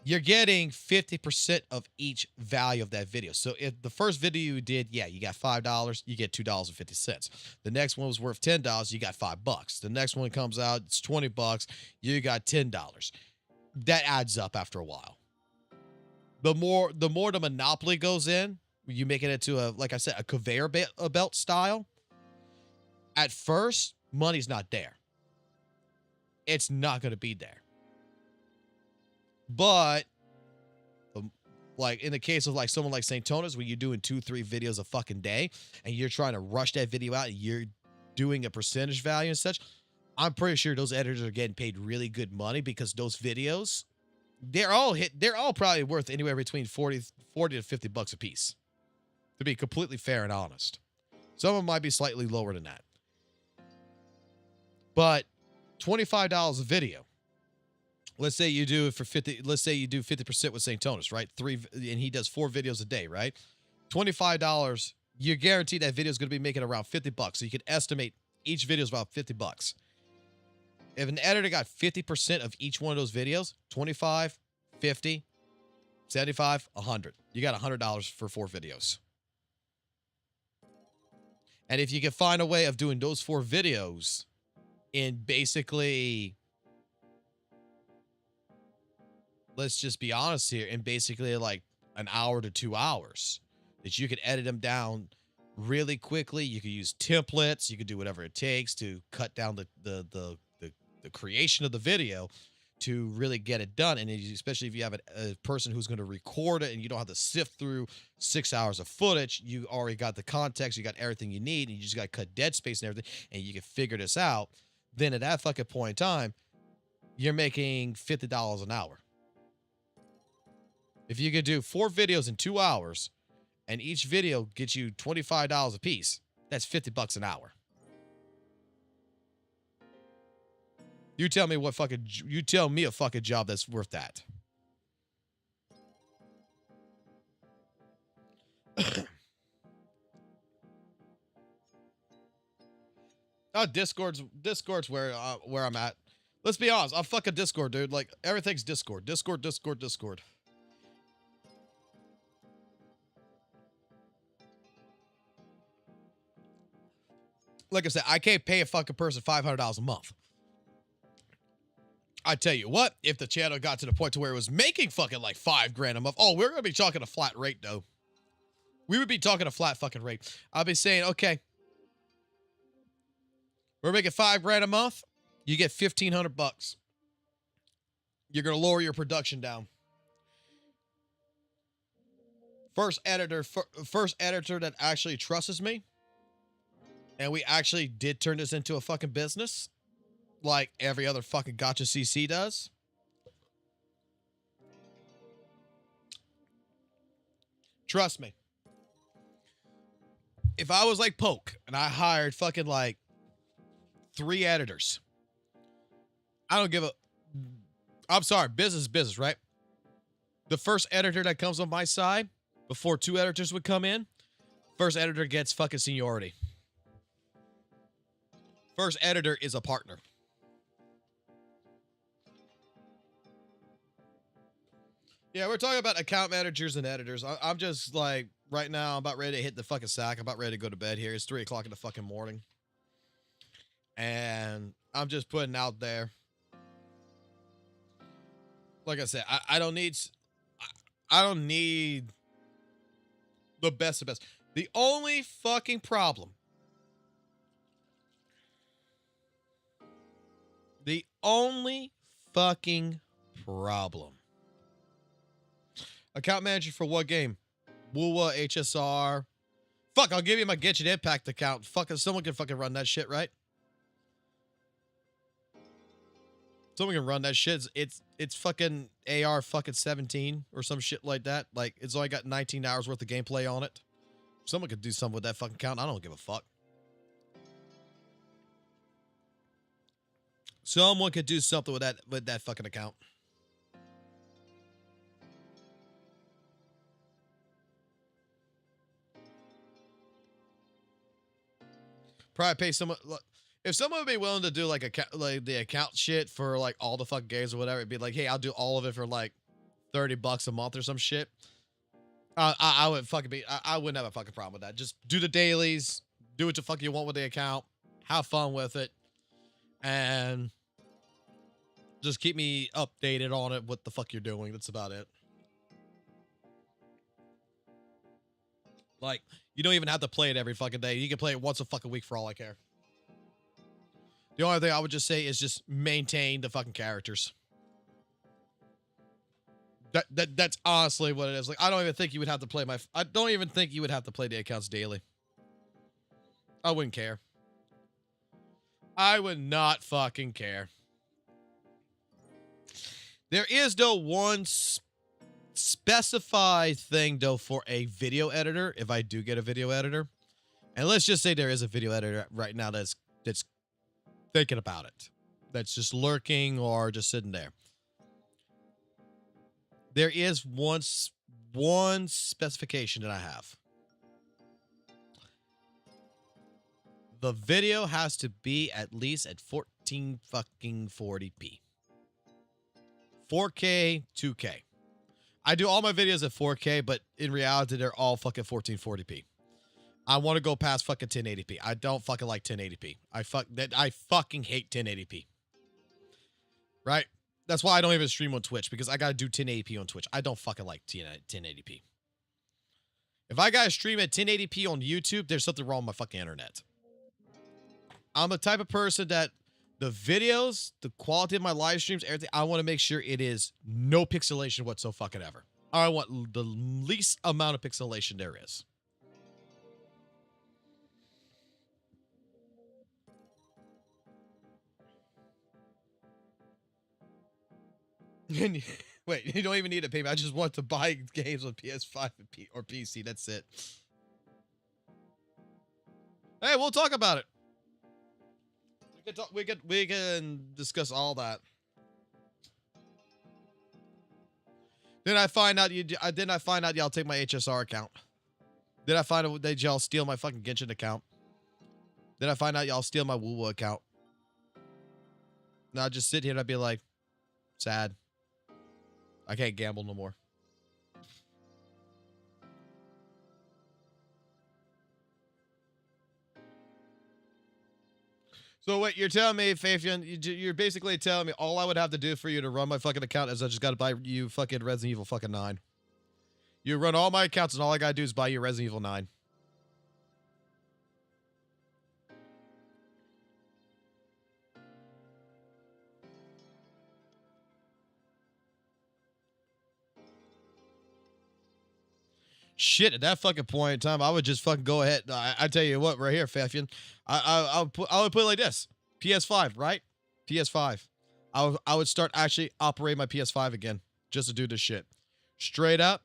You're getting 50% of each value of that video. So if the first video you did, yeah, you got $5, you get $2.50. The next one was worth $10, you got $5. The next one comes out, it's $20, you got $10. That adds up after a while. The more the monopoly goes in, you make it into a, like I said, a conveyor belt style. At first, money's not there. It's not going to be there. But, like, in the case of, like, someone like St. Tonis, where you're doing 2-3 videos a fucking day, and you're trying to rush that video out, and you're doing a percentage value and such, I'm pretty sure those editors are getting paid really good money, because those videos, they're all probably worth anywhere between 40 to $50 a piece, to be completely fair and honest. Some of them might be slightly lower than that. But $25 a video. Let's say you do it for 50. Let's say you do 50% with St. Tonis, right? And he does 4 videos a day, right? $25. You're guaranteed that video is going to be making around $50. So you can estimate each video is about $50. If an editor got 50% of each one of those videos, 25, 50, 75, 100. You got $100 for 4 videos. And if you can find a way of doing those 4 videos in basically, let's just be honest here, in basically like an hour to 2 hours, that you could edit them down really quickly. You could use templates. You could do whatever it takes to cut down the creation of the video to really get it done. And especially if you have a person who's going to record it and you don't have to sift through 6 hours of footage, you already got the context, you got everything you need, and you just got to cut dead space and everything, and you can figure this out. Then at that fucking point in time, you're making $50 an hour. If you could do 4 videos in 2 hours and each video gets you $25 a piece, that's $50 an hour. You tell me a fucking job that's worth that. Discord's where I'm at. Let's be honest, I'm fucking Discord, dude. Like, everything's Discord. Discord. Like I said, I can't pay a fucking person $500 a month. I tell you what, if the channel got to the point to where it was making fucking like $5,000 a month, oh, we're going to be talking a flat rate, though. We would be talking a flat fucking rate. I'll be saying, okay, we're making $5,000 a month. You get $1,500. You're going to lower your production down. First editor that actually trusts me, and we actually did turn this into a fucking business, like every other fucking Gacha CC does. Trust me. If I was like Poke, And I hired fucking like 3 editors. I don't give a... I'm sorry, business is business, right? The first editor that comes on my side, before 2 editors would come in, first editor gets fucking seniority. First editor is a partner. Yeah, we're talking about account managers and editors. I'm just like, right now, I'm about ready to hit the fucking sack. I'm about ready to go to bed here. It's 3 o'clock in the fucking morning. And I'm just putting out there. Like I said, I don't need the best of best. The only fucking problem. The only fucking problem. Account manager for what game? WUWA, HSR. Fuck, I'll give you my Genshin Impact account. Fucking someone can fucking run that shit, right? Someone can run that shit. It's fucking AR fucking 17 or some shit like that. Like, it's only got 19 hours worth of gameplay on it. Someone could do something with that fucking account. I don't give a fuck. Someone could do something with that fucking account. Probably pay someone. If someone would be willing to do like the account shit for like all the fucking games or whatever, it'd be like, hey, I'll do all of it for like $30 a month or some shit. I would fucking be. I wouldn't have a fucking problem with that. Just do the dailies, do what the fuck you want with the account, have fun with it, and just keep me updated on it. What the fuck you're doing? That's about it. Like, you don't even have to play it every fucking day. You can play it once a fucking week for all I care. The only thing I would just say is just maintain the fucking characters. That's honestly what it is. Like, I don't even think you would have to play I don't even think you would have to play the accounts daily. I wouldn't care. I would not fucking care. There is no one specified thing though for a video editor. If I do get a video editor, and let's just say there is a video editor right now that's thinking about it, that's just lurking or just sitting there. There is one specification that I have. The video has to be at least at 1440p. 4K, 2K. I do all my videos at 4K, but in reality, they're all fucking 1440p. I want to go past fucking 1080p. I don't fucking like 1080p. I fucking hate 1080p. Right? That's why I don't even stream on Twitch, because I gotta do 1080p on Twitch. I don't fucking like 1080p. If I gotta stream at 1080p on YouTube, there's something wrong with my fucking internet. I'm the type of person that the videos, the quality of my live streams, everything, I want to make sure it is no pixelation whatsoever. I want the least amount of pixelation there is. Wait, you don't even need to pay me. I just want to buy games on PS5 or PC. That's it. Hey, we'll talk about it. We can discuss all that. Then I find out y'all take my HSR account. Then I find out that y'all steal my fucking Genshin account. Then I find out y'all steal my WUWA account. Now I just sit here and I'd be like, sad. I can't gamble no more. So wait, you're telling me, Fabian, you're basically telling me all I would have to do for you to run my fucking account is I just got to buy you fucking Resident Evil fucking 9. You run all my accounts and all I got to do is buy you Resident Evil 9. Shit, at that fucking point in time, I would just fucking go ahead. I tell you what, right here, Fafian. I would put it like this. PS5, right? PS5. I would start actually operating my PS5 again just to do this shit. Straight up.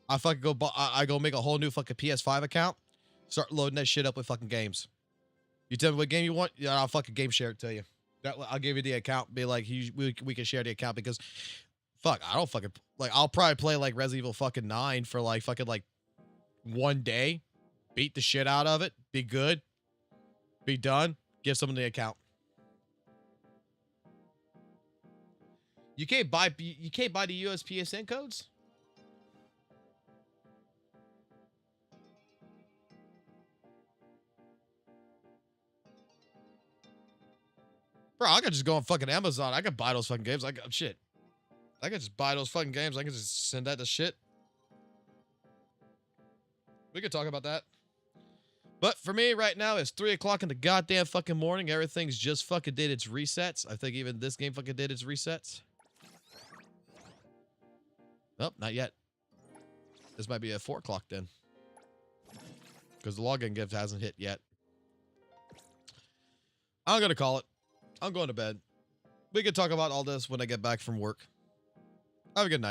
I fucking go make a whole new fucking PS5 account. Start loading that shit up with fucking games. You tell me what game you want, yeah, I'll fucking game share it to you. I'll give you the account. Be like, we can share the account because, fuck, I don't fucking like. I'll probably play like Resident Evil fucking 9 for like fucking like 1 day, beat the shit out of it, be good, be done, give someone the account. You can't buy the USPSN codes. Bro, I could just go on fucking Amazon. I could buy those fucking games. I could just buy those fucking games. I could just send that to shit. We could talk about that. But for me right now, it's 3 o'clock in the goddamn fucking morning. Everything's just fucking did its resets. I think even this game fucking did its resets. Nope, not yet. This might be at 4 o'clock then. Because the login gift hasn't hit yet. I'm going to call it. I'm going to bed. We can talk about all this when I get back from work. Have a good night.